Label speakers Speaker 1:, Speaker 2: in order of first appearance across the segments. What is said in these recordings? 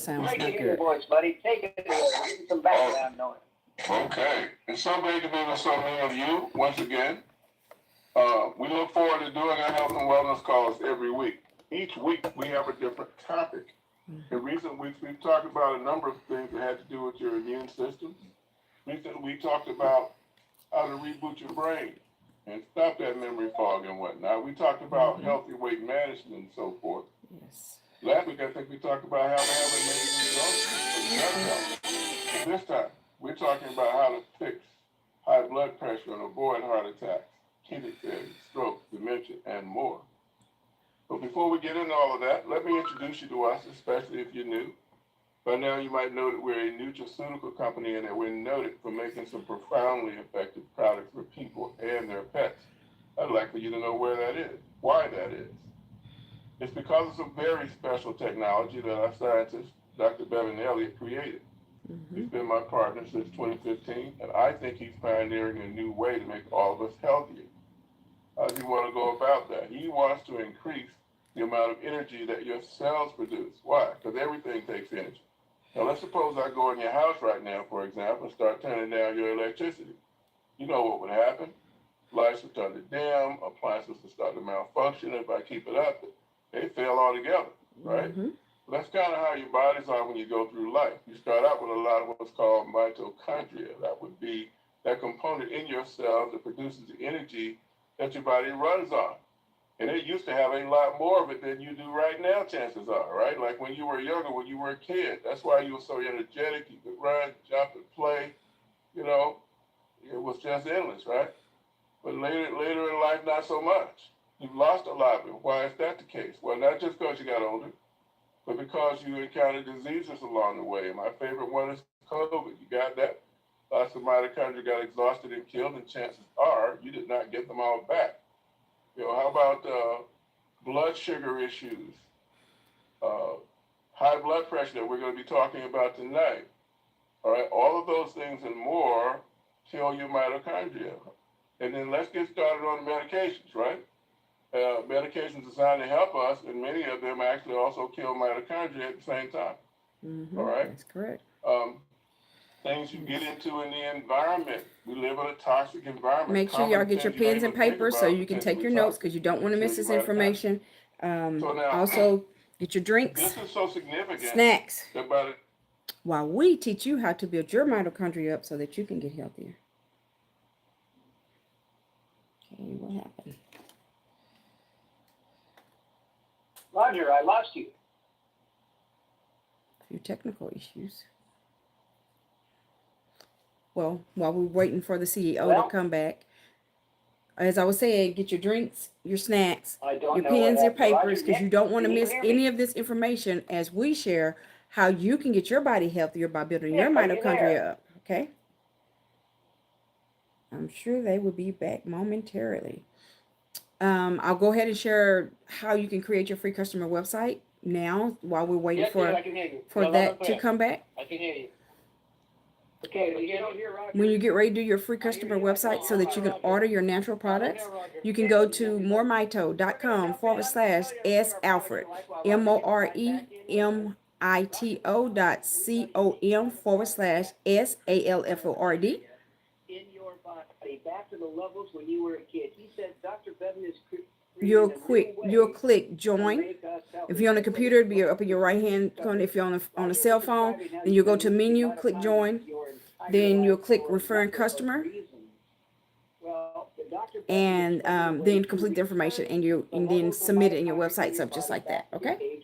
Speaker 1: sounds
Speaker 2: Take
Speaker 1: not
Speaker 2: it in
Speaker 1: good.
Speaker 2: your voice, buddy. Take it in. Give me some background noise.
Speaker 3: Okay. It's so great to be with so many of you once again. We look forward to doing our health and wellness calls every week. Each week we have a different topic. In recent weeks we've talked about a number of things that had to do with your immune system. Recently we talked about how to reboot your brain and stop that memory fog and whatnot. We talked about healthy weight management and so forth.
Speaker 1: Yes.
Speaker 3: Last week I think we talked about how to have amazing results with gut health. And this time we're talking about how to fix high blood pressure and avoid heart attacks, kidney failure, stroke, dementia, and more. But before we get into all of that, let me introduce you to us, especially if you're new. By now you might know that we're a nutraceutical company and that we're noted for making some profoundly effective products for people and their pets. I'd like for you to know where that is, why that is. It's because of some very special technology that our scientist, Dr. Bevan Elliott, created. He's been my partner since 2015, and I think he's pioneering a new way to make all of us healthier. How does he want to go about that? He wants to increase the amount of energy that your cells produce. Why? Because everything takes energy. Now, let's suppose I go in your house right now, for example, and start turning down your electricity. You know what would happen. Lights would turn to dim, appliances would start to malfunction. If I keep it up, they fail altogether, right? That's kind of how your bodies are when you go through life. You start out with a lot of what's called mitochondria. That would be that component in your cells that produces the energy that your body runs on. And it used to have a lot more of it than you do right now, chances are, right? Like when you were younger, when you were a kid. That's why you were so energetic. You could run, jump, and play. You know, it was just endless, right? But later in life, not so much. You've lost a lot of it. Why is that the case? Well, not just because you got older, but because you encountered diseases along the way. And my favorite one is COVID. You got that? Lots of mitochondria got exhausted and killed, and chances are you did not get them all back. You know, how about blood sugar issues, high blood pressure that we're going to be talking about tonight? All right, all of those things and more kill your mitochondria. And then let's get started on the medications, right? Medications designed to help us, and many of them actually also kill mitochondria at the same time. All right?
Speaker 1: That's correct.
Speaker 3: Things you get into in the environment. We live in a toxic environment.
Speaker 1: Make sure y'all get your pens and paper so you can take your notes because you don't want to miss this information. Also, get your drinks,
Speaker 3: this is so significant,
Speaker 1: snacks,
Speaker 3: about it.
Speaker 1: While we teach you how to build your mitochondria up so that you can get healthier. Okay, what happened?
Speaker 2: Roger, I lost you.
Speaker 1: A few technical issues. Well, while we're waiting for the CEO to come back, as I was saying, get your drinks, your snacks, your pens, your papers, because you don't want to miss any of this information as we share how you can get your body healthier by building your mitochondria up, okay? I'm sure they will be back momentarily. I'll go ahead and share how you can create your free customer website now while we're waiting for that to come back.
Speaker 2: I can hear you. Okay, you don't hear Roger.
Speaker 1: When you get ready to do your free customer website so that you can order your natural products, you can go to moremito.com/S Alford, moremito.com/S ALFORD.
Speaker 2: In your body, back to the levels when you were a kid. He said Dr. Bevan is
Speaker 1: You'll click join. If you're on a computer, it'll be up in your right hand corner. If you're on a cell phone, then you'll go to menu, click join. Then you'll click referring customer. And then complete the information and then submit it in your website up just like that. Okay?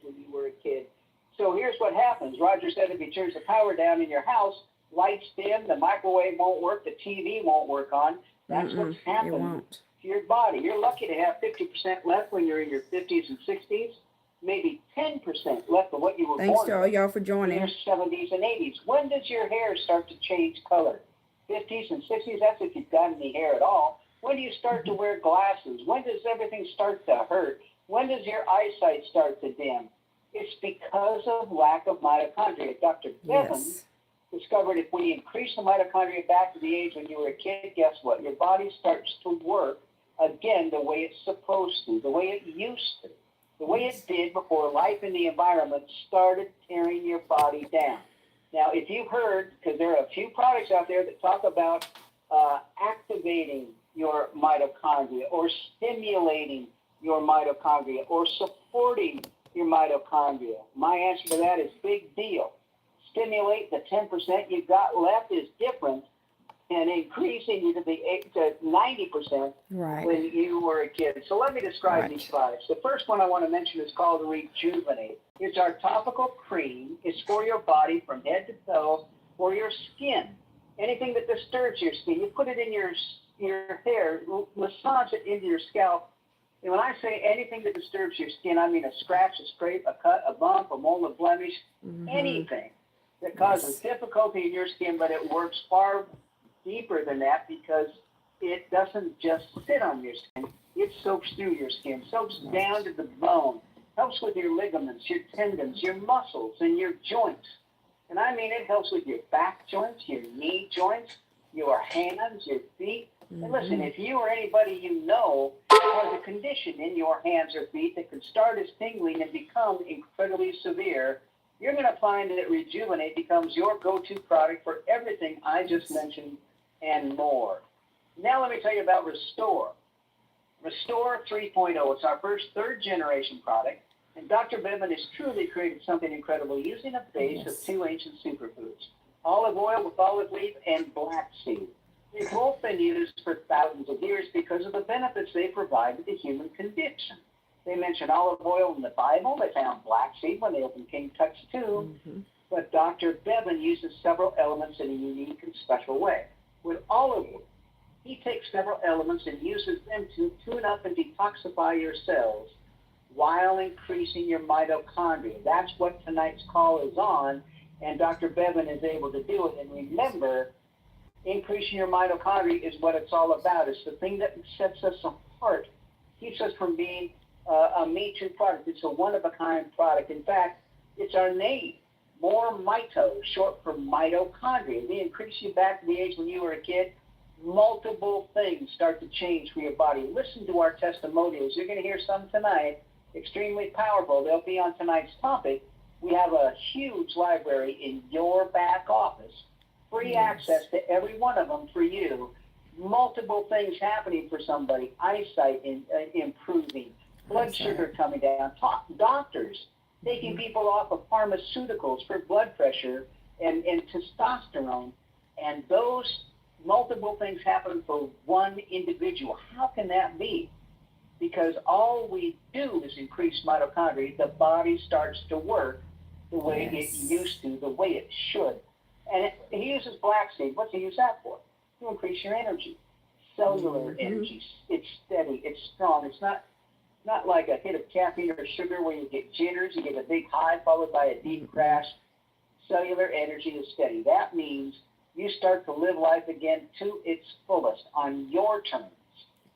Speaker 2: So here's what happens. Roger said if he turns the power down in your house, lights dim, the microwave won't work, the TV won't work on. That's what's happened to your body. You're lucky to have 50% left when you're in your 50s and 60s, maybe 10% left of what you were born with.
Speaker 1: Thanks to all y'all for joining.
Speaker 2: In your 70s and 80s. When does your hair start to change color? 50s and 60s, that's if you've got any hair at all. When do you start to wear glasses? When does everything start to hurt? When does your eyesight start to dim? It's because of lack of mitochondria. Dr. Bevan discovered if we increase the mitochondria back to the age when you were a kid, guess what? Your body starts to work again the way it's supposed to, the way it used to. the way it did before life and the environment started tearing your body down. Now, if you've heard, because there are a few products out there that talk about activating your mitochondria or stimulating your mitochondria or supporting your mitochondria, my answer to that is big deal. Stimulate the 10% you've got left is different and increasing you to the 90% when you were a kid. So let me describe these products. The first one I want to mention is called Rejuvenate. It's our topical cream. It's for your body from head to toe, for your skin. Anything that disturbs your skin, you put it in your hair, massage it into your scalp. And when I say anything that disturbs your skin, I mean a scratch, a scrape, a cut, a bump, a mole, a blemish, anything that causes difficulty in your skin, but it works far deeper than that because it doesn't just sit on your skin. It soaks through your skin, soaks down to the bone, helps with your ligaments, your tendons, your muscles, and your joints. And I mean, it helps with your back joints, your knee joints, your hands, your feet. And listen, if you or anybody you know has a condition in your hands or feet that can start as tingling and become incredibly severe, you're going to find that Rejuvenate becomes your go-to product for everything I just mentioned and more. Now let me tell you about Restore. Restore 3.0. It's our first third-generation product. And Dr. Bevan has truly created something incredible using a base of two ancient superfoods, olive oil with olive leaf and black seed. They've both been used for thousands of years because of the benefits they provide to the human condition. They mention olive oil in the Bible. They found black seed when they opened King Tut's tomb. But Dr. Bevan uses several elements in a unique and special way. With olive oil, he takes several elements and uses them to tune up and detoxify your cells while increasing your mitochondria. That's what tonight's call is on, and Dr. Bevan is able to do it. And remember, increasing your mitochondria is what it's all about. It's the thing that sets us apart, keeps us from being a Me Too product. It's a one-of-a-kind product. In fact, it's our name, MoreMito, short for mitochondria. They increase you back to the age when you were a kid. Multiple things start to change for your body. Listen to our testimonials. You're going to hear some tonight, extremely powerful. They'll be on tonight's topic. We have a huge library in your back office, free access to every one of them for you. Multiple things happening for somebody, eyesight improving, blood sugar coming down, doctors taking people off of pharmaceuticals for blood pressure and testosterone, and those multiple things happen for one individual. How can that be? Because all we do is increase mitochondria. The body starts to work the way it used to, the way it should. And he uses black seed. What's he use that for? To increase your energy, cellular energy. It's steady. It's strong. It's not like a hit of caffeine or sugar where you get jitters. You get a big high followed by a deep crash. Cellular energy is steady. That means you start to live life again to its fullest on your terms,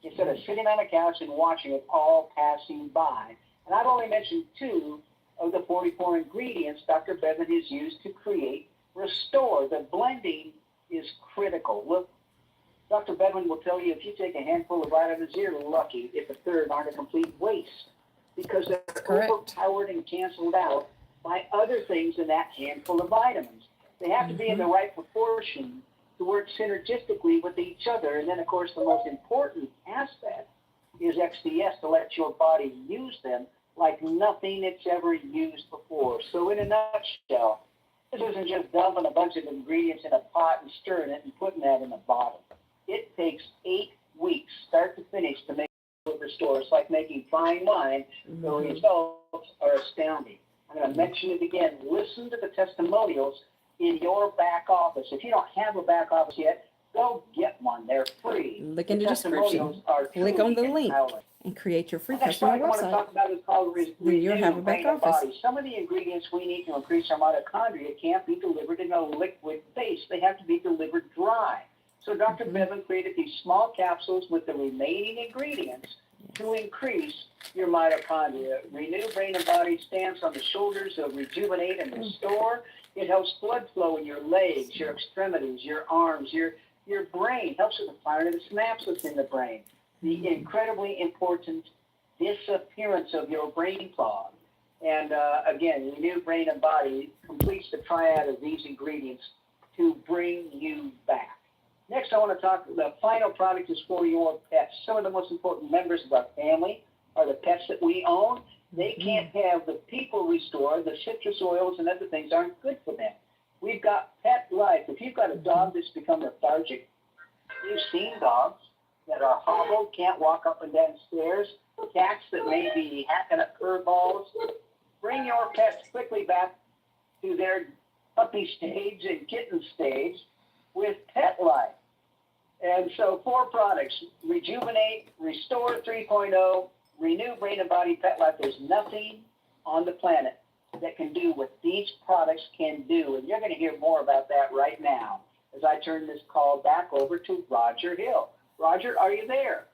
Speaker 2: instead of sitting on a couch and watching it all passing by. And I've only mentioned 2 of the 44 ingredients Dr. Bevan has used to create Restore. The blending is critical. Look, Dr. Bevan will tell you if you take a handful of vitamins, you're lucky if a third aren't a complete waste, because they're overpowered and canceled out by other things in that handful of vitamins. They have to be in the right proportion to work synergistically with each other. And then, of course, the most important aspect is XDS, to let your body use them like nothing it's ever used before. So in a nutshell, this isn't just dumping a bunch of ingredients in a pot and stirring it and putting that in a bottle. It takes 8 weeks, start to finish, to make it Restore. It's like making fine wine. The results are astounding. I'm going to mention it again. Listen to the testimonials in your back office. If you don't have a back office yet, go get one. They're free.
Speaker 1: Look in the description. Click on the link and create your free customer website.
Speaker 2: What I want to talk about is called
Speaker 1: Then you'll have a back office.
Speaker 2: Body. Some of the ingredients we need to increase our mitochondria can't be delivered in a liquid base. They have to be delivered dry. So Dr. Bevan created these small capsules with the remaining ingredients to increase your mitochondria. Renew Brain and Body stands on the shoulders of Rejuvenate and Restore. It helps blood flow in your legs, your extremities, your arms, your brain. Helps with the firing of the synapses in the brain. The incredibly important disappearance of your brain fog. And again, Renew Brain and Body completes the triad of these ingredients to bring you back. Next, I want to talk, the final product is for your pets. Some of the most important members of our family are the pets that we own. They can't have the people restored. The citrus oils and other things aren't good for them. We've got Petlife. If you've got a dog that's become lethargic, you've seen dogs that are hobbled, can't walk up and down stairs, cats that may be hacking at curveballs. Bring your pets quickly back to their puppy stage and kitten stage with Petlife. And so 4 products: Rejuvenate, Restore 3.0, Renew Brain and Body, Petlife. There's nothing on the planet that can do what these products can do. And you're going to hear more about that right now as I turn this call back over to Roger Hill. Roger, are you there?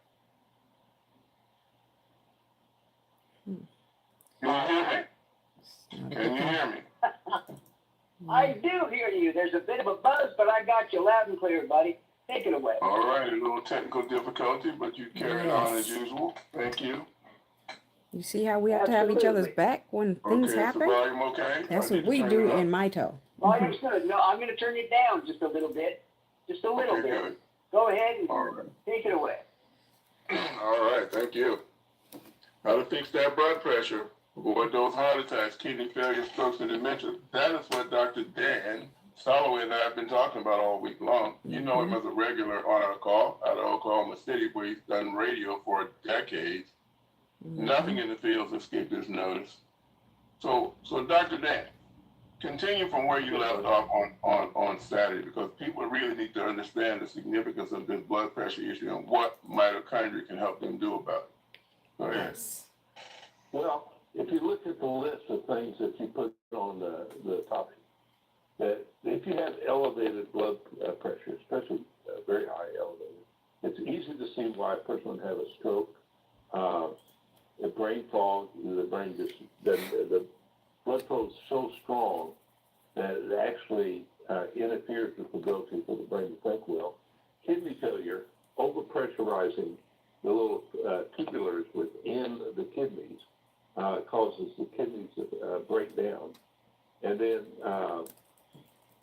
Speaker 3: Can you hear me?
Speaker 2: I do hear you. There's a bit of a buzz, but I got you loud and clear, buddy. Take it away.
Speaker 3: All right, a little technical difficulty, but you carried on as usual. Thank you.
Speaker 1: You see how we have to have each other's back when things
Speaker 3: Okay,
Speaker 1: happen?
Speaker 3: is the volume okay?
Speaker 1: That's
Speaker 3: I
Speaker 1: what
Speaker 3: need to
Speaker 1: we
Speaker 3: turn
Speaker 1: do
Speaker 3: it up?
Speaker 1: in Mito.
Speaker 2: Volume's good. No, I'm going to turn it down just a little bit. Just a little
Speaker 3: Okay,
Speaker 2: bit.
Speaker 3: good.
Speaker 2: Go ahead and
Speaker 3: All right.
Speaker 2: take it away.
Speaker 3: All right, thank you. How to fix that blood pressure, avoid those heart attacks, kidney failure, strokes, and dementia. That is what Dr. Dan Soloway and I have been talking about all week long. You know him as a regular on our call out of Oklahoma City, where he's done radio for decades. Nothing in the fields escaped his notice. So Dr. Dan, continue from where you left off on Saturday, because people really need to understand the significance of this blood pressure issue and what mitochondria can help them do about it. Go ahead.
Speaker 1: Yes.
Speaker 4: Well, if you look at the list of things that you put on the topic, that if you have elevated blood pressure, especially very high elevated, it's easy to see why a person would have a stroke, a brain fog, the blood flow is so strong that it actually interferes with the ability for the brain to think well. Kidney failure, overpressurizing the little tubulars within the kidneys causes the kidneys to break down. And then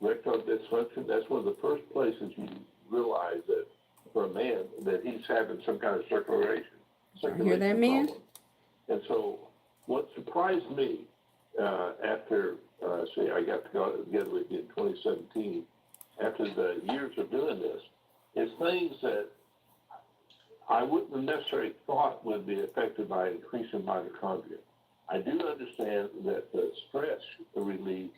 Speaker 4: erectile dysfunction, that's one of the first places you realize that for a man that he's having some kind of circulation
Speaker 1: Hear that, man?
Speaker 4: problem. And so what surprised me after, I got to go together with you in 2017, after the years of doing this, is things that I wouldn't have necessarily thought would be affected by increasing mitochondria. I do understand that the stress relief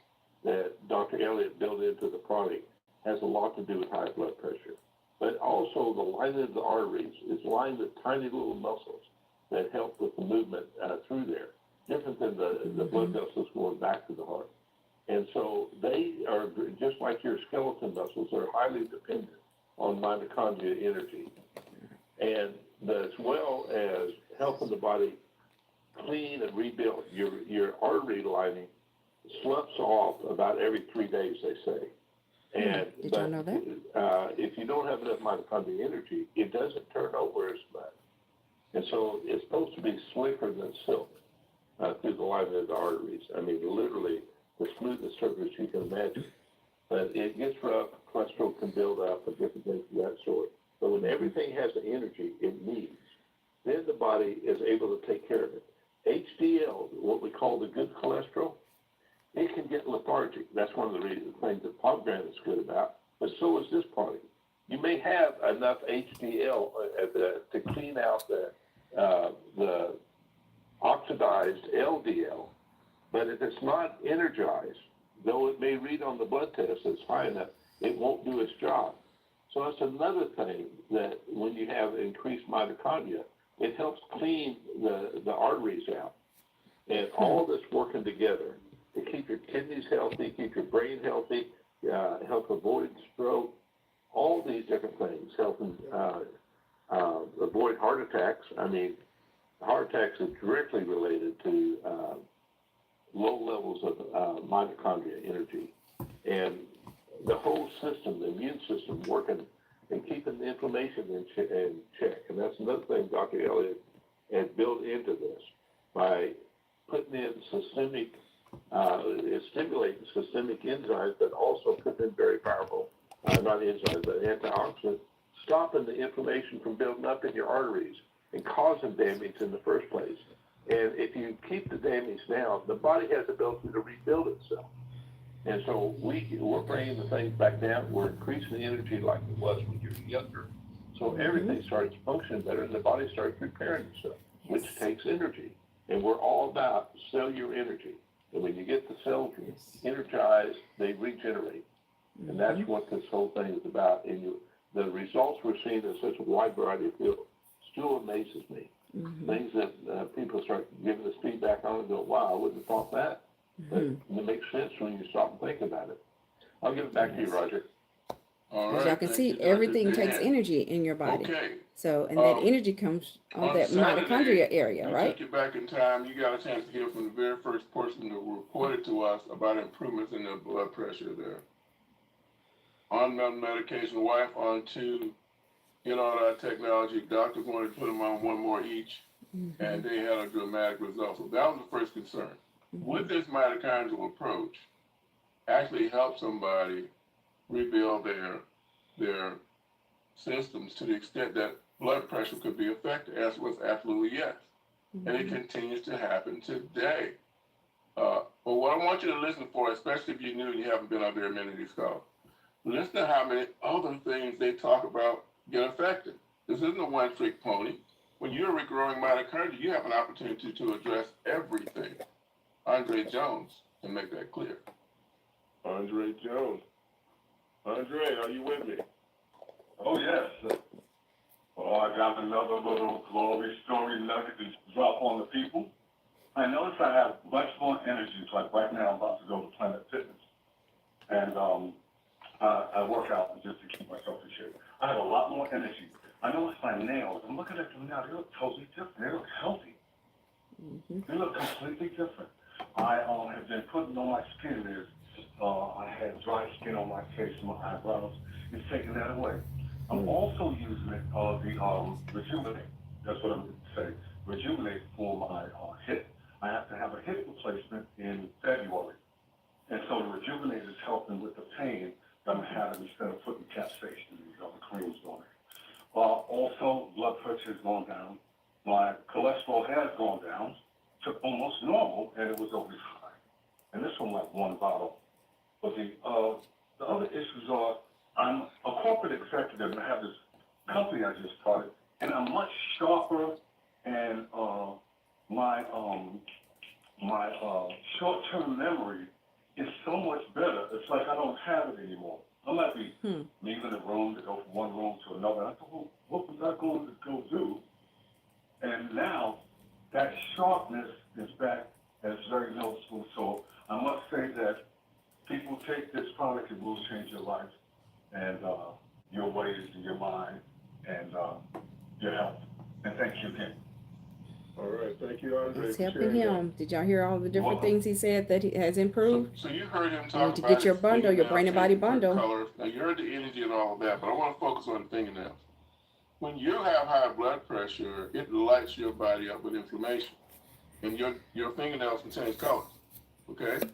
Speaker 4: that Dr. Elliott built into the product has a lot to do with high blood pressure. But also the lining of the arteries is lined with tiny little muscles that help with the movement through there, different than the blood vessels going back to the heart. And so they are, just like your skeleton muscles, are highly dependent on mitochondria energy. And as well as helping the body clean and rebuild. Your artery lining sloughs off about every 3 days, they say. And
Speaker 1: Did y'all know that?
Speaker 4: If you don't have enough mitochondrial energy, it doesn't turn over as much. And so it's supposed to be slicker than silk through the lining of the arteries. I mean, literally the smoothest surface you can imagine. But it gets rough, cholesterol can build up, and different things of that sort. But when everything has the energy it needs, then the body is able to take care of it. HDL, what we call the good cholesterol, it can get lethargic. That's one of the things that pomegranate is good about, but so is this product. You may have enough HDL to clean out the oxidized LDL, but if it's not energized, though it may read on the blood test it's high enough, it won't do its job. So that's another thing that when you have increased mitochondria, it helps clean the arteries out. And all this working together to keep your kidneys healthy, keep your brain healthy, help avoid stroke, all these different things, helping avoid heart attacks. I mean, heart attacks are directly related to low levels of mitochondria energy. And the whole system, the immune system, working and keeping the inflammation in check. And that's another thing Dr. Elliott and built into this by putting in systemic, stimulating systemic enzymes that also put in very powerful, not enzymes, but antioxidants, stopping the inflammation from building up in your arteries and causing damage in the first place. And if you keep the damage down, the body has the ability to rebuild itself. And so we're bringing the things back down. We're increasing the energy like it was when you were younger. So everything starts functioning better, and the body starts repairing itself, which takes energy. And we're all about cellular energy. And when you get the cells energized, they regenerate. And that's what this whole thing is about. And the results we're seeing in such a wide variety of fields still amazes me. Things that people start giving us feedback on and go, wow, I wouldn't have thought that. But it makes sense when you stop and think about it. I'll give it back to you, Roger.
Speaker 3: All
Speaker 1: As
Speaker 3: right,
Speaker 1: y'all can see, everything takes energy in your body.
Speaker 3: Okay.
Speaker 1: So, and that energy comes on that
Speaker 3: Saturday,
Speaker 1: mitochondria area,
Speaker 3: we
Speaker 1: right?
Speaker 3: took you back in time. You got a chance to hear from the very first person that reported to us about improvements in their blood pressure there. On medication, wife on 2, all our technology. Doctors wanted to put them on 1 more each, and they had a dramatic result. So that was the first concern. Would this mitochondrial approach actually help somebody rebuild their systems to the extent that blood pressure could be affected? The answer was absolutely yes. And it continues to happen today. But what I want you to listen for, especially if you're new and you haven't been on very many of these calls, listen to how many other things they talk about get affected. This isn't a one-trick pony. When you're regrowing mitochondria, you have an opportunity to address everything. Andre Jones can make that clear.
Speaker 4: Andre Jones. Andre, are you with me?
Speaker 5: Oh, yes. Well, I got another little glory story nugget to drop on the people. I notice I have much more energy. Like right now, I'm about to go to Planet Fitness. And I work out just to keep myself in shape. I have a lot more energy. I notice my nails. I'm looking at them now. They look totally different. They look healthy. They look completely different. I have been putting on my skin. I had dry skin on my face and my eyebrows. It's taking that away. I'm also using it, the Rejuvenate. That's what I'm going to say. Rejuvenate for my hip. I have to have a hip replacement in February. And so the Rejuvenate is helping with the pain that I'm having instead of putting capsaicin and these other creams on it. Also, blood pressure has gone down. My cholesterol has gone down to almost normal, and it was always high. And this one like 1 bottle. But the other issues are, I'm a corporate executive, and I have this company I just started, and I'm much sharper, and my short-term memory is so much better. It's like I don't have it anymore. I might be leaving a room to go from one room to another. I thought, well, what was I going to go do? And now that sharpness is back, and it's very noticeable. So I must say that people take this product, it will change your life and your ways and your mind and your health. And thank you again.
Speaker 4: All right, thank you, Andre.
Speaker 1: It's helping him. Did y'all hear all the different things he said that he has improved?
Speaker 3: So you heard him
Speaker 1: You
Speaker 3: talk
Speaker 1: need to
Speaker 3: about
Speaker 1: get your
Speaker 3: his
Speaker 1: bundle, your
Speaker 3: fingernail
Speaker 1: brain and body
Speaker 3: changing
Speaker 1: bundle.
Speaker 3: color. Now you heard the energy and all of that, but I want to focus on the fingernails. When you have high blood pressure, it lights your body up with inflammation, and your fingernails can change colors. Okay.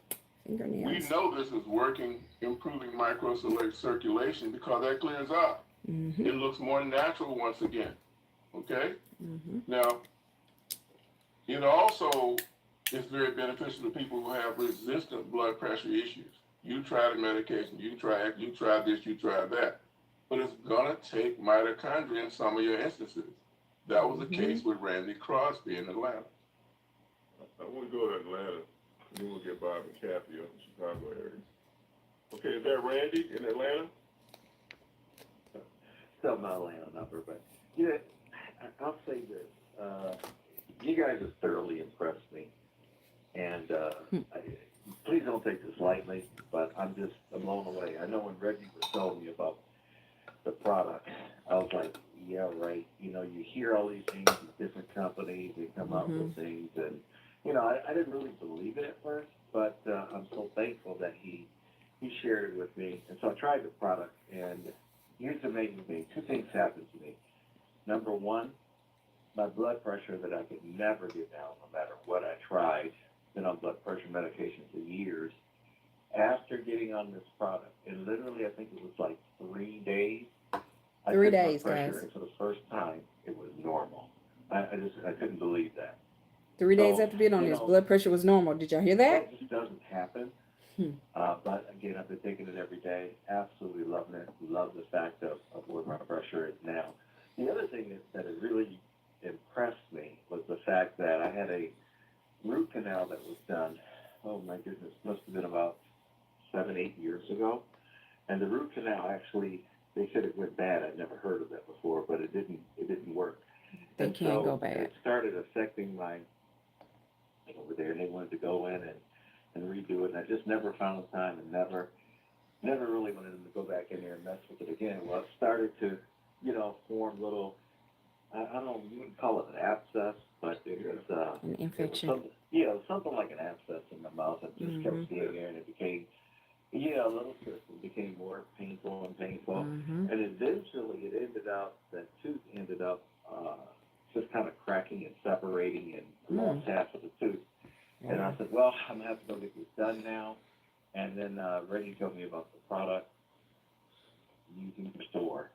Speaker 1: Fingernails.
Speaker 3: We know this is working, improving microcellular circulation because that clears up. It looks more natural once again. Okay? Now, it also is very beneficial to people who have resistant blood pressure issues. You try the medication, you try this, you try that. But it's going to take mitochondria in some of your instances. That was the case with Randy Crosby in Atlanta.
Speaker 4: I want to go to Atlanta. Then we'll get Bob and Kathy up in the Chicago area. Okay, is that Randy in Atlanta?
Speaker 6: Still my Atlanta number, but I'll say this. You guys have thoroughly impressed me. And please don't take this lightly, but I'm blown away. I know when Reggie was telling me about the product, I was like, yeah, right. You hear all these things, these different companies, they come out with things, and I didn't really believe it at first, but I'm so thankful that he shared it with me. And so I tried the product, and here's the amazing thing. 2 things happened to me. Number one, my blood pressure that I could never get down, no matter what I tried. Been on blood pressure medication for years. After getting on this product, and literally, I think it was like 3 days.
Speaker 1: 3 days,
Speaker 6: my pressure,
Speaker 1: guys.
Speaker 6: and for the first time, it was normal. I couldn't believe that.
Speaker 1: 3 days
Speaker 6: So,
Speaker 1: after being on
Speaker 6: you
Speaker 1: this,
Speaker 6: know,
Speaker 1: blood pressure was normal. Did y'all hear that?
Speaker 6: That just doesn't happen. But again, I've been taking it every day. Absolutely loving it. Love the fact of where my pressure is now. The other thing that it really impressed me was the fact that I had a root canal that was done. Oh my goodness, must have been about 7-8 years ago. And the root canal actually, they said it went bad. I'd never heard of that before, but it didn't work.
Speaker 1: They
Speaker 6: And
Speaker 1: can
Speaker 6: so
Speaker 1: go bad.
Speaker 6: It started affecting my over there, and they wanted to go in and redo it. And I just never found the time, and never really wanted them to go back in there and mess with it again. Well, it started to, form little, I don't know, you wouldn't call it an abscess, but it was
Speaker 1: An infection.
Speaker 6: it was something like an abscess in my mouth, and just kept being there, and it became, a little cyst. It became more painful and painful, and eventually it ended up, that tooth ended up just kind of cracking and separating and lost half of the tooth. And I said, well, I'm going to have to go get this done now. And then Reggie told me about the product using the store.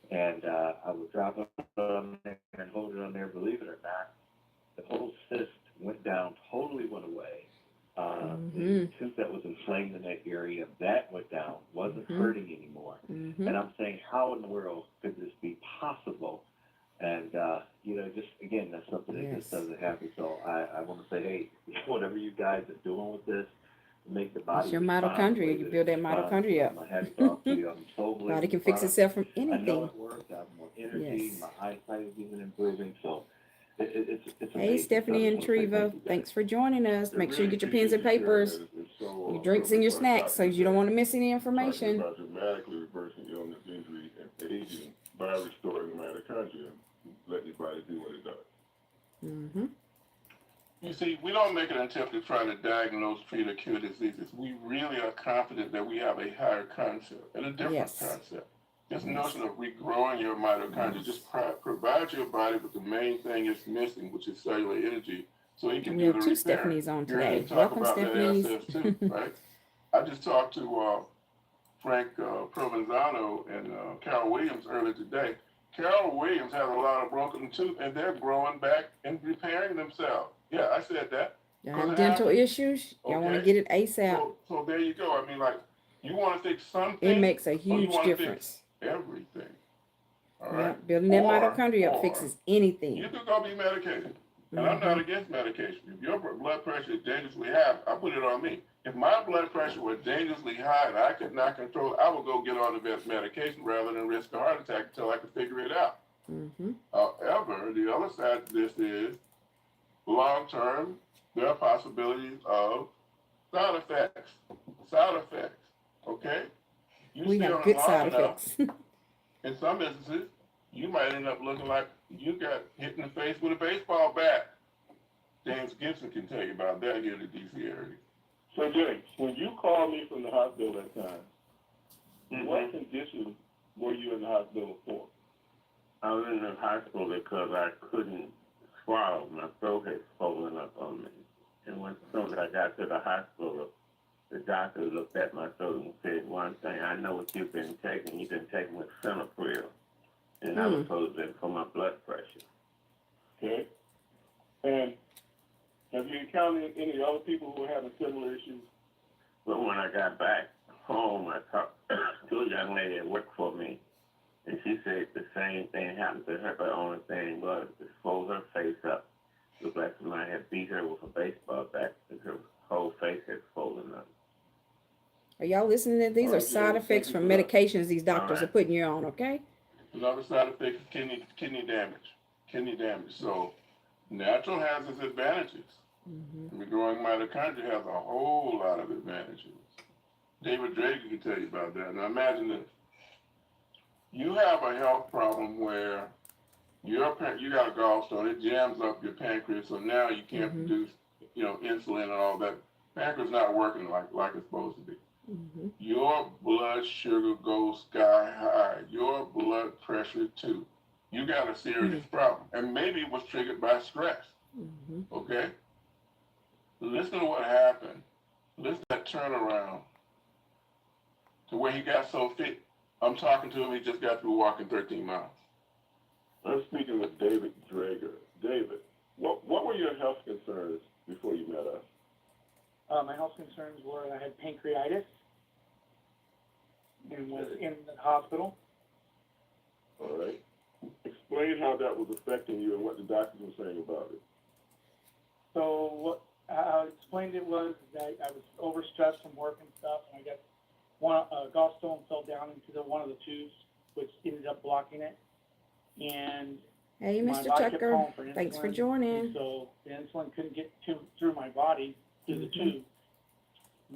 Speaker 6: And I would drop it on there and hold it on there. Believe it or not, the whole cyst went down, totally went away. The tooth that was inflamed in that area, that went down, wasn't hurting anymore. And I'm saying, how in the world could this be possible? And, just, again, that's something that just doesn't happen. So I want to say, hey, whatever you guys are doing with this, make the body.
Speaker 1: It's your mitochondria. You build that mitochondria up.
Speaker 6: My hat is off to you. I'm so glad
Speaker 1: Body can
Speaker 6: the
Speaker 1: fix
Speaker 6: product.
Speaker 1: itself from
Speaker 6: I know
Speaker 1: anything.
Speaker 6: it works. I have more energy.
Speaker 1: Yes.
Speaker 6: My eyesight is even improving. So it's
Speaker 1: Hey,
Speaker 6: amazing.
Speaker 1: Stephanie
Speaker 6: So I
Speaker 1: and
Speaker 6: just wanna say
Speaker 1: Treva,
Speaker 6: thank you, guys.
Speaker 1: thanks for joining us. Make sure you get your pens and
Speaker 3: Really
Speaker 1: papers,
Speaker 3: appreciate you sharing that.
Speaker 1: your drinks and your snacks, so you don't want to miss any
Speaker 3: Talking
Speaker 1: information.
Speaker 3: about dramatically reversing illness, injury, and aging by restoring the mitochondria, letting your body do what it does. You see, we don't make an attempt to try to diagnose, treat, or cure diseases. We really are confident that we have a higher concept and a different concept. This notion of regrowing your mitochondria just provides your body with the main thing it's missing, which is cellular energy, so you can
Speaker 1: We
Speaker 3: do
Speaker 1: have
Speaker 3: the
Speaker 1: two
Speaker 3: repair.
Speaker 1: Stephanies on
Speaker 3: You're going
Speaker 1: today.
Speaker 3: to talk
Speaker 1: Welcome,
Speaker 3: about that
Speaker 1: Stephanies.
Speaker 3: assets too, right? I just talked to Frank Provenzano and Carol Williams earlier today. Carol Williams has a lot of broken tooth, and they're growing back and repairing themselves. Yeah, I said that.
Speaker 1: Y'all have dental issues? Y'all want to get it ASAP.
Speaker 3: So there you go. I mean, like, you want to fix something.
Speaker 1: It makes a
Speaker 3: or you
Speaker 1: huge
Speaker 3: wanna
Speaker 1: difference.
Speaker 3: Fix everything. All
Speaker 1: Yeah,
Speaker 3: right.
Speaker 1: building that
Speaker 3: Or
Speaker 1: mitochondria up fixes anything.
Speaker 3: You could go be medicated. And I'm not against medication. If your blood pressure is dangerously high, I put it on me. If my blood pressure was dangerously high and I could not control it, I would go get on the best medication rather than risk a heart attack until I could figure it out. However, the other side of this is long term, there are possibilities of side effects. Okay?
Speaker 1: We have good side effects.
Speaker 3: In some instances, you might end up looking like you got hit in the face with a baseball bat. James Gibson can tell you about that here in the D.C. area.
Speaker 4: So, James, when you called me from the hospital that time, what condition were you in the hospital for?
Speaker 5: I was in the hospital because I couldn't swallow. My throat had swollen up on me. And when soon as I got to the hospital, the doctor looked at my throat and said one thing, I know what you've been taking. You've been taking with Cinepril. And I was supposed to be for my blood pressure.
Speaker 4: Okay. And have you encountered any other people who were having similar issues?
Speaker 5: But when I got back home, I talked to a young lady that worked for me. And she said the same thing happened to her, but the only thing was to fold her face up. Looked like somebody had beat her with a baseball bat because her whole face had swollen up.
Speaker 1: Are y'all listening to these? Are side effects from medications these doctors are putting you on, okay?
Speaker 3: Another side effect is kidney damage. So natural has its advantages. Regrowing mitochondria has a whole lot of advantages. David Drager can tell you about that. Now imagine this. You have a health problem where you got a gallstone, it jams up your pancreas, so now you can't produce, insulin and all that. Pancreas not working like it's supposed to be. Your blood sugar goes sky high. Your blood pressure too. you got a serious problem. And maybe it was triggered by stress. Okay? Listen to what happened. Listen to that turnaround to where he got so fit. I'm talking to him, he just got through walking 13 miles.
Speaker 4: I'm speaking with David Drager. David, what were your health concerns before you met us?
Speaker 7: My health concerns were I had pancreatitis and was in the hospital.
Speaker 4: All right. Explain how that was affecting you and what the doctors were saying about it.
Speaker 7: So what I explained it was that I was overstressed from work and stuff, and I got a gallstone fell down into one of the tubes, which ended up blocking it. And
Speaker 1: Hey,
Speaker 7: my
Speaker 1: Mr.
Speaker 7: body kept
Speaker 1: Tucker,
Speaker 7: calling for
Speaker 1: thanks for
Speaker 7: insulin,
Speaker 1: joining.
Speaker 7: and so the insulin couldn't get through my body through the tube.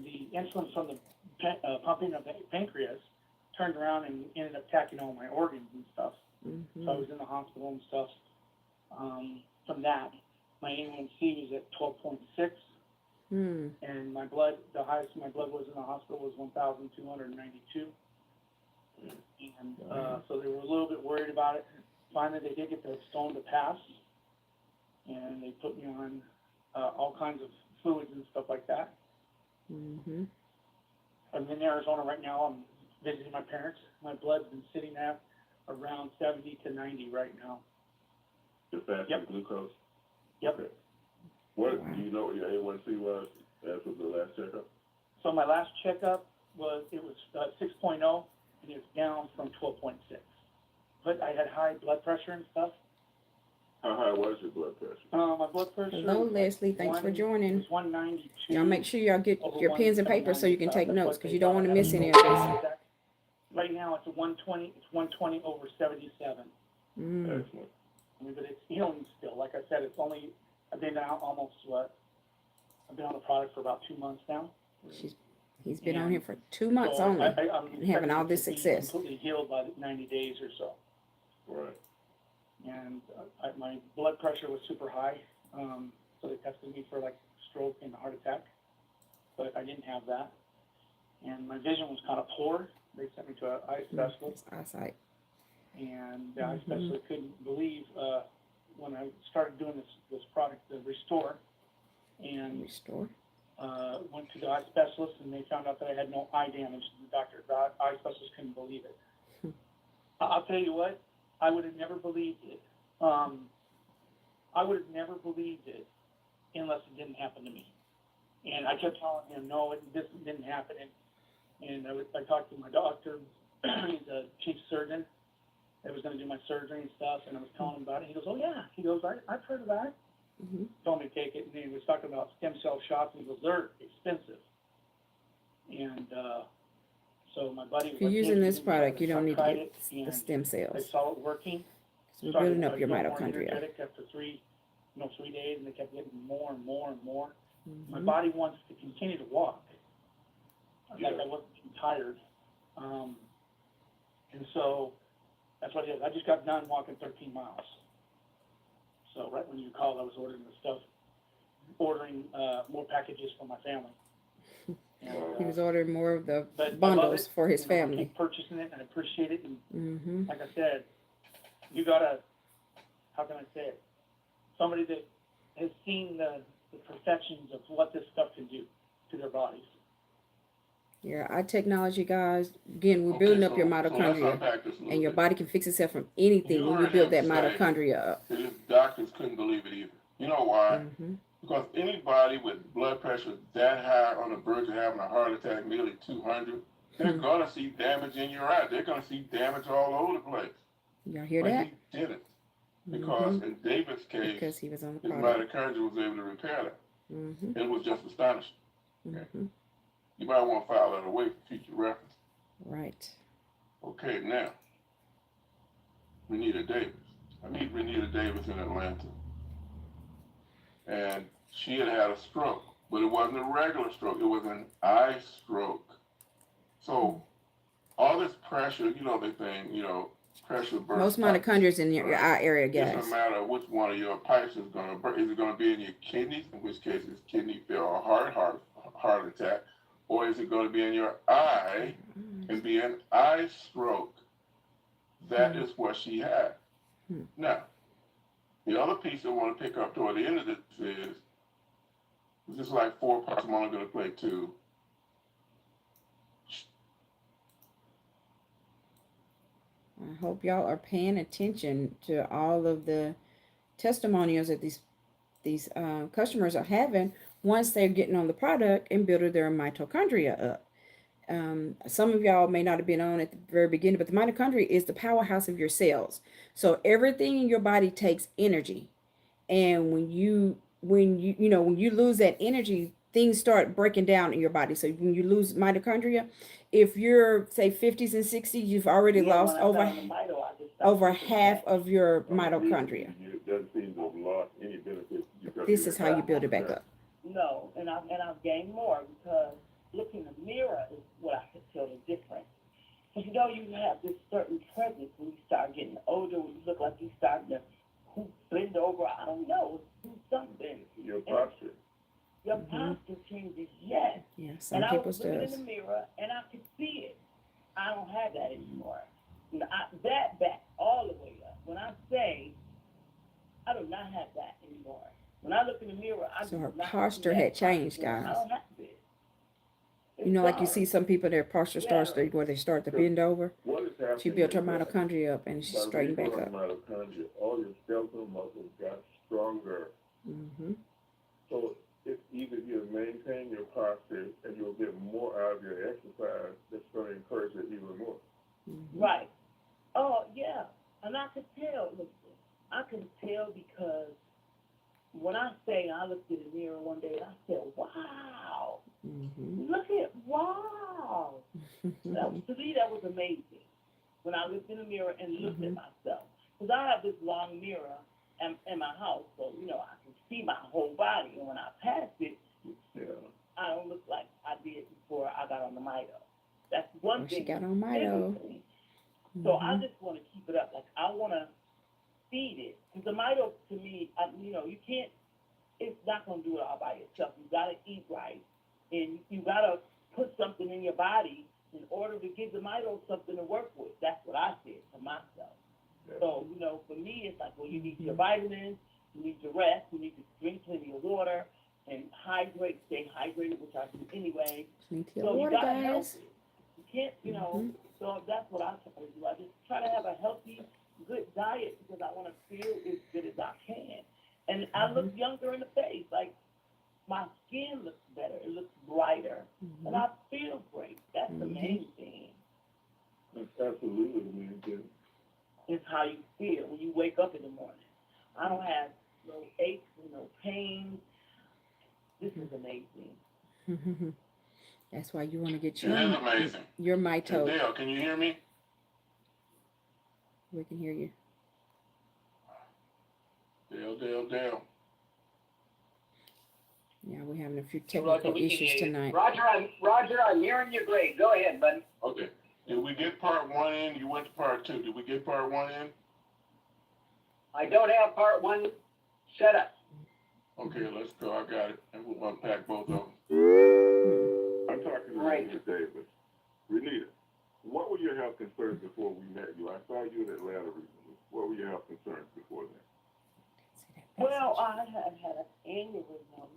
Speaker 7: The insulin from the pumping of the pancreas turned around and ended up attacking all my organs and stuff. So I was in the hospital and stuff. From that, my A1C was at 12.6, and my blood, the highest my blood was in the hospital was 1,292. And so they were a little bit worried about it. Finally, they did get the stone to pass, and they put me on all kinds of fluids and stuff like that. I'm in Arizona right now. I'm visiting my parents. My blood's been sitting at around 70 to 90 right now.
Speaker 4: Your fasting glucose?
Speaker 7: Yep.
Speaker 4: Okay. What do you know what your A1C was as of the last checkup?
Speaker 7: So my last checkup was 6.0, and it was down from 12.6. But I had high blood pressure and stuff.
Speaker 4: How high was your blood pressure?
Speaker 7: My blood pressure.
Speaker 1: Hello, Leslie. Thanks for joining.
Speaker 7: Was 192.
Speaker 1: Y'all make sure y'all get your pens and paper so you can take notes, because you don't want to miss any of this.
Speaker 7: Right now it's a 120. It's 120 over 77.
Speaker 4: Excellent.
Speaker 7: I mean, but it's healing still. Like I said, I've been out almost I've been on the product for about 2 months now.
Speaker 1: He's been on here for 2 months only, and having all this success.
Speaker 7: Completely healed by 90 days or so.
Speaker 4: Right.
Speaker 7: And my blood pressure was super high, so they tested me for like stroke and heart attack, but I didn't have that. And my vision was kind of poor. They sent me to an eye specialist.
Speaker 1: Eyesight.
Speaker 7: And the eye specialist couldn't believe when I started doing this product, the Restore, and went to the eye specialist, and they found out that I had no eye damage. The eye specialist couldn't believe it. I'll tell you what, I would have never believed it. I would have never believed it unless it didn't happen to me. And I kept telling him, no, this didn't happen. And I talked to my doctor. He's a chief surgeon that was going to do my surgery and stuff. And I was telling him about it. He goes, oh, yeah. He goes, I've heard of that. Told me to take it. And he was talking about stem cell shots. And he goes, they're expensive. And so my buddy was
Speaker 1: If you're using this product, you don't need to get the stem
Speaker 7: I
Speaker 1: cells.
Speaker 7: saw it working.
Speaker 1: So we're building up your
Speaker 7: More
Speaker 1: mitochondria.
Speaker 7: energetic after 3 days, and they kept getting more and more and more. My body wants to continue to walk. Like I wasn't too tired. And so that's what I did. I just got done walking 13 miles. So right when you called, I was ordering more packages for my family. And,
Speaker 1: He was ordering more of the
Speaker 7: but
Speaker 1: bundles for his
Speaker 7: I
Speaker 1: family.
Speaker 7: keep purchasing it, and I appreciate it. And like I said, you gotta, how can I say it? Somebody that has seen the perfections of what this stuff can do to their bodies.
Speaker 1: Yeah, our technology, guys, again, we're building up your mitochondria, and your body can fix itself from anything when you build that mitochondria up.
Speaker 3: His doctors couldn't believe it either. You know why? Because anybody with blood pressure that high on the verge of having a heart attack, nearly 200, they're going to see damage in your eye. They're going to see damage all over the place.
Speaker 1: Y'all hear
Speaker 3: But
Speaker 1: that?
Speaker 3: he didn't. Because in David's case,
Speaker 1: Because he was on the
Speaker 3: his
Speaker 1: product.
Speaker 3: mitochondria was able to repair that. It was just astonishing. Okay. You might want to file that away for future reference.
Speaker 1: Right.
Speaker 3: Okay, now, Renita Davis. I meet Renita Davis in Atlanta. And she had a stroke, but it wasn't a regular stroke. It was an eye stroke. So all this pressure, the thing, pressure bursts.
Speaker 1: Most mitochondria is in your eye area,
Speaker 3: It
Speaker 1: guys.
Speaker 3: doesn't matter which one of your pipes is going to burst. Is it going to be in your kidneys, in which case it's kidney failure or heart attack, or is it going to be in your eye and be an eye stroke? That is what she had. Now, the other piece I want to pick up toward the end of this is just like 4 parts. I'm only going to play 2.
Speaker 1: I hope y'all are paying attention to all of the testimonials that these customers are having once they're getting on the product and building their mitochondria up. Some of y'all may not have been on at the very beginning, but the mitochondria is the powerhouse of your cells. So everything in your body takes energy. And when you lose that energy, things start breaking down in your body. So when you lose mitochondria, if you're say 50s and 60s, you've already lost over half of your mitochondria.
Speaker 4: It doesn't seem to have lost any benefit.
Speaker 1: This is how you build it back up.
Speaker 8: No, and I've gained more because looking in the mirror is what I could tell the difference. Because you have this certain presence when you start getting older, when you look like you start to bend over, I don't know, do something.
Speaker 4: Your posture.
Speaker 8: Your posture changes, yes.
Speaker 1: Yeah, some
Speaker 8: and I
Speaker 1: people's
Speaker 8: was looking
Speaker 1: does.
Speaker 8: in the mirror and I could see it. I don't have that anymore. That back all the way up. When I say, I do not have that anymore. When I look in the mirror,
Speaker 1: So her posture had changed, guys.
Speaker 8: I don't have this.
Speaker 1: Like you see some people, their posture starts to, where they start to bend over.
Speaker 4: What is happening?
Speaker 1: She built her mitochondria up and she straightened back up.
Speaker 4: Mitochondria, all your skeletal muscles got stronger.
Speaker 1: Mm-hmm.
Speaker 4: So it's either you maintain your posture and you'll get more out of your exercise that's going to encourage it even more.
Speaker 1: Mm-hmm.
Speaker 8: Right. Oh, yeah. And I could tell, listen, I can tell because when I looked in the mirror one day and I said, wow, look at, wow. To me, that was amazing. When I looked in the mirror and looked at myself. Because I have this long mirror in my house, so, I can see my whole body. And when I pass it, I don't look like I did before I got on the Mito. That's one thing.
Speaker 1: She got on Mito.
Speaker 8: So I just want to keep it up. Like, I want to feed it. Because the Mito, to me, you can't, it's not going to do it all by yourself. You got to eat right. And you got to put something in your body in order to give the Mito something to work with. That's what I said to myself. Yeah. So, for me, it's like, well, you need your vitamins, you need your rest, you need to drink plenty of water, and hydrate, stay hydrated, which I do anyway.
Speaker 1: So
Speaker 8: you got to help
Speaker 1: guys.
Speaker 8: it. You can't, so that's what I try to do. I just try to have a healthy, good diet because I want to feel as good as I can. And I look younger in the face. Like, my skin looks better. It looks brighter. And I feel great. That's the main thing.
Speaker 4: That's absolutely the main thing.
Speaker 8: It's how you feel when you wake up in the morning. I don't have no aches and no pain. This is amazing.
Speaker 1: That's why you want to get
Speaker 3: It is amazing.
Speaker 1: your Mito.
Speaker 3: Dale, can you hear me?
Speaker 1: We can hear you.
Speaker 3: Dale.
Speaker 1: Yeah, we're having a few technical issues tonight.
Speaker 2: Roger, I'm hearing you great. Go ahead, buddy.
Speaker 3: Okay. Did we get part 1 in? You went to part 2. Did we get part 1 in?
Speaker 2: I don't have part 1 set up.
Speaker 3: Okay, let's go. I got it. And we'll unpack both of them.
Speaker 4: I'm talking to Renita Davis. Renita, what were your health concerns before we met you? I saw you in Atlanta recently. What were your health concerns before that?
Speaker 8: Well, I had an aneurysm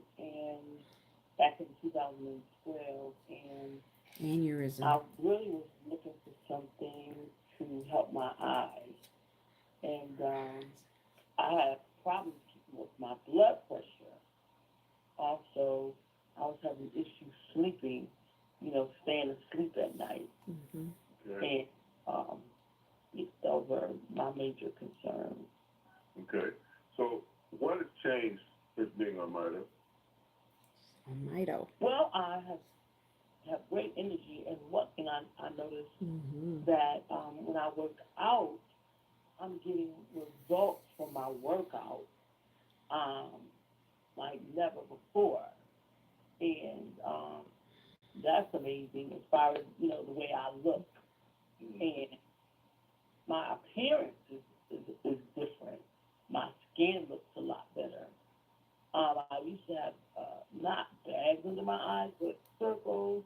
Speaker 8: back in 2012, and
Speaker 1: aneurysm.
Speaker 8: I really was looking for something to help my eyes. And I had problems keeping with my blood pressure. Also, I was having issues sleeping, staying asleep at night.
Speaker 4: Okay.
Speaker 8: And those were my major concerns.
Speaker 4: Okay. So what has changed since being on Mito?
Speaker 1: Mito.
Speaker 8: Well, I have great energy, and one thing I noticed that when I work out, I'm getting results from my workout like never before. And that's amazing as far as, the way I look. And my appearance is different. My skin looks a lot better. I used to have not bags under my eyes, but circles.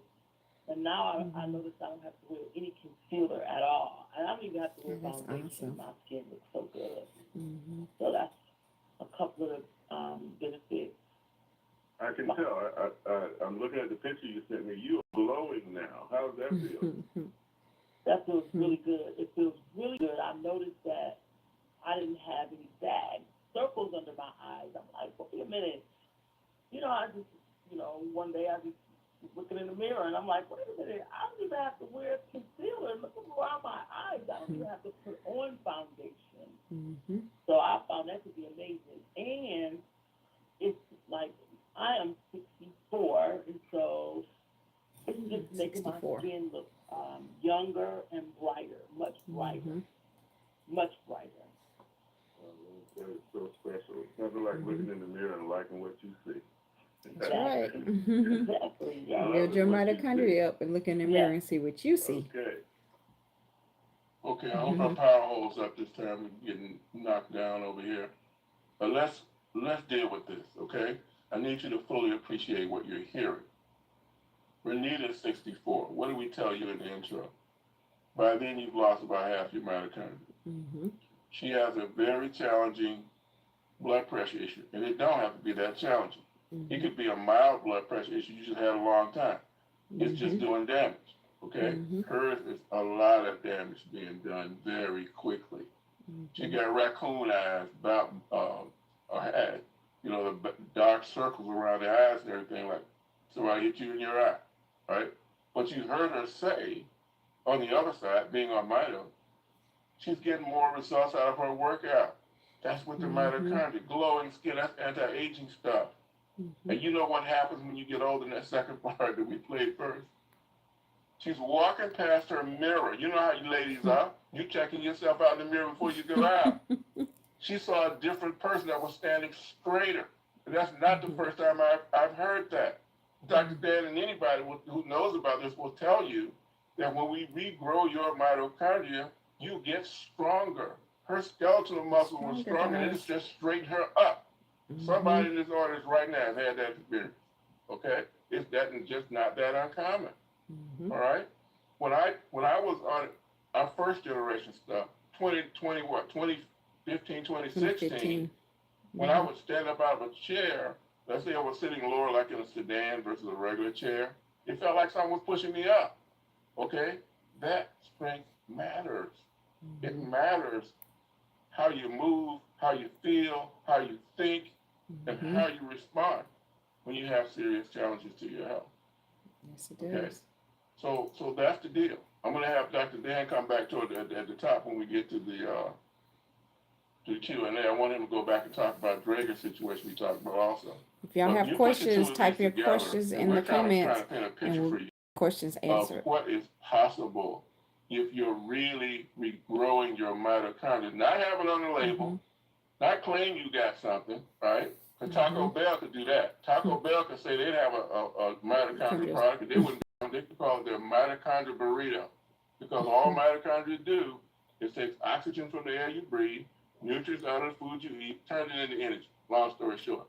Speaker 8: And now I notice I don't have to wear any concealer at all. And I don't even have to wear foundation.
Speaker 1: Awesome.
Speaker 8: My skin looks so good.
Speaker 1: Mm-hmm.
Speaker 8: So that's a couple of the benefits.
Speaker 4: I can tell. I'm looking at the picture you sent me. You are glowing now. How does that feel?
Speaker 8: That feels really good. It feels really good. I noticed that I didn't have any bags, circles under my eyes. I'm like, wait a minute. I just, one day I just looking in the mirror and I'm like, wait a minute, I don't even have to wear concealer. Look around my eyes. I don't even have to put on foundation.
Speaker 1: Mm-hmm.
Speaker 8: So I found that to be amazing. And it's like, I am 64, and so it's just making my
Speaker 1: 64.
Speaker 8: skin look younger and brighter, much brighter, much brighter.
Speaker 4: That is so special. It's nothing like looking in the mirror and liking what you see.
Speaker 1: That's right.
Speaker 8: Exactly. Yeah.
Speaker 1: Build your mitochondria up and look in the mirror and see what you see.
Speaker 3: Okay, I hope our power holds up this time. We're getting knocked down over here. But let's deal with this, okay? I need you to fully appreciate what you're hearing. Renita's 64. What did we tell you in the intro? By then, you've lost about half your mitochondria.
Speaker 1: Mm-hmm.
Speaker 3: She has a very challenging blood pressure issue, and it don't have to be that challenging.
Speaker 1: Mm-hmm.
Speaker 3: It could be a mild blood pressure issue you just had a long time. It's just doing damage, okay? Hers is a lot of damage being done very quickly. She got raccoon eyes, about had, the dark circles around the eyes and everything, like somebody hit you in your eye, right? But you heard her say, on the other side, being on Mito, she's getting more results out of her workout. That's with the mitochondria, glowing skin, that's anti-aging stuff. And you know what happens when you get older in that second part that we played first? She's walking past her mirror. You know how you ladies are. You checking yourself out in the mirror before you go out. She saw a different person that was standing straighter. And that's not the first time I've heard that. Dr. Dan and anybody who knows about this will tell you that when we regrow your mitochondria, you get stronger. Her skeletal muscle was stronger, and it's just straightened her up. Somebody in this audience right now has had that experience. Okay? It's just not that uncommon. All right? When I was on our first generation stuff, 2015, when I would stand up out of a chair, let's say I was sitting lower like in a sedan versus a regular chair, it felt like someone was pushing me up. Okay? That strength matters. It matters how you move, how you feel, how you think, and how you respond when you have serious challenges to your health.
Speaker 1: Yes, it does.
Speaker 3: So that's the deal. I'm going to have Dr. Dan come back to it at the top when we get to the Q&A. I want him to go back and talk about Drager's situation we talked about also.
Speaker 1: If y'all have questions, type your questions in the comments and we'll questions answered.
Speaker 3: What is possible if you're really regrowing your mitochondria, not have it on the label, not claim you got something, right? Because Taco Bell could do that. Taco Bell could say they'd have a mitochondria product, and they wouldn't. They could call it their mitochondria burrito, because all mitochondria do is take oxygen from the air you breathe, nutrients out of the food you eat, turn it into energy. Long story short.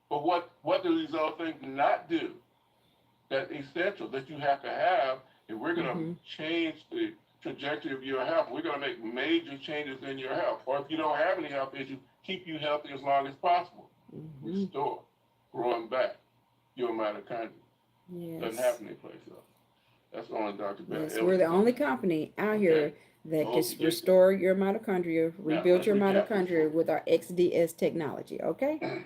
Speaker 3: But what do these other things not do? That's essential that you have to have if we're going to change the trajectory of your health. We're going to make major changes in your health. Or if you don't have any health issues, keep you healthy as long as possible. Restore, growing back your mitochondria.
Speaker 1: Yes.
Speaker 3: Doesn't happen anyplace else. That's only Dr. Bell.
Speaker 1: Yes, we're the only company out here that can restore your mitochondria, rebuild your mitochondria with our XDS technology, okay?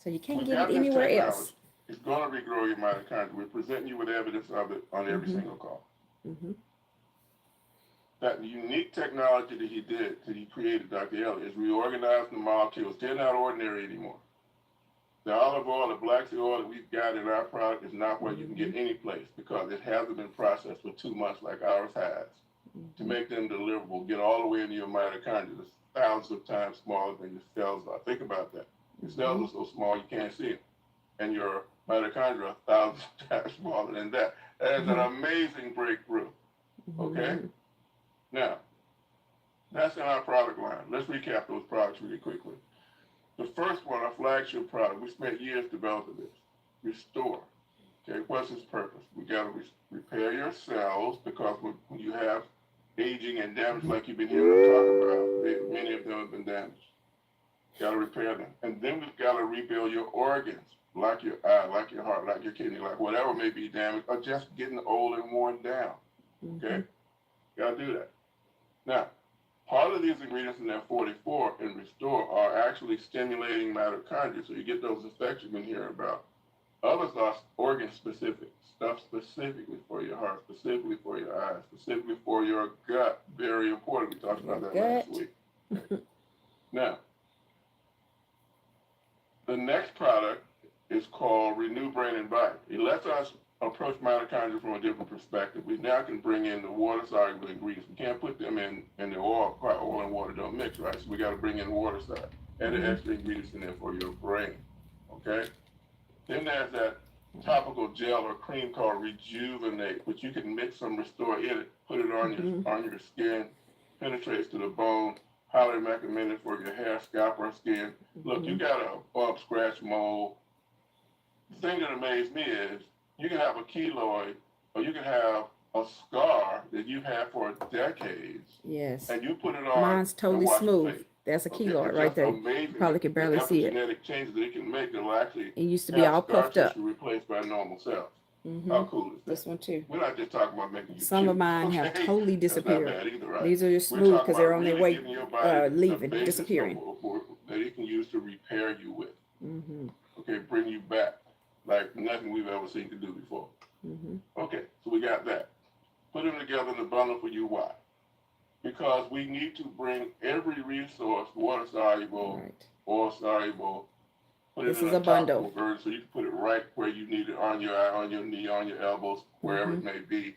Speaker 1: So you can't get it anywhere else.
Speaker 3: It's going to regrow your mitochondria. We're presenting you with evidence of it on every single call. That unique technology that he created, Dr. Elliott, is reorganizing the molecules. They're not ordinary anymore. The olive oil, the black seed oil that we've got in our product is not what you can get any place because it hasn't been processed for 2 months like ours has. To make them deliverable, get all the way into your mitochondria. It's thousands of times smaller than your cells are. Think about that. Your cells are so small you can't see them. And your mitochondria are thousands of times smaller than that. That is an amazing breakthrough. Okay? Now, that's in our product line. Let's recap those products really quickly. The first one, our flagship product, we spent years developing this. Restore. Okay, what's its purpose? We got to repair your cells because when you have aging and damage like you've been hearing them talk about. Many of them have been damaged. Got to repair them. And then we've got to rebuild your organs, like your eye, like your heart, like your kidney, like whatever may be damaged, or just getting old and worn down. Okay? Got to do that. Now, part of these ingredients in that 44 in Restore are actually stimulating mitochondria, so you get those effects you've been hearing about. Others are organ specific, stuff specifically for your heart, specifically for your eyes, specifically for your gut. Very important. We talked about that last week. Okay. Now, the next product is called Renew Brain and Body. It lets us approach mitochondria from a different perspective. We now can bring in the water-soluble ingredients. We can't put them in the oil. Oil and water don't mix, right? So we got to bring in water side. Add the extra ingredients in there for your brain, okay? Then there's that topical gel or cream called Rejuvenate, which you can mix some Restore in it, put it on your skin, penetrates to the bone. Highly recommended for your hair, scalp, or skin. Look, you got a bump, scratch, mole. The thing that amazed me is you can have a keloid, or you can have a scar that you've had for decades.
Speaker 1: Yes.
Speaker 3: And you put it on.
Speaker 1: Mine's totally smooth. That's a keloid right there. You probably can barely see it.
Speaker 3: Genetic changes that it can make that will actually.
Speaker 1: It used to be all puffed up.
Speaker 3: Replaced by normal cells. How cool is that?
Speaker 1: This one too.
Speaker 3: We're not just talking about making you
Speaker 1: Some
Speaker 3: cute.
Speaker 1: of mine have totally disappeared.
Speaker 3: That's not bad either, right?
Speaker 1: These are just smooth because they're on their way
Speaker 3: leaving,
Speaker 1: disappearing.
Speaker 3: That it can use to repair you with. Okay, bring you back like nothing we've ever seen to do before. Okay, so we got that. Put them together in a bundle for you. Why? Because we need to bring every resource, water soluble, oil soluble.
Speaker 1: This is a bundle.
Speaker 3: Version, so you can put it right where you need it, on your eye, on your knee, on your elbows, wherever it may be.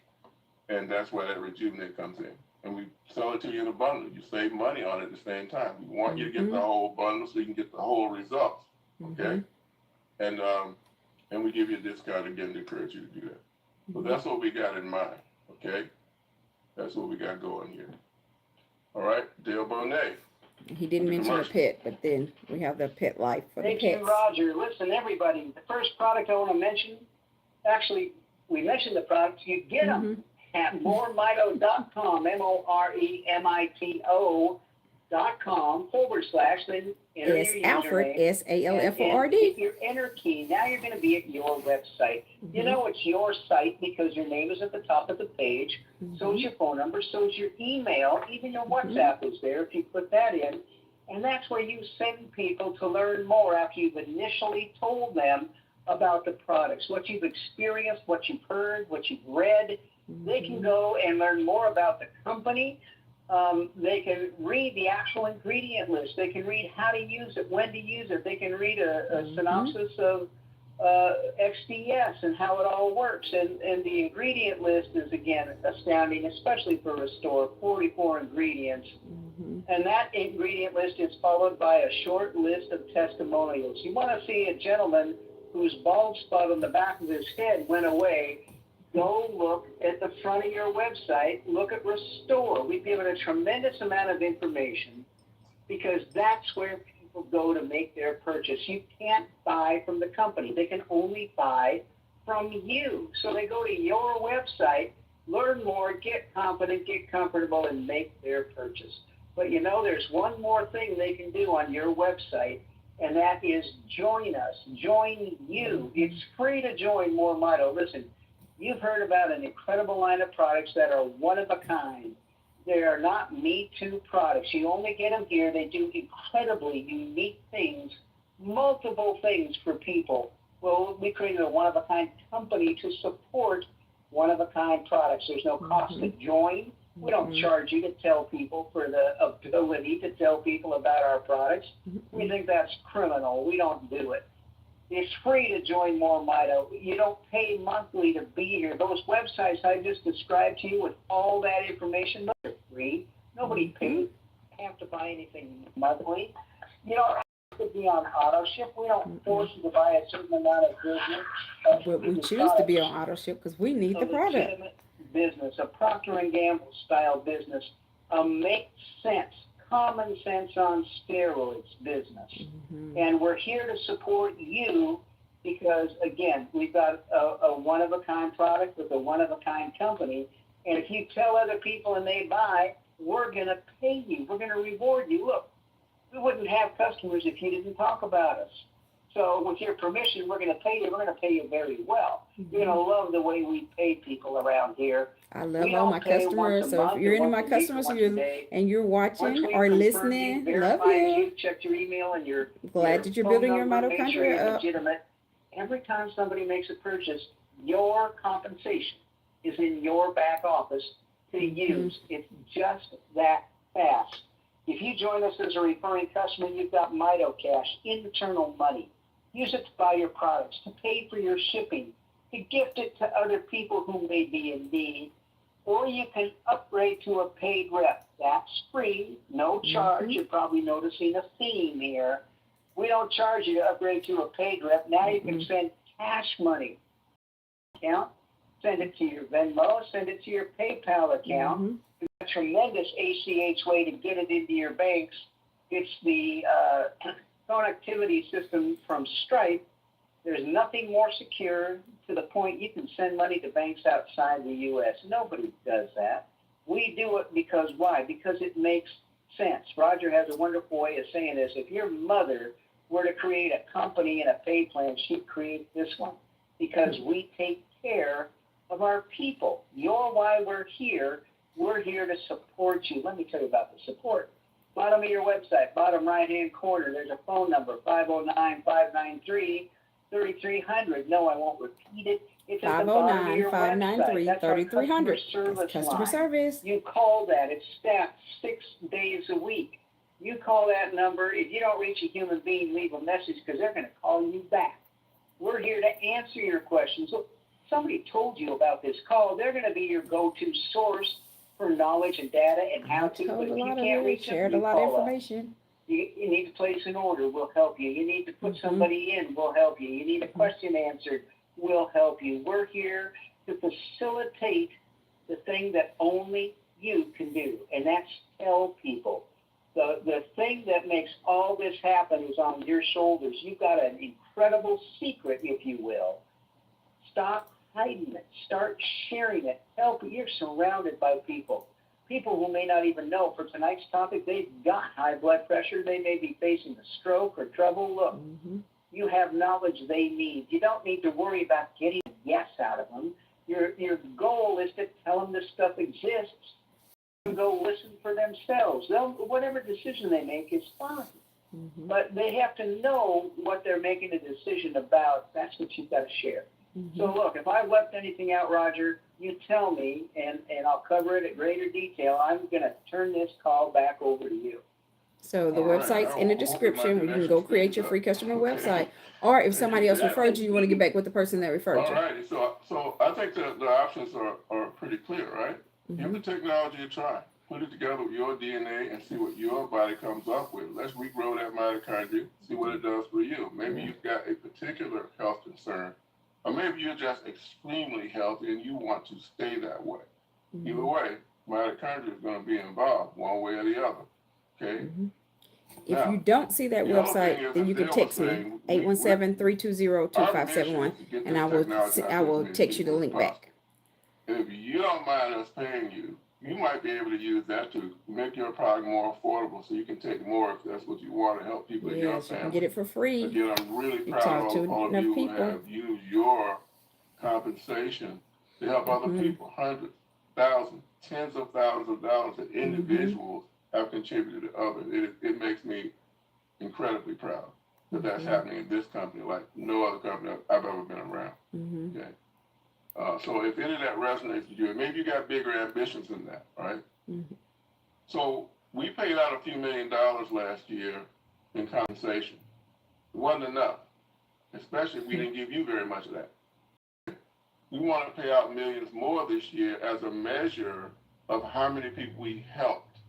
Speaker 3: And that's where that Rejuvenate comes in. And we sell it to you in a bundle. You save money on it at the same time. We want you to get the whole bundle so you can get the whole results. Okay? And we give you a discount again to encourage you to do that. So that's what we got in mind. Okay? That's what we got going here. All right, Dale Bonet.
Speaker 1: He didn't mention the pet, but then we have the Petlife for the pets.
Speaker 2: Thank you, Roger. Listen, everybody, the first product I want to mention, actually, we mentioned the products. You get them at MoreMito.com, MoreMito.com / then enter
Speaker 1: S.
Speaker 2: your
Speaker 1: Alford,
Speaker 2: username,
Speaker 1: SALFORD.
Speaker 2: and your enter key. Now you're going to be at your website. You know it's your site because your name is at the top of the page. So is your phone number. So is your email. Even your WhatsApp is there if you put that in. And that's where you send people to learn more after you've initially told them about the products, what you've experienced, what you've heard, what you've read. They can go and learn more about the company. They can read the actual ingredient list. They can read how to use it, when to use it. They can read a synopsis of XDS and how it all works. And the ingredient list is, again, astounding, especially for Restore, 44 ingredients. And that ingredient list is followed by a short list of testimonials. You want to see a gentleman whose bald spot on the back of his head went away. Go look at the front of your website. Look at Restore. We've given a tremendous amount of information because that's where people go to make their purchase. You can't buy from the company. They can only buy from you. So they go to your website, learn more, get confident, get comfortable, and make their purchase. But you know, there's one more thing they can do on your website, and that is join us. Join you. It's free to join MoreMito. Listen, you've heard about an incredible line of products that are one of a kind. They are not Me Too products. You only get them here. They do incredibly unique things, multiple things for people. Well, we created a one-of-a-kind company to support one-of-a-kind products. There's no cost to join. We don't charge you to tell people for the ability to tell people about our products. We think that's criminal. We don't do it. It's free to join MoreMito. You don't pay monthly to be here. Those websites I just described to you with all that information, those are free. Nobody pays. You have to buy anything monthly. You don't have to be on auto ship. We don't force you to buy a certain amount of business.
Speaker 1: But we choose to be on auto ship because we need the product.
Speaker 2: Legitimate business, a Procter & Gamble style business, a make sense, common sense on steroids business. And we're here to support you because, again, we've got a one-of-a-kind product with a one-of-a-kind company, And if you tell other people and they buy, we're going to pay you. We're going to reward you. Look, we wouldn't have customers if you didn't talk about us. So with your permission, we're going to pay you. We're going to pay you very well. You're going to love the way we pay people around here.
Speaker 1: I love all my customers. So if you're any of my customers and you're watching or listening, love you.
Speaker 2: Check your email and your
Speaker 1: Glad that you're building your mitochondria up.
Speaker 2: Legitimate. Every time somebody makes a purchase, your compensation is in your back office to use. It's just that fast. If you join us as a referring customer, you've got Mito Cash, internal money. Use it to buy your products, to pay for your shipping, to gift it to other people who may be in need. Or you can upgrade to a paid rep. That's free, no charge. You're probably noticing a theme here. We don't charge you to upgrade to a paid rep. Now you can send cash money account, send it to your Venmo, send it to your PayPal account. It's a tremendous ACH way to get it into your banks. It's the connectivity system from Stripe. There's nothing more secure to the point you can send money to banks outside the U.S. Nobody does that. We do it because why? Because it makes sense. Roger has a wonderful way of saying this. If your mother were to create a company and a pay plan, she'd create this one because we take care of our people. You're why we're here. We're here to support you. Let me tell you about the support. Bottom of your website, bottom right-hand corner, there's a phone number, 509-593-3300. No, I won't repeat it. It's at the bottom of your website. That's our customer service
Speaker 1: Customer
Speaker 2: line.
Speaker 1: service.
Speaker 2: You call that. It's staffed 6 days a week. You call that number. If you don't reach a human being, leave a message because they're going to call you back. We're here to answer your questions. Look, somebody told you about this call. They're going to be your go-to source for knowledge and data and how to. But if you can't reach them,
Speaker 1: shared a lot of information.
Speaker 2: You need to place an order, we'll help you. You need to put somebody in, we'll help you. You need a question answered, we'll help you. We're here to facilitate the thing that only you can do, and that's tell people. The thing that makes all this happen is on your shoulders. You've got an incredible secret, if you will. Stop hiding it. Start sharing it. Help. You're surrounded by people who may not even know. For tonight's topic, they've got high blood pressure. They may be facing a stroke or trouble. Look, you have knowledge they need. You don't need to worry about getting a yes out of them. Your goal is to tell them this stuff exists. Go listen for themselves. Whatever decision they make is fine. But they have to know what they're making a decision about. That's what you've got to share. So look, if I left anything out, Roger, you tell me, and I'll cover it at greater detail. I'm going to turn this call back over to you.
Speaker 1: So the website's in the description. You can go create your free customer website. Or if somebody else referred you, you want to get back with the person that referred you.
Speaker 3: All right. So I think the options are pretty clear, right? Give the technology a try. Put it together with your DNA and see what your body comes up with. Let's regrow that mitochondria, see what it does for you. Maybe you've got a particular health concern, or maybe you're just extremely healthy and you want to stay that way. Either way, mitochondria is going to be involved one way or the other. Okay?
Speaker 1: If you don't see that website, then you can text me, 817-320-2571, and I will text you the link back.
Speaker 3: If you don't mind us paying you, you might be able to use that to make your product more affordable so you can take more if that's what you want to help people in your
Speaker 1: Yes, you
Speaker 3: family.
Speaker 1: can get it for free.
Speaker 3: Again, I'm really
Speaker 1: You
Speaker 3: proud
Speaker 1: talk
Speaker 3: of
Speaker 1: to
Speaker 3: all of
Speaker 1: enough
Speaker 3: you
Speaker 1: people.
Speaker 3: who have used your compensation to help other people, hundreds, thousands, tens of thousands of dollars that individuals have contributed to others. It makes me incredibly proud that that's happening in this company like no other company I've ever been around. Okay. So if any of that resonates with you, and maybe you got bigger ambitions than that, right? So we paid out a few $1 million last year in compensation. It wasn't enough, especially if we didn't give you very much of that. We want to pay out millions more this year as a measure of how many people we helped,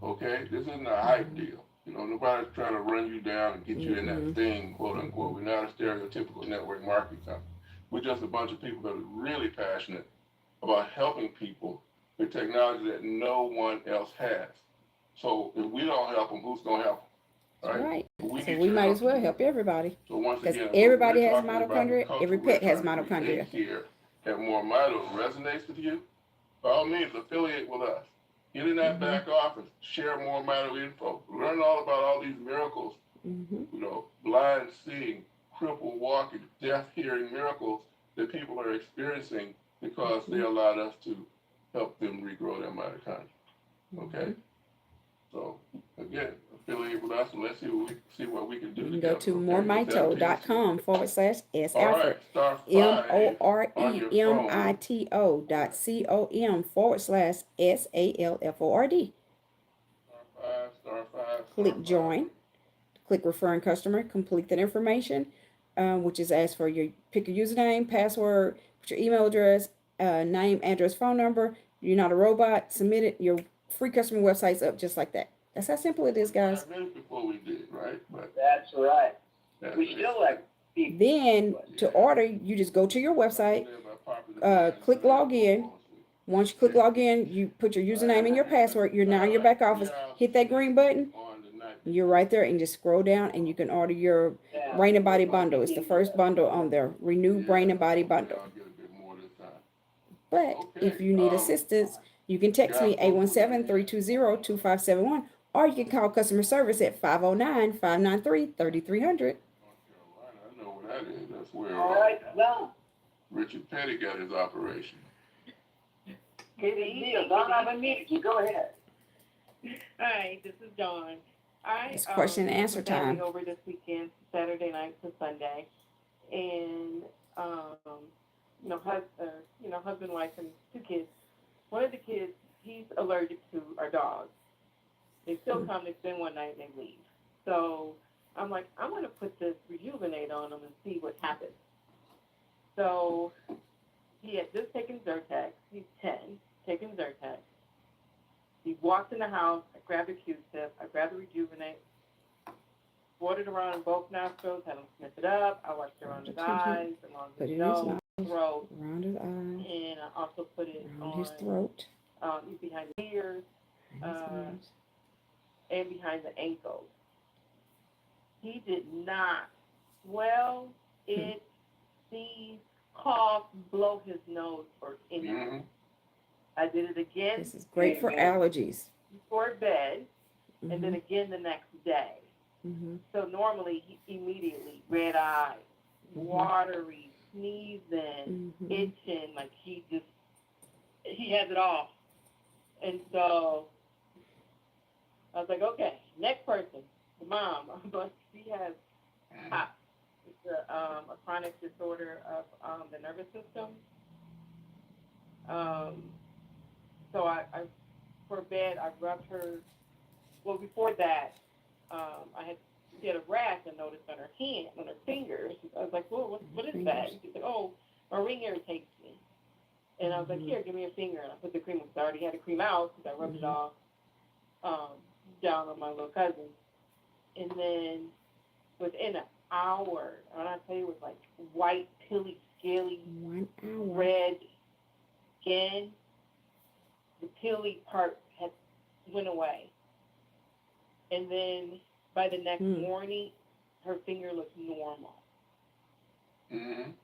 Speaker 3: okay? This isn't a hype deal. You know, nobody's trying to run you down and get you in that thing, quote unquote. We're not a stereotypical network marketing company. We're just a bunch of people that are really passionate about helping people with technology that no one else has. So if we don't help them, who's going to help them? Right?
Speaker 1: So we might as well help everybody.
Speaker 3: So once
Speaker 1: Because
Speaker 3: again,
Speaker 1: everybody has
Speaker 3: we're talking about
Speaker 1: mitochondria,
Speaker 3: the culture
Speaker 1: every
Speaker 3: we're
Speaker 1: pet has
Speaker 3: trying to
Speaker 1: mitochondria.
Speaker 3: create here at MoreMito resonates with you, by all means, affiliate with us. Get in that back office, share MoreMito info, learn all about all these miracles, blind seeing, crippled walking, deaf hearing miracles that people are experiencing because they allowed us to help them regrow their mitochondria. Okay? So, again, affiliate with us and let's see what we can do.
Speaker 1: You can go to moremito.com/S
Speaker 3: All
Speaker 1: Alford.
Speaker 3: right, star 5
Speaker 1: MoreMito.com/SALFORD.
Speaker 3: Star 5.
Speaker 1: Click join. Click referring customer. Complete that information, which is asked for pick your username, password, put your email address, name, address, phone number. You're not a robot. Submit it. Your free customer website's up just like that. That's how simple it is, guys.
Speaker 3: 5 minutes before we did, right? But
Speaker 2: That's right. We still have people.
Speaker 1: Then to order, you just go to your website, click log in. Once you click log in, you put your username and your password. You're now in your back office. Hit that green button. You're right there, and just scroll down, and you can order your brain and body bundle. It's the first bundle on there, Renew Brain and Body Bundle. But if you need assistance, you can text me 817-320-2571, or you can call customer service at 509-593-3300.
Speaker 3: I know where that is. That's where
Speaker 2: All right, well,
Speaker 3: Richard Petty got his operation.
Speaker 2: good deal. Don, I've been meeting you. Go ahead.
Speaker 8: Hi, this is Dawn.
Speaker 1: It's question and answer time.
Speaker 8: Over this weekend, Saturday night to Sunday, and husband, wife, and 2 kids. One of the kids, he's allergic to our dogs. They still come, they spend one night, and they leave. So I'm like, I'm going to put this Rejuvenate on them and see what happens. So he had just taken Zyrtec. He's 10, taking Zyrtec. He walked in the house. I grabbed a Q-tip. I grabbed the Rejuvenate, poured it around in both nostrils, had him sniff it up. I wiped it around his eyes, along his nose, throat,
Speaker 1: around his eyes,
Speaker 8: and I also put it
Speaker 1: around
Speaker 8: on
Speaker 1: his throat,
Speaker 8: behind the ears, and behind the ankles. He did not swell, itch, sneeze, cough, blow his nose, or anything. I did it again.
Speaker 1: This is great for allergies.
Speaker 8: Before bed, and then again the next day. So normally he immediately red eyes, watery, sneezing, itching, like he has it all. And so I was like, okay, next person, the mom, but she has POTS. It's a chronic disorder of the nervous system. So I for bed, I rubbed her. Well, before that, she had a rash I noticed on her hand, on her fingers. I was like, "Whoa, what is that?" And she said, "Oh, my ring irritates me." And I was like, "Here, give me your finger." And I put the cream. I already had the cream out because I rubbed it off down on my little cousin. And then within an hour, and I tell you, it was like white, pilly, scaly, red skin. The peely part had went away. And then by the next morning, her finger looked normal.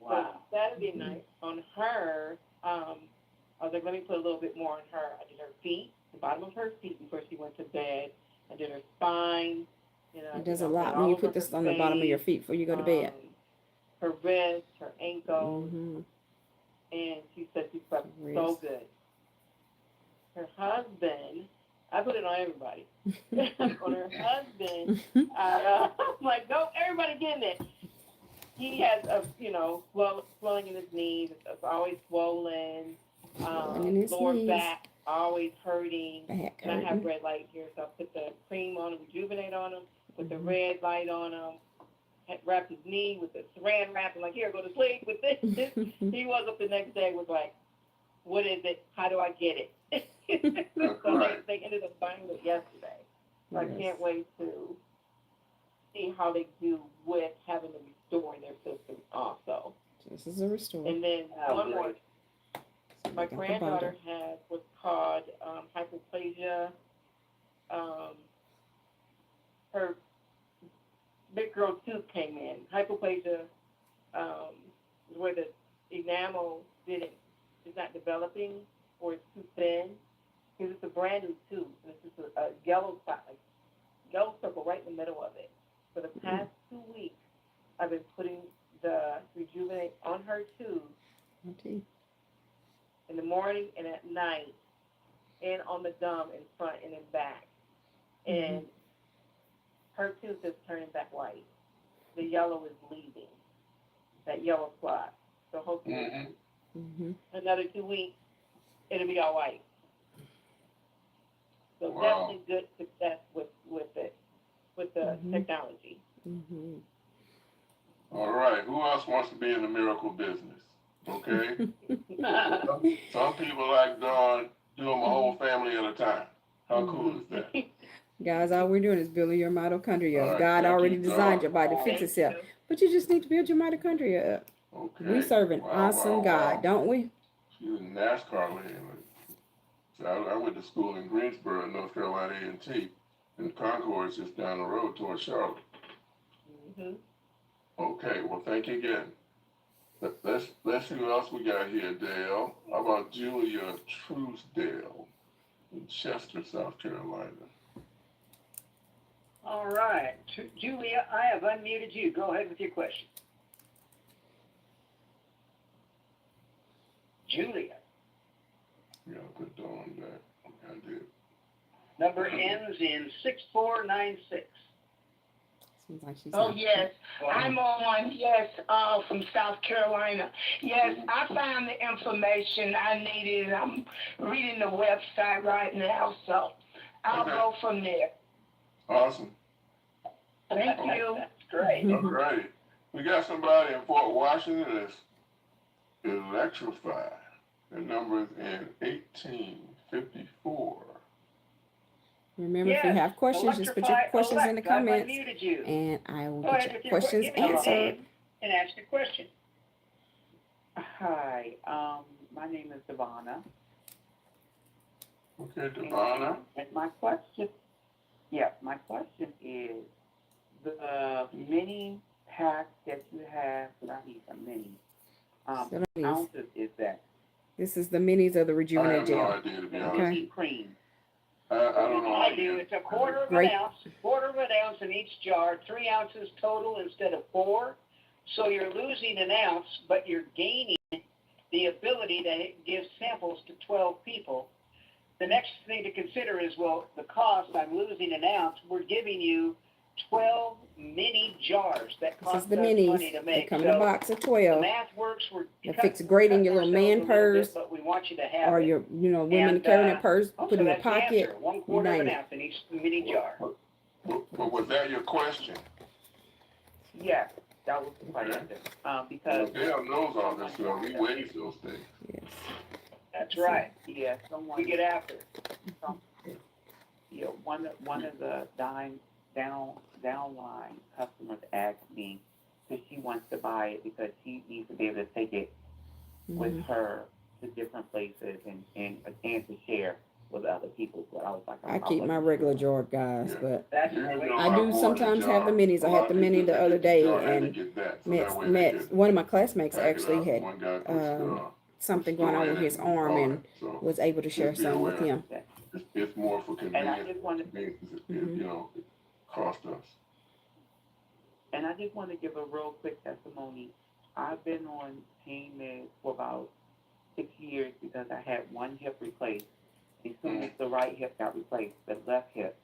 Speaker 2: Wow.
Speaker 8: So Saturday night on her, I was like, let me put a little bit more on her. I did her feet, the bottom of her feet before she went to bed. I did her spine.
Speaker 1: It does a lot when you put this on the bottom of your feet before you go to bed.
Speaker 8: Her wrists, her ankles, and she said she slept so good. Her husband, I put it on everybody. On her husband, I'm like, go, everybody get in it. He has swelling in his knees. It's always swollen. Lower back always hurting. And I have red light here, so I put the cream on him, Rejuvenate on him, put the red light on him, wrapped his knee with the saran wrap, and like, here, go to sleep with this. He woke up the next day, was like, what is it? How do I get it? So they ended up buying it yesterday. So I can't wait to see how they do with having to restore their system also.
Speaker 1: This is a restore.
Speaker 8: And then one more. My granddaughter had what's called hypoplasia. Her big girl tooth came in. Hypoplasia is where the enamel is not developing, or it's too thin. Because it's a brand new tube. This is a yellow spot, like yellow circle right in the middle of it. For the past 2 weeks, I've been putting the Rejuvenate on her tube
Speaker 1: Okay.
Speaker 8: in the morning and at night, and on the gum in front and in back. And her tooth is turning back white. The yellow is leaving, that yellow spot. So hopefully another 2 weeks, it'll be all white. So definitely good success with it, with the technology.
Speaker 3: All right. Who else wants to be in the miracle business? Okay. Some people like Dawn doing my whole family at a time. How cool is that?
Speaker 1: Guys, all we're doing is building your mitochondria.
Speaker 3: All right,
Speaker 1: God
Speaker 3: thank
Speaker 1: already
Speaker 3: you,
Speaker 1: designed
Speaker 3: Dawn.
Speaker 1: your body to fix itself. But you just need to build your mitochondria up.
Speaker 3: Okay.
Speaker 1: We serve an awesome God, don't we?
Speaker 3: She's a NASCAR lady. So I went to school in Greensboro, North Carolina, A&T, and Concord is just down the road towards Charlotte. Okay, well, thank you again. Let's see who else we got here, Dale. How about Julia Truesdale in Chester, South Carolina?
Speaker 2: All right, Julia, I have unmuted you. Go ahead with your question. Julia.
Speaker 3: Yeah, I'll put Dawn back. Okay, I did.
Speaker 2: Number ends in 6496.
Speaker 1: Seems like she's
Speaker 9: Oh,
Speaker 1: not-
Speaker 9: yes. I'm on, yes, from South Carolina. Yes, I found the information I needed. I'm reading the website right now, so I'll go from there.
Speaker 3: Awesome.
Speaker 9: Thank you.
Speaker 2: That's great.
Speaker 3: All right. We got somebody in Fort Washington that's electrified. The number is in 1854.
Speaker 1: Remember, if you have questions, just put your questions in the comments, and I will get your questions answered.
Speaker 2: And ask your question.
Speaker 10: Hi, my name is Devonna.
Speaker 3: Okay, Devonna.
Speaker 10: And my question is, the mini pack that you have, not even mini,
Speaker 1: So these.
Speaker 10: ounces is that?
Speaker 1: This is the minis of the
Speaker 3: I
Speaker 1: Rejuvenate
Speaker 3: have no
Speaker 1: Gel.
Speaker 3: idea, to be honest.
Speaker 1: Okay.
Speaker 10: Cream.
Speaker 3: I don't know.
Speaker 2: I do. It's a quarter of
Speaker 1: Great.
Speaker 2: an ounce in each jar, 3 ounces total instead of 4. So you're losing an ounce, but you're gaining the ability to give samples to 12 people. The next thing to consider is, well, the cost, I'm losing an ounce. We're giving you 12 mini jars that
Speaker 1: This is
Speaker 2: cost
Speaker 1: the
Speaker 2: us
Speaker 1: minis.
Speaker 2: money to
Speaker 1: They
Speaker 2: make.
Speaker 1: come in a box of
Speaker 2: The
Speaker 1: 12.
Speaker 2: math works.
Speaker 1: It fits great in your little man purse,
Speaker 2: but we want you to have
Speaker 1: or
Speaker 2: it.
Speaker 1: your, women carrying a purse,
Speaker 2: So
Speaker 1: put in a
Speaker 2: that's the
Speaker 1: pocket.
Speaker 2: answer. 1/4 of an
Speaker 1: name it.
Speaker 2: ounce in each mini jar.
Speaker 3: But was that your question?
Speaker 10: Yes, that was the question. Because
Speaker 3: Dale knows all this stuff. He weighs those things.
Speaker 1: Yes.
Speaker 2: That's right.
Speaker 10: yeah, someone.
Speaker 2: We get after it.
Speaker 10: One of the downline customers asked me if she wants to buy it because she needs to be able to take it with her to different places and to share with other people. But I was like,
Speaker 1: I keep my regular jar, guys, but
Speaker 2: That's
Speaker 1: I do sometimes have the minis. I had the mini the other day, and met one of my classmates actually had something going on with his arm and was able to share some with him.
Speaker 3: It's more for
Speaker 10: And I
Speaker 3: convenience.
Speaker 10: just wanted,
Speaker 3: It cost us.
Speaker 10: and I just want to give a real quick testimony. I've been on pain meds for about 6 years because I had one hip replaced. As soon as the right hip got replaced, the left hip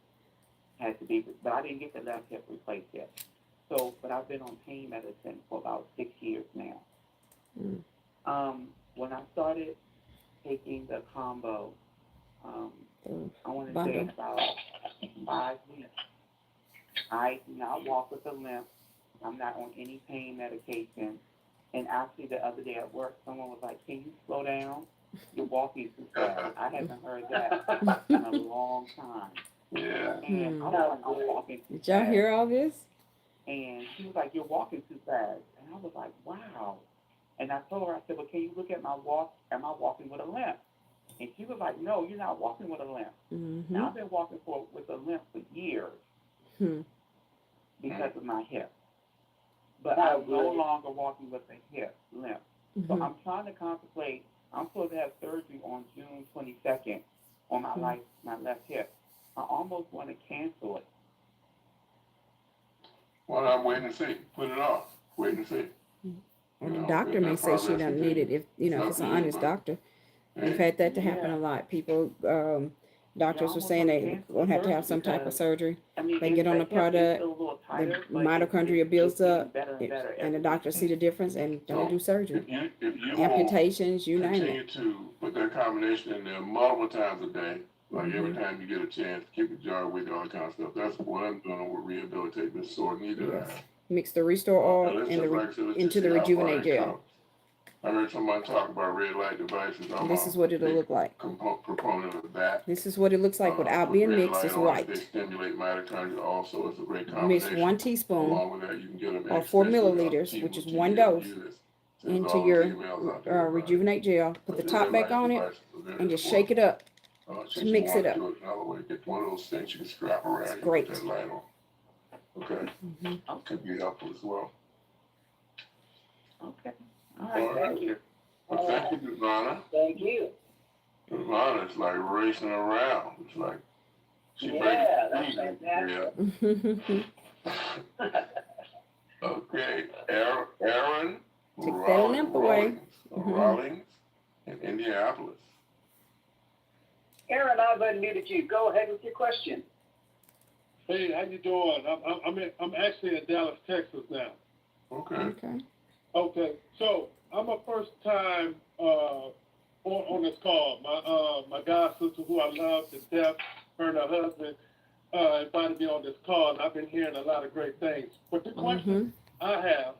Speaker 10: had to be, but I didn't get the left hip replaced yet. So, but I've been on pain medicine for about 6 years now. When I started taking the combo, I want to say about 5 weeks. I do not walk with a limp. I'm not on any pain medication. And actually, the other day at work, someone was like, "Can you slow down? You're walking too fast." I haven't heard that in a long time.
Speaker 3: Yeah.
Speaker 10: And I was like, "I'm walking too fast."
Speaker 1: Did y'all hear all this?
Speaker 10: And she was like, "You're walking too fast." And I was like, "Wow." And I told her, I said, "Well, can you look at my walk? Am I walking with a limp?" And she was like, "No, you're not walking with a limp." Now, I've been walking with a limp for years because of my hip. But I'm no longer walking with a hip limp. So I'm trying to contemplate I'm supposed to have surgery on June 22nd on my left hip. I almost want to cancel it.
Speaker 3: Well, I'm waiting to see. Put it off. Wait and see.
Speaker 1: Or the doctor may say she doesn't need it if if it's an honest doctor. We've had that to happen a lot. People, doctors were saying they won't have to have some type of surgery. They get on the product, the mitochondria builds up, and the doctors see the difference and don't do surgery.
Speaker 3: If you
Speaker 1: Amputations, you name
Speaker 3: continue
Speaker 1: it.
Speaker 3: to put that combination in there multiple times a day, like every time you get a chance, keep a jar with you, all that kind of stuff. That's what I'm doing with rehabilitate this sore knee that I have.
Speaker 1: Mix the Restore Oil
Speaker 3: Let's
Speaker 1: and
Speaker 3: just, like I said, let's
Speaker 1: into
Speaker 3: just
Speaker 1: the
Speaker 3: see how far
Speaker 1: Rejuvenate
Speaker 3: it
Speaker 1: Gel.
Speaker 3: comes. I heard someone talk about red light devices. I'm
Speaker 1: This
Speaker 3: a
Speaker 1: is what it'll
Speaker 3: big
Speaker 1: look like.
Speaker 3: proponent of that.
Speaker 1: This is what it looks like without
Speaker 3: Put
Speaker 1: being
Speaker 3: red
Speaker 1: mixed.
Speaker 3: light
Speaker 1: It's
Speaker 3: on it.
Speaker 1: white.
Speaker 3: They stimulate mitochondria also. It's a great
Speaker 1: Mix
Speaker 3: combination.
Speaker 1: 1 teaspoon
Speaker 3: Along with that, you can get them
Speaker 1: or 4
Speaker 3: especially
Speaker 1: milliliters,
Speaker 3: cheap
Speaker 1: which is
Speaker 3: with
Speaker 1: 1
Speaker 3: TDM
Speaker 1: dose,
Speaker 3: units. Since
Speaker 1: into
Speaker 3: all
Speaker 1: your
Speaker 3: females out there,
Speaker 1: Rejuvenate Gel. Put the top back on it and just shake it up to mix it up.
Speaker 3: Do it another way. Get one of those things you can strap around.
Speaker 1: It's
Speaker 3: You
Speaker 1: great.
Speaker 3: Put that light on. Okay. Could be helpful as well.
Speaker 10: Okay. All right. Thank you.
Speaker 3: Well, thank you, Devonna.
Speaker 2: Thank you.
Speaker 3: Devonna's like racing around. It's like she
Speaker 2: Yeah,
Speaker 3: ready
Speaker 2: that's
Speaker 3: to
Speaker 2: fantastic.
Speaker 3: Okay, Aaron
Speaker 1: Take that limp away.
Speaker 3: Rawlings in Indianapolis.
Speaker 2: Aaron, I've unmuted you. Go ahead with your question.
Speaker 11: Hey, how you doing? I'm actually in Dallas, Texas now.
Speaker 3: Okay.
Speaker 11: Okay, so I'm a first time on this call. My god sister, who I love to death, her and her husband invited me on this call, and I've been hearing a lot of great things. But the question I have,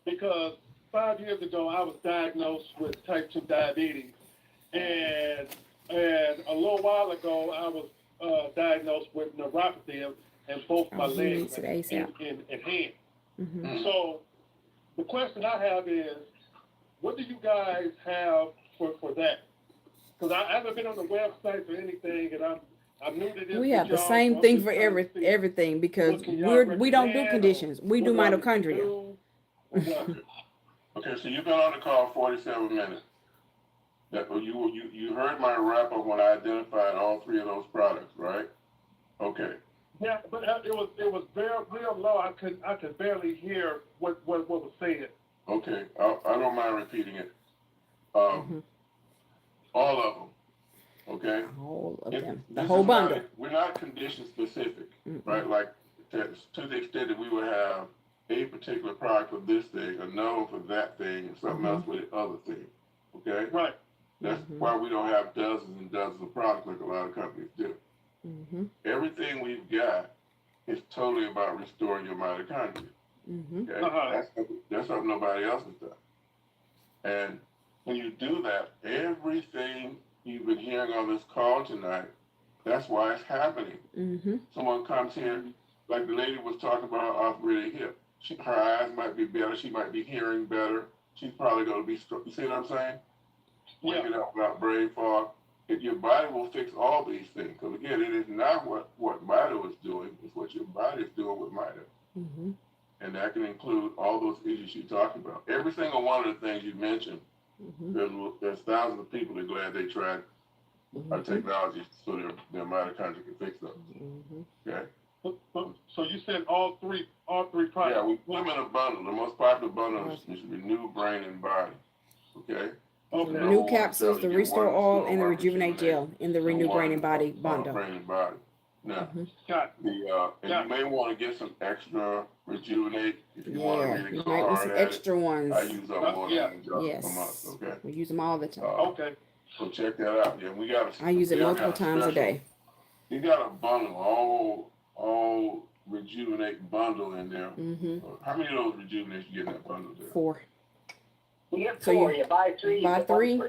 Speaker 11: because 5 years ago I was diagnosed with type 2 diabetes, and a little while ago I was diagnosed with neuropathy in both my legs and hands. So the question I have is, what do you guys have for that? Because I haven't been on the website or anything, and I'm new to this.
Speaker 1: We have the same thing for everything because we don't do conditions. We do mitochondria.
Speaker 3: Okay, so you've been on the call 47 minutes. You heard my wrap up when I identified all three of those products, right? Okay.
Speaker 11: Yeah, but it was very real low. I could barely hear what was said.
Speaker 3: Okay, I don't mind repeating it. All of them. Okay.
Speaker 1: All of them. The whole bundle.
Speaker 3: We're not condition specific, right? Like to the extent that we would have a particular product for this thing, another for that thing, and something else for the other thing. Okay.
Speaker 11: Right.
Speaker 3: That's why we don't have dozens and dozens of products like a lot of companies do. Everything we've got is totally about restoring your mitochondria. Okay? That's something nobody else has done. And when you do that, everything you've been hearing on this call tonight, that's why it's happening. Someone comes here, like the lady was talking about arthritic hip. Her eyes might be better. She might be hearing better. She's probably going to be, you see what I'm saying? Waking up without brain fog. Your body will fix all these things. Because again, it is not what Mito is doing, it's what your body is doing with Mito. And that can include all those issues you talked about. Every single one of the things you mentioned, there's thousands of people that are glad they tried our technology so their mitochondria can fix those. Okay?
Speaker 11: So you said all three products?
Speaker 3: Yeah, we put them in a bundle. The most popular bundle is Renew, Brain, and Body. Okay?
Speaker 1: The Renew capsules, the Restore Oil, and the Rejuvenate Gel in the Renew Brain and Body bundle.
Speaker 3: Brain and Body. Now, and you may want to get some extra Rejuvenate if you want to really
Speaker 1: you
Speaker 3: go
Speaker 1: might need
Speaker 3: hard
Speaker 1: some
Speaker 3: at
Speaker 1: extra ones.
Speaker 3: I use up more than a
Speaker 1: Yes.
Speaker 3: month. Okay.
Speaker 1: We use them all the time.
Speaker 11: Okay.
Speaker 3: So check that out. Yeah, we got.
Speaker 1: I use it multiple times a day.
Speaker 3: You got a bundle, all Rejuvenate bundle in there. How many of those Rejuvenates you get in that bundle there?
Speaker 1: 4.
Speaker 2: You get
Speaker 1: So
Speaker 2: 4. You buy 3. You
Speaker 1: buy
Speaker 2: get 1
Speaker 1: 3.
Speaker 2: free.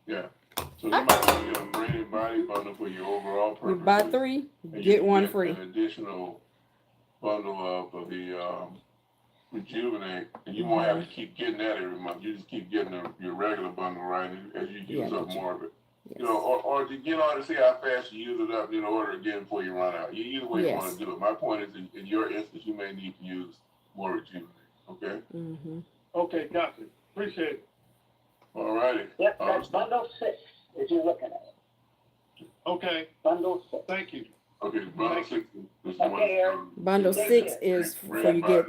Speaker 3: Yeah. So you might want to get a Brain and Body bundle for your overall purpose.
Speaker 1: You buy 3, get 1 free.
Speaker 3: An additional bundle of the Rejuvenate, and you won't have to keep getting that every month. You just keep getting your regular bundle, right? As you use up more of it.
Speaker 1: Yes.
Speaker 3: You know, or to get on to see how fast you use it up, you know, order again before you run out. Either way you want to do it. My point is, in your instance, you may need to use more Rejuvenate. Okay.
Speaker 11: Okay, gotcha. Appreciate it.
Speaker 3: All righty.
Speaker 2: Yep, that's bundle 6, if you're looking at it.
Speaker 11: Okay,
Speaker 2: Bundle 6.
Speaker 11: thank you.
Speaker 3: Okay, bundle 6 is the one.
Speaker 2: Okay, Aaron.
Speaker 1: Bundle
Speaker 2: Thank
Speaker 1: 6
Speaker 2: you.
Speaker 1: is for you get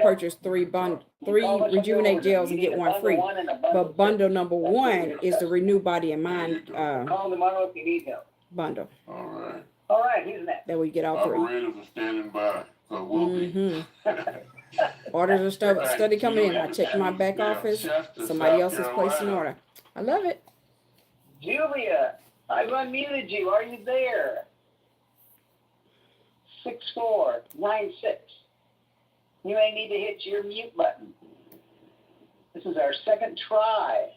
Speaker 1: purchase three rejuvenate gels and get one free. But bundle number 1 is the Renew Body and Mind
Speaker 2: Call tomorrow if you need help.
Speaker 1: bundle.
Speaker 3: All right.
Speaker 2: All right, who's next?
Speaker 1: That way you get all 3.
Speaker 3: Operators are standing by, so we'll be.
Speaker 1: Orders are study coming in. I checked my back office. Somebody else is placed an order. I love it.
Speaker 2: Julia, I've unmuted you. Are you there? 6496. You may need to hit your mute button. This is our second try.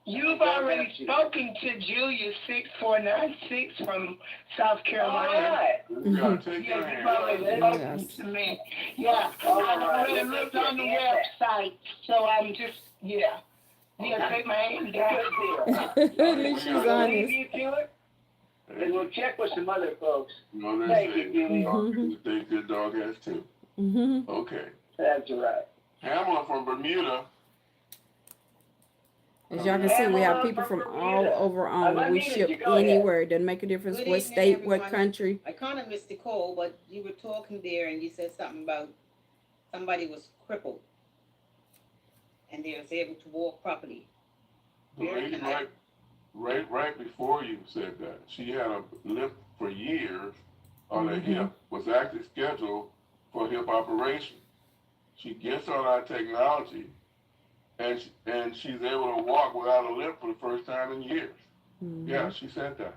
Speaker 9: You've already spoken to Julia 6496 from South Carolina.
Speaker 2: All right.
Speaker 3: We gotta take
Speaker 9: Yeah,
Speaker 3: your
Speaker 9: you've
Speaker 3: hand.
Speaker 9: already spoken to me. Yeah, I already looked on the website, so I'm just, yeah. Yeah, take my hand down.
Speaker 2: Good deal.
Speaker 1: At least she's
Speaker 2: We'll
Speaker 1: honest.
Speaker 2: leave you to it, and we'll check with some other folks.
Speaker 3: You know what
Speaker 2: Thank
Speaker 3: they
Speaker 2: you,
Speaker 3: say?
Speaker 2: Julia.
Speaker 3: They good dog has too. Okay.
Speaker 2: That's right.
Speaker 3: Pamela from Bermuda.
Speaker 1: As y'all can see, we have people from all over on. We ship anywhere. It doesn't make a difference
Speaker 12: Good
Speaker 1: what
Speaker 12: evening,
Speaker 1: state, what
Speaker 12: everyone.
Speaker 1: country.
Speaker 12: I kind of missed the call, but you were talking there and you said something about somebody was crippled and they was able to walk properly.
Speaker 3: The lady right before you said that. She had a limp for years on her hip, was actually scheduled for a hip operation. She gets on our technology and she's able to walk without a limp for the first time in years. Yeah, she said that.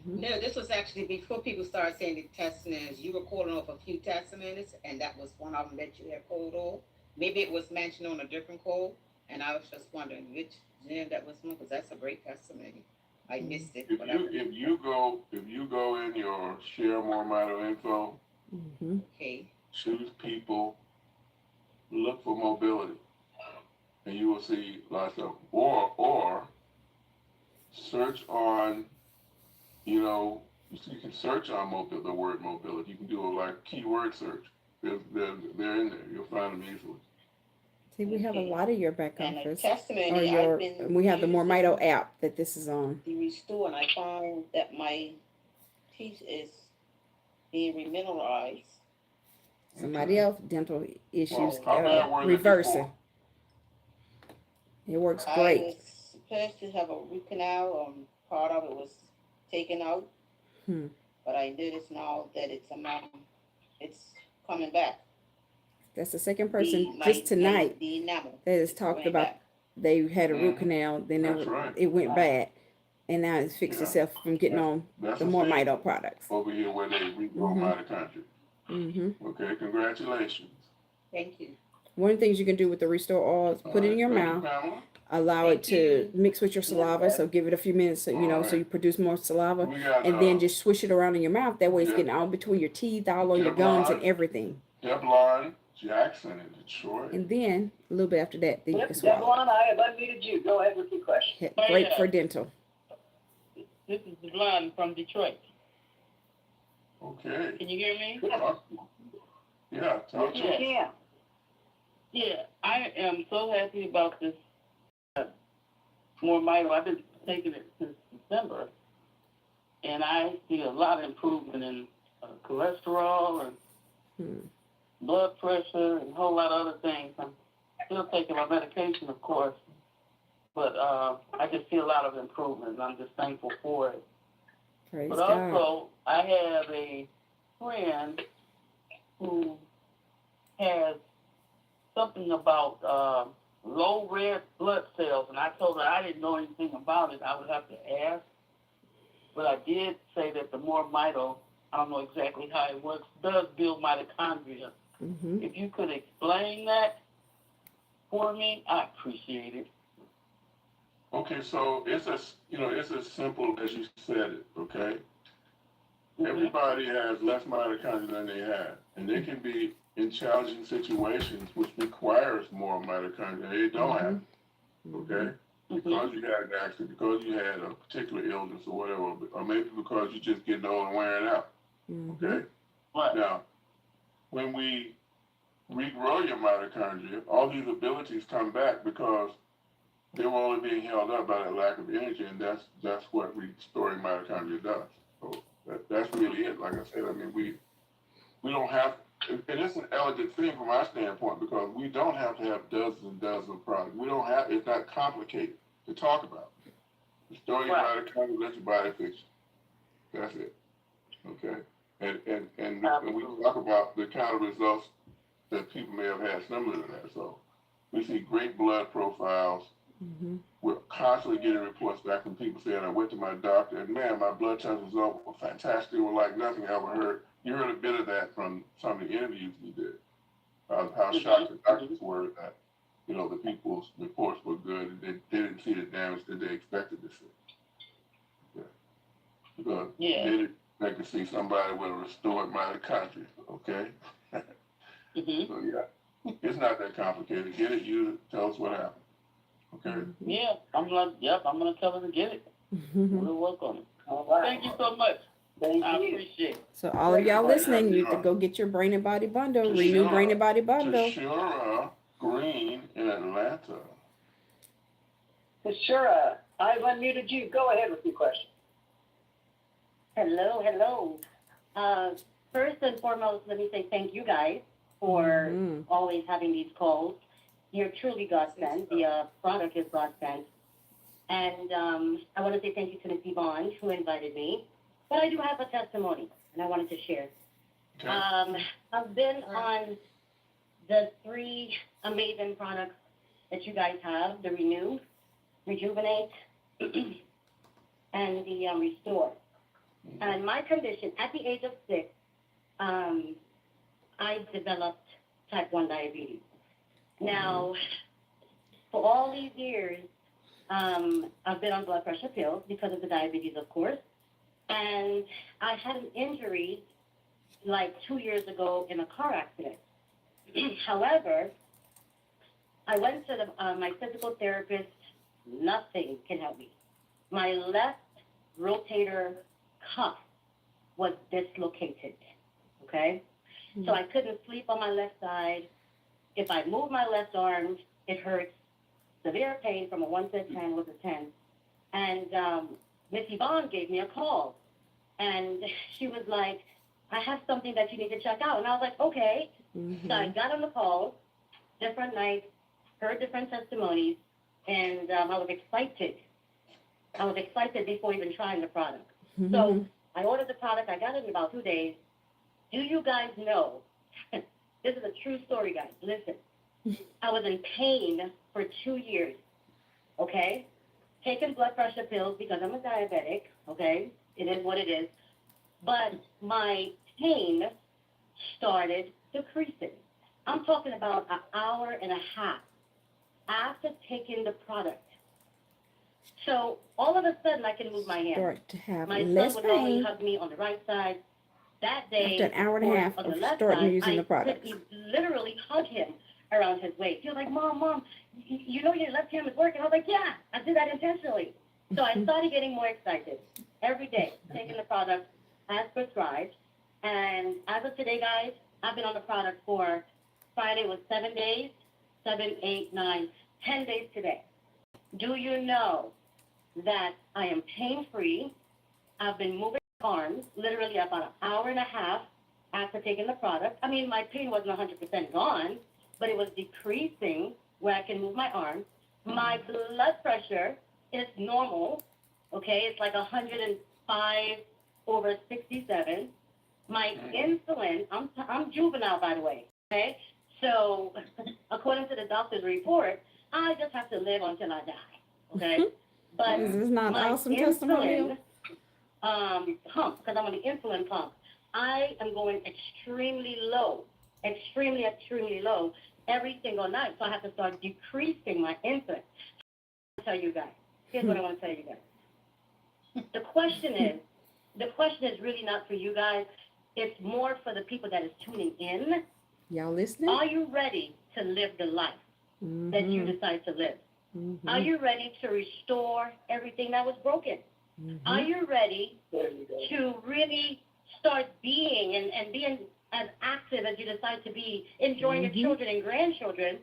Speaker 12: No, this was actually before people started saying the testimonies. You were calling off a few testimonies, and that was one of them that you had called off. Maybe it was mentioned on a different call, and I was just wondering which Jim that was one, because that's a great testimony. I missed it.
Speaker 3: If you go in your share MoreMito info,
Speaker 12: Okay.
Speaker 3: choose people, look for mobility, and you will see lots of or search on, you can search on the word mobility. You can do a keyword search. They're in there. You'll find them easily.
Speaker 1: See, we have a lot of your back
Speaker 12: And a
Speaker 1: office.
Speaker 12: testimony,
Speaker 1: Or
Speaker 12: I've been
Speaker 1: we have the
Speaker 12: using
Speaker 1: MoreMito app that this is on.
Speaker 12: the Restore, and I found that my teeth is being remineralized.
Speaker 1: Somebody else dental issues
Speaker 3: how bad were they
Speaker 1: reversing. It works
Speaker 12: I
Speaker 1: great.
Speaker 12: was supposed to have a root canal, part of it was taken out, but I noticed now that it's coming back.
Speaker 1: That's the second person just tonight
Speaker 12: The enamel
Speaker 1: that has
Speaker 12: is
Speaker 1: talked
Speaker 12: coming
Speaker 1: about
Speaker 12: back.
Speaker 1: they had a root canal, then it went bad, and now it's fixed itself from getting on the MoreMito products.
Speaker 3: Over here where they regrow mitochondria. Okay, congratulations.
Speaker 12: Thank you.
Speaker 1: One of the things you can do with the Restore oil is put it in your mouth, allow it to mix with your saliva, so give it a few minutes, so you produce more saliva, and then just swish it around in your mouth. That way it's getting all between your teeth, all on your gums and everything.
Speaker 3: Deblon Jackson in Detroit.
Speaker 1: And then a little bit after that, then you can swallow.
Speaker 2: Deblon, I have unmuted you. Go ahead with your question.
Speaker 1: Great for dental.
Speaker 8: This is Devlon from Detroit.
Speaker 3: Okay.
Speaker 8: Can you hear me?
Speaker 3: Yeah, talk to us.
Speaker 8: Yeah, I am so happy about this MoreMito. I've been taking it since December, and I see a lot of improvement in cholesterol and blood pressure and a whole lot of other things. I'm still taking my medication, of course, but I just see a lot of improvement, and I'm just thankful for it.
Speaker 1: Praise
Speaker 8: But
Speaker 1: God.
Speaker 8: also, I have a friend who has something about low red blood cells, and I told her I didn't know anything about it. I would have to ask. But I did say that the MoreMito, I don't know exactly how it works, does build mitochondria. If you could explain that for me, I appreciate it.
Speaker 3: Okay, so it's as simple as you said it, okay? Everybody has less mitochondria than they have, and they can be in challenging situations which requires more mitochondria. They don't have, okay? Because you had an accident, because you had a particular illness or whatever, or maybe because you're just getting old and wearing out, okay? Now, when we regrow your mitochondria, all these abilities come back because they were only being held up by that lack of energy, and that's what restoring mitochondria does. So that's really it. Like I said, I mean, we don't have, and it's an elegant thing from our standpoint because we don't have to have dozens and dozens of products. We don't have, it's not complicated to talk about. Restore your mitochondria, let your body fix it. That's it. Okay? And when we talk about the kind of results that people may have had similar to that. So we see great blood profiles. We're constantly getting reports back from people saying, I went to my doctor and man, my blood test results were fantastic. They were like nothing I ever heard. You heard a bit of that from some of the interviews we did. How shocked the doctors were that, you know, the people's reports were good and they didn't see the damage that they expected to see. Yeah. Because they didn't expect to see somebody with a restored mitochondria, okay? So yeah, it's not that complicated. Get it, use it, tell us what happened. Okay.
Speaker 8: Yeah, I'm gonna tell her to get it. We'll work on it. All right. Thank you so much. I appreciate it.
Speaker 1: So all of y'all listening, you can go get your Brain and Body Bundle, Renew Brain and Body Bundle.
Speaker 3: Tashura Green in Atlanta.
Speaker 2: Tashura, I've unmuted you. Go ahead with your question.
Speaker 13: Hello. First and foremost, let me say thank you guys for always having these calls. You're truly godsend. The product is godsend. And I want to say thank you to Ms. Yvonne, who invited me. But I do have a testimony, and I wanted to share.
Speaker 3: Okay.
Speaker 13: I've been on the 3 amazing products that you guys have, the Renew, Rejuvenate, and the Restore. And my condition, at the age of 6, I developed type 1 diabetes. Now, for all these years, I've been on blood pressure pills because of the diabetes, of course. And I had an injury like 2 years ago in a car accident. However, I went to my physical therapist. Nothing can help me. My left rotator cuff was dislocated, okay? So I couldn't sleep on my left side. If I move my left arm, it hurts. Severe pain from a 1 to 10 was a 10. And Miss Yvonne gave me a call. And she was like, I have something that you need to check out. And I was like, okay. So I got on the call, different nights, heard different testimonies, and I was excited. I was excited before even trying the product. So I ordered the product. I got it in about 2 days. Do you guys know? This is a true story, guys. Listen. I was in pain for 2 years, okay? Taking blood pressure pills because I'm a diabetic, okay? It is what it is. But my pain started decreasing. I'm talking about an hour and a half after taking the product. So all of a sudden, I can move my hand.
Speaker 1: Start to have
Speaker 13: my
Speaker 1: less
Speaker 13: son would always
Speaker 1: pain.
Speaker 13: hug me on the right side. That day,
Speaker 1: After an hour and a half
Speaker 13: on
Speaker 1: of
Speaker 13: the left
Speaker 1: starting
Speaker 13: side,
Speaker 1: using the
Speaker 13: I
Speaker 1: product.
Speaker 13: could literally hug him around his waist. He was like, Mom, you know your left hand is working. I was like, yeah, I did that intentionally. So I started getting more excited every day, taking the product as prescribed. And as of today, guys, I've been on the product for Friday was 7 days, 7, 8, 9, 10 days today. Do you know that I am pain-free? I've been moving my arms literally about an hour and a half after taking the product. I mean, my pain wasn't 100% gone, but it was decreasing where I can move my arms. My blood pressure is normal, okay? It's like 105/67. My insulin, I'm juvenile, by the way, okay? So according to the doctor's report, I just have to live until I die, okay? But
Speaker 1: This is not
Speaker 13: my
Speaker 1: awesome testimonial.
Speaker 13: pump, because I'm on the insulin pump, I am going extremely low every single night. So I have to start decreasing my insulin. I'll tell you guys. Here's what I want to tell you guys. The question is really not for you guys. It's more for the people that is tuning in.
Speaker 1: Y'all listening?
Speaker 13: Are you ready to live the life that you decide to live? Are you ready to restore everything that was broken? Are you ready to really start being and being as active as you decide to be, enjoying your children and grandchildren?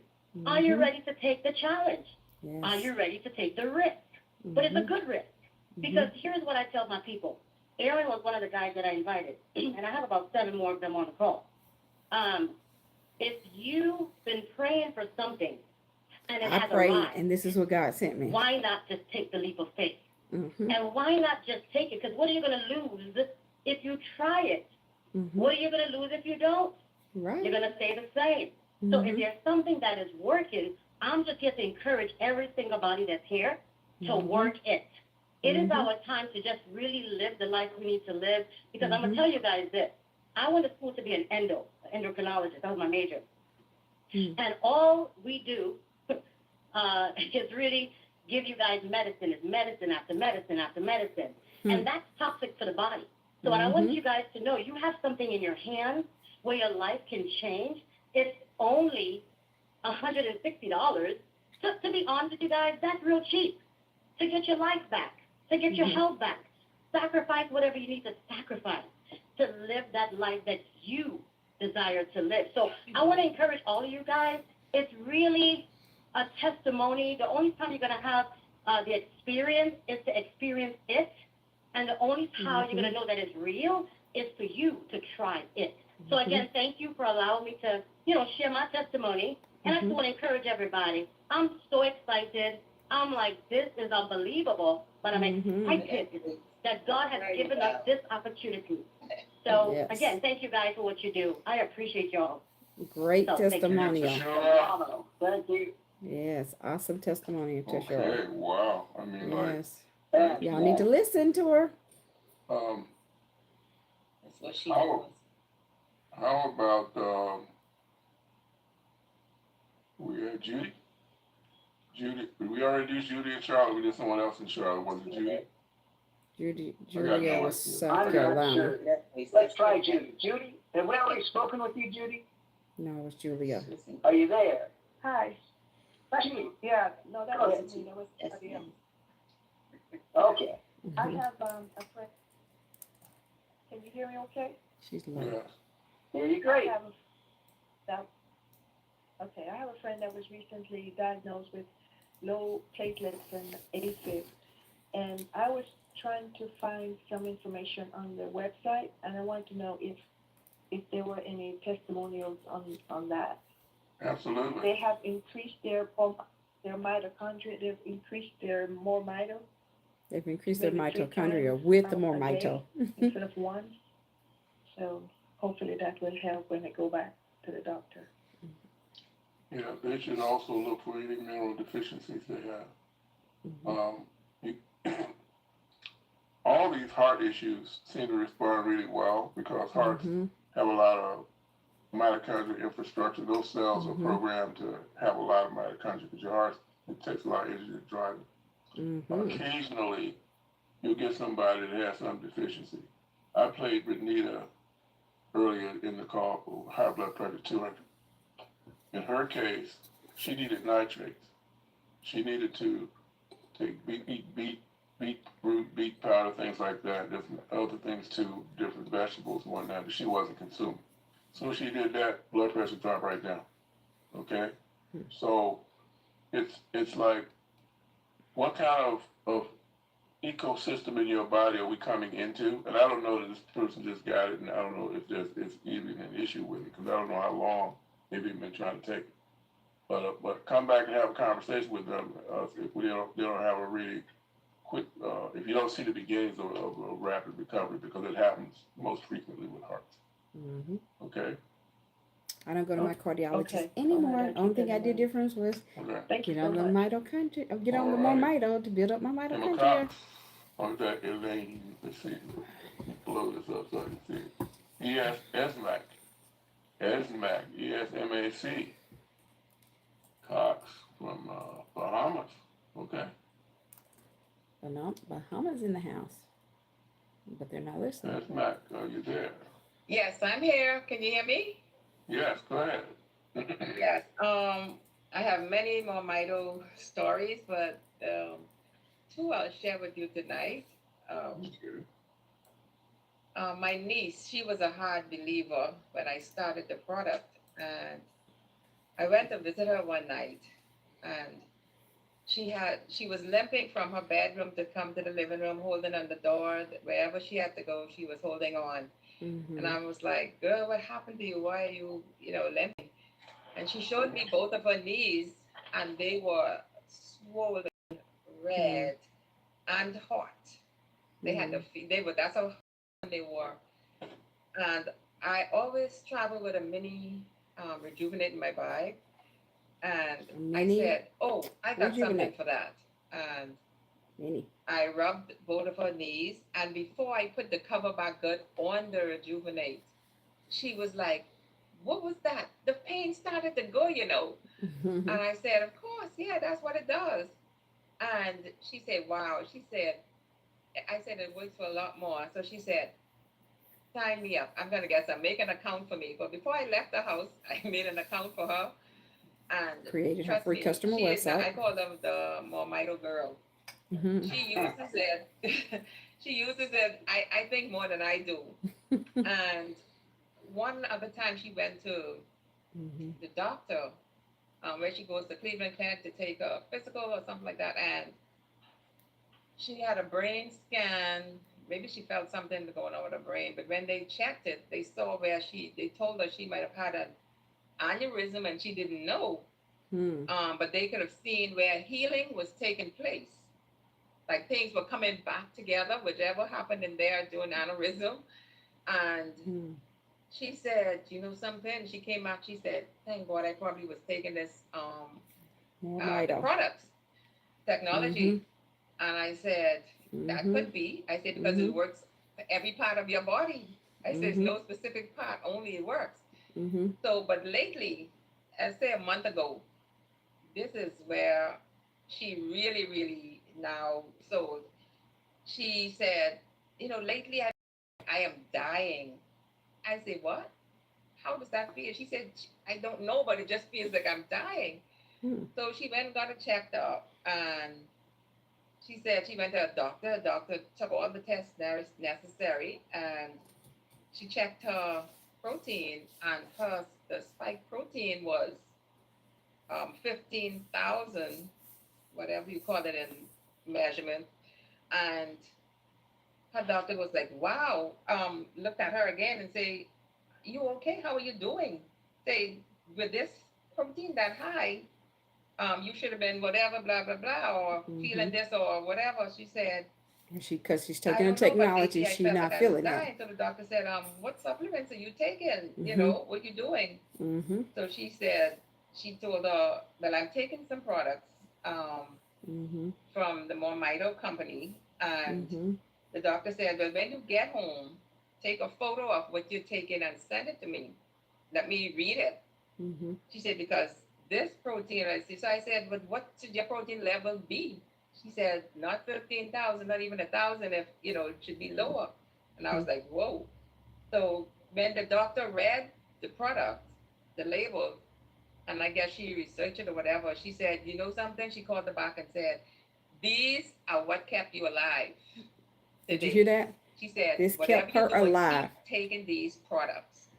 Speaker 13: Are you ready to take the challenge? Are
Speaker 1: Yes.
Speaker 13: you ready to take the risk? But it's a good risk. Because here's what I tell my people. Aaron was one of the guys that I invited, and I have about 7 more of them on the call. If you've been praying for something and it
Speaker 1: I
Speaker 13: has
Speaker 1: prayed,
Speaker 13: arrived,
Speaker 1: and this is what God sent me.
Speaker 13: why not just take the leap of faith?
Speaker 1: Mm-hmm.
Speaker 13: And why not just take it? Because what are you going to lose if you try it?
Speaker 1: Mm-hmm.
Speaker 13: What are you going to lose if you don't?
Speaker 1: Right.
Speaker 13: You're going to stay the same. So if there's something that is working, I'm just here to encourage every single body that's here to work it. It is our time to just really live the life we need to live. Because I'm going to tell you guys this. I went to school to be an endocrinologist. That was my major. And all we do is really give you guys medicine. It's medicine after medicine after medicine. And that's toxic for the body. So what I want you guys to know, you have something in your hands where your life can change. It's only $160. To be honest with you guys, that's real cheap. To get your life back, to get your health back. Sacrifice whatever you need to sacrifice to live that life that you desire to live. So I want to encourage all of you guys. It's really a testimony. The only time you're going to have the experience is to experience it. And the only time you're going to know that it's real is for you to try it. So again, thank you for allowing me to, share my testimony. And I just want to encourage everybody. I'm so excited. I'm like, this is unbelievable. But I'm excited that God has given us this opportunity. So again, thank you guys for what you do. I appreciate y'all.
Speaker 1: Great
Speaker 13: So,
Speaker 1: testimonial.
Speaker 2: Phenomenal. Thank you.
Speaker 1: Yes, awesome testimony to
Speaker 3: Okay,
Speaker 1: Cheryl.
Speaker 3: wow. I mean,
Speaker 1: Yes.
Speaker 3: like,
Speaker 1: Y'all need to listen to her.
Speaker 12: That's what she does.
Speaker 3: how about, we had Judy? Judy, did we already do Judy and Charlotte? We did someone else in Charlotte. Was it Judy?
Speaker 1: Julia was South
Speaker 2: I'm not
Speaker 1: Carolina.
Speaker 2: sure. Let's try Judy. Judy, have we already spoken with you, Judy?
Speaker 1: No, it was Julia.
Speaker 2: Are you there?
Speaker 8: Hi.
Speaker 2: Judy.
Speaker 8: Yeah, no, that
Speaker 2: Go
Speaker 8: wasn't
Speaker 2: ahead.
Speaker 8: me. That was somebody else.
Speaker 2: Okay.
Speaker 8: I have a friend. Can you hear me okay?
Speaker 1: She's low.
Speaker 3: Yes.
Speaker 2: There you great.
Speaker 8: I have a friend that was recently diagnosed with low platelets and AFib. And I was trying to find some information on their website, and I wanted to know if there were any testimonials on that.
Speaker 3: Absolutely.
Speaker 8: They have increased their mitochondria. They've increased their MoreMito.
Speaker 1: They've increased their
Speaker 8: Maybe 3
Speaker 1: mitochondria
Speaker 8: times
Speaker 1: with the
Speaker 8: a
Speaker 1: MoreMito.
Speaker 8: day instead of 1. So hopefully that will help when they go back to the doctor.
Speaker 3: Yeah, they should also look for any mineral deficiencies they have. All these heart issues seem to respond really well because hearts have a lot of mitochondrial infrastructure. Those cells are programmed to have a lot of mitochondria because your heart, it takes a lot of energy to drive it. Occasionally, you'll get somebody that has some deficiency. I played with Nita earlier in the call for high blood pressure 200. In her case, she needed nitrates. She needed to take beet powder, things like that, different other things too, different vegetables and whatnot that she wasn't consuming. So she did that, blood pressure dropped right down. Okay? So it's like, what kind of ecosystem in your body are we coming into? And I don't know that this person just got it, and I don't know if there's even an issue with it, because I don't know how long they've been trying to take it. But come back and have a conversation with them if they don't have a really quick, if you don't see the beginnings of a rapid recovery, because it happens most frequently with hearts. Okay?
Speaker 1: I don't go to my cardiologist anymore. The only thing I did difference was get on the mitochondria, get on the MoreMito to build up my mitochondria.
Speaker 3: On that, Elaine, let's see, blow this up so I can see it. ESMAC, Cox from Bahamas. Okay.
Speaker 1: Bahamas in the house, but they're not listening.
Speaker 3: ESMAC, are you there?
Speaker 12: Yes, I'm here. Can you hear me?
Speaker 3: Yes, go ahead.
Speaker 12: Yes. I have many MoreMito stories, but 2 I'll share with you tonight. My niece, she was a hard believer when I started the product, and I went to visit her one night, and
Speaker 14: she was limping from her bedroom to come to the living room, holding on the door. Wherever she had to go, she was holding on. And I was like, girl, what happened to you? Why are you, limping? And she showed me both of her knees, and they were swollen, red, and hot. They had that's how hot they were. And I always travel with a mini Rejuvenate in my bag. And I said, oh, I got something for that. And I rubbed both of her knees. And before I put the cover back good on the Rejuvenate, she was like, what was that? The pain started to go, And I said, of course, yeah, that's what it does. And she said, wow. I said, it works for a lot more. So she said, sign me up. I'm going to get some. Make an account for me. But before I left the house, I made an account for her. And
Speaker 1: created her free customer website.
Speaker 14: I call them the MoreMito girl. She uses it. She uses it, I think, more than I do. And one other time she went to the doctor, where she goes to Cleveland Clinic to take a physical or something like that. And she had a brain scan. Maybe she felt something going on with her brain. But when they checked it, they saw they told her she might have had an aneurysm and she didn't know. But they could have seen where healing was taking place. Like things were coming back together, whichever happened in there during aneurysm. And she said, you know something? She came out, she said, thank God I probably was taking this the products, technology. And I said, that could be. I said, because it works for every part of your body. I said, it's no specific part, only it works. So, but lately, I'd say a month ago, this is where she really, really now sold. She said, lately I am dying. I said, what? How does that feel? She said, I don't know, but it just feels like I'm dying. So she went and got it checked up, and she said she went to a doctor. The doctor took all the tests necessary, and she checked her protein, and the spike protein was 15,000, whatever you call it in measurement. And her doctor was like, wow, looked at her again and say, you okay? How are you doing? Say, with this protein that high, you should have been whatever, blah, blah, blah, or feeling this or whatever. She said,
Speaker 1: because she's taking the technology, she's not feeling it.
Speaker 14: So the doctor said, what supplements are you taking? What are you doing? So she said, she told her, well, I'm taking some products from the MoreMito company. And the doctor said, well, when you get home, take a photo of what you're taking and send it to me. Let me read it. She said, because this protein, so I said, but what should your protein level be? She said, not 15,000, not even 1,000, if, it should be lower. And I was like, whoa. So when the doctor read the product, the label, and I guess she researched it or whatever, she said, you know something? She called her back and said, these are what kept you alive.
Speaker 1: Did you hear that?
Speaker 14: She said,
Speaker 1: this kept her alive.
Speaker 14: Keep taking these products.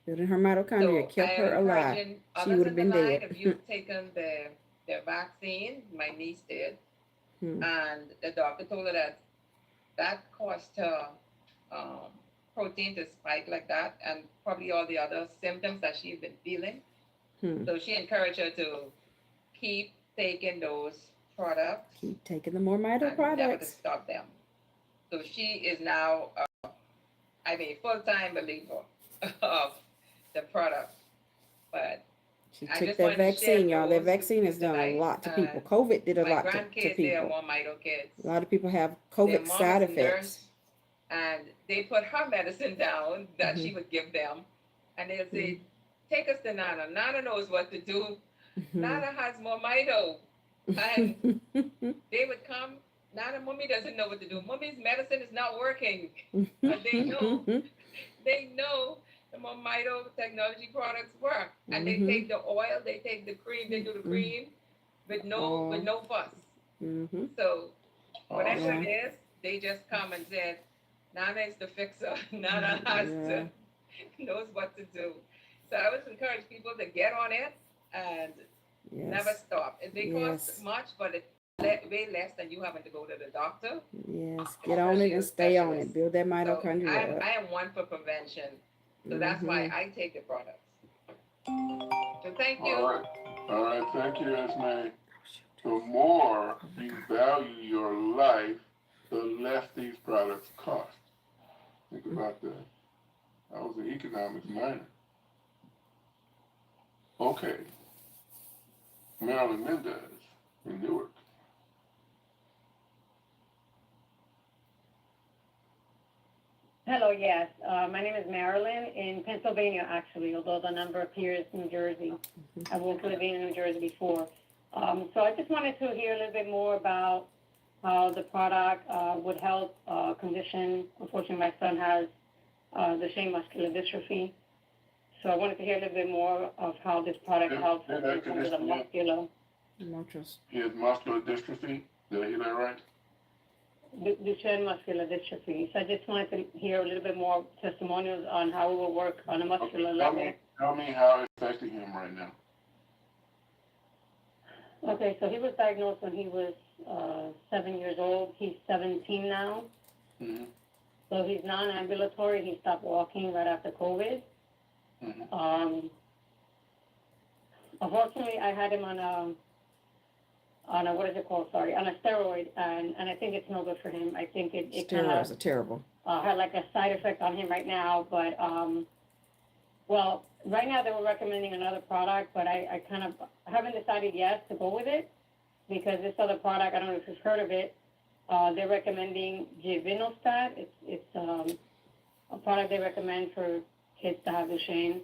Speaker 1: Building her mitochondria kept her alive. She would have been dead.
Speaker 14: If you've taken the vaccine, my niece did, and the doctor told her that caused her protein to spike like that, and probably all the other symptoms that she's been feeling. So she encouraged her to keep taking those products.
Speaker 1: Keep taking the MoreMito products.
Speaker 14: Never to stop them. So she is now, full-time believer of the product. But
Speaker 1: she took that vaccine, y'all. That vaccine has done a lot to people. COVID did a lot to people.
Speaker 14: They're MoreMito kids.
Speaker 1: A lot of people have COVID side effects.
Speaker 14: And they put her medicine down that she would give them. And they'll say, take us to Nana. Nana knows what to do. Nana has MoreMito. And they would come. Nana, Mommy doesn't know what to do. Mommy's medicine is not working. But they know the MoreMito technology products work. And they take the oil, they take the cream, they do the cream with no fuss. So whatever it is, they just come and said, Nana is the fixer. Nana knows what to do. So I would encourage people to get on it and Never
Speaker 1: Yes.
Speaker 14: stop. It may cost
Speaker 1: Yes.
Speaker 14: much, but it's way less than you having to go to the doctor,
Speaker 1: Yes. Get on it
Speaker 14: especially
Speaker 1: and
Speaker 14: a
Speaker 1: stay on
Speaker 14: specialist.
Speaker 1: it. Build that
Speaker 14: So
Speaker 1: mitochondria up.
Speaker 14: I am one for prevention. So that's why
Speaker 1: Mm-hmm.
Speaker 14: I take the products. So thank
Speaker 3: All
Speaker 14: you.
Speaker 3: right. All right. Thank you, Esme. The more you value your life, the less these products cost. Think about that. I was an economics minor. Okay. Marilyn Mendez in Newark.
Speaker 15: Hello, yes. My name is Marilyn in Pennsylvania, actually, although the number appears New Jersey. I've worked living in New Jersey before. So I just wanted to hear a little bit more about how the product would help condition. Unfortunately, my son has Duchenne muscular dystrophy. So I wanted to hear a little bit more of how this product helps in terms of the muscular.
Speaker 3: He has muscular dystrophy. Did I hear that right?
Speaker 15: Duchenne muscular dystrophy. So I just wanted to hear a little bit more testimonials on how it will work on a muscular level.
Speaker 3: Tell me how it's affecting him right now.
Speaker 15: Okay, so he was diagnosed when he was 7 years old. He's 17 now.
Speaker 3: Mm-hmm.
Speaker 15: So he's non-ambulatory. He stopped walking right after COVID.
Speaker 3: Mm-hmm.
Speaker 15: Unfortunately, I had him on a what is it called? Sorry, on a steroid, and I think it's no good for him. I think it kind
Speaker 1: Steroids
Speaker 15: of
Speaker 1: are terrible.
Speaker 15: had like a side effect on him right now. But well, right now they were recommending another product, but I kind of haven't decided yet to go with it because this other product, I don't know if you've heard of it. They're recommending Givinostat. It's a product they recommend for kids to have Duchenne.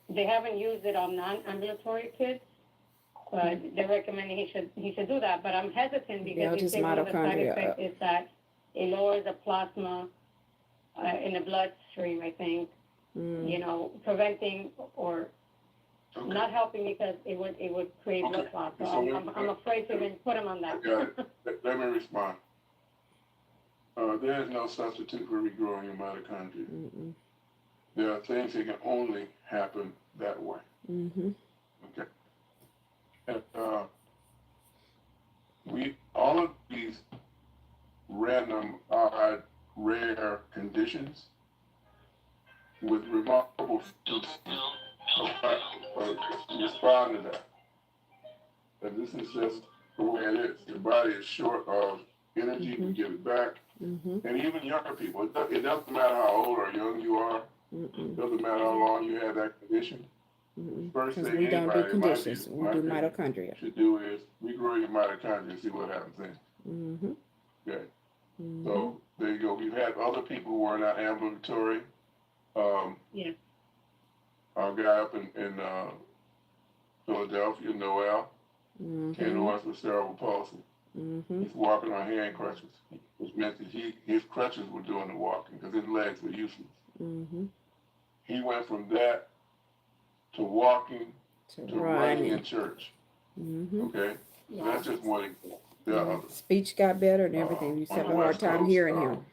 Speaker 15: They haven't used it on non-ambulatory kids, but they're recommending he should do that. But I'm hesitant because they say one of the side effects is that it lowers the plasma in the bloodstream, I think. You know, preventing or not helping because it would create blood clots. So I'm afraid to even put him on that.
Speaker 3: Got it. Let me respond. There is no substitute for regrowing your mitochondria.
Speaker 1: Mm-mm.
Speaker 3: There are things that can only happen that way.
Speaker 1: Mm-hmm.
Speaker 3: Okay. And all of these random, odd, rare conditions with remarkable respond to that. And this is just the way it is. Your body is short of energy to give it back.
Speaker 1: Mm-hmm.
Speaker 3: And even younger people, it doesn't matter how old or young you are. It doesn't matter how long you have that condition. First
Speaker 1: Because
Speaker 3: thing
Speaker 1: we don't do
Speaker 3: anybody
Speaker 1: conditions. We do mitochondria.
Speaker 3: should do is regrow your mitochondria and see what happens then.
Speaker 1: Mm-hmm.
Speaker 3: Okay. So there you go. We've had other people who are not ambulatory.
Speaker 15: Yeah.
Speaker 3: Our guy up in Philadelphia, Noel, came to us with cerebral palsy. He's walking on hand crutches, which meant that his crutches were doing the walking because his legs were useless. He went from that to walking to running in church. Okay? So that's just one example.
Speaker 1: Speech got better and everything. We used to have a hard time hearing him.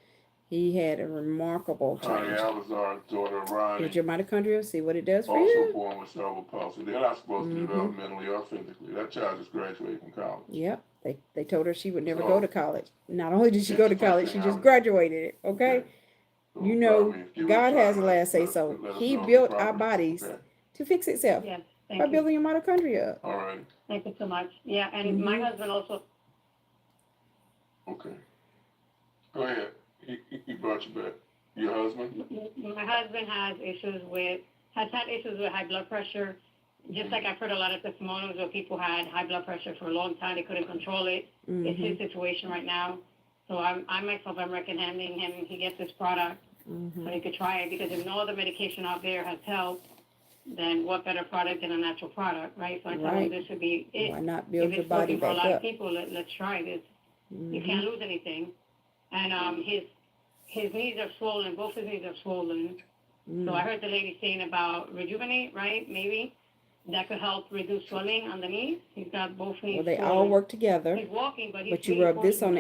Speaker 1: He had a remarkable change.
Speaker 3: Alvazar's daughter, Ronnie.
Speaker 1: Did your mitochondria see what it does for
Speaker 3: also
Speaker 1: you?
Speaker 3: born with cerebral palsy. They're not supposed to develop mentally or physically. That child just graduated from college.
Speaker 1: Yep. They told her she would never go to college. Not only did she go to college, she just graduated it. Okay?
Speaker 3: So,
Speaker 1: You know, God has the last say so.
Speaker 3: let us
Speaker 1: He
Speaker 3: know if
Speaker 1: built
Speaker 3: the
Speaker 1: our
Speaker 3: problem-
Speaker 1: bodies
Speaker 3: okay.
Speaker 1: to fix itself
Speaker 15: Yes.
Speaker 1: by
Speaker 15: Thank you.
Speaker 1: building your mitochondria up.
Speaker 3: All right.
Speaker 15: Thank you so much. Yeah, and my husband also.
Speaker 3: Okay. Go ahead. He brought you back. Your husband?
Speaker 15: My husband has had issues with high blood pressure. Just like I've heard a lot of testimonials where people had high blood pressure for a long time, they couldn't control it. It's his situation right now. So I'm recommending him he gets this product so he could try it because if no other medication out there has helped, then what better product than a natural product, right? So I tell him this should be it.
Speaker 1: Why not build
Speaker 15: if
Speaker 1: your
Speaker 15: it's
Speaker 1: body
Speaker 15: working for a
Speaker 1: back
Speaker 15: lot
Speaker 1: up?
Speaker 15: of people, let's try this. You can't lose anything. And his knees are swollen. Both his knees are swollen. So I heard the lady saying about Rejuvenate, right? Maybe that could help reduce swelling on the knees. He's got both knees.
Speaker 1: Well, they
Speaker 15: swollen.
Speaker 1: all work together.
Speaker 15: He's walking, but
Speaker 1: you rub this on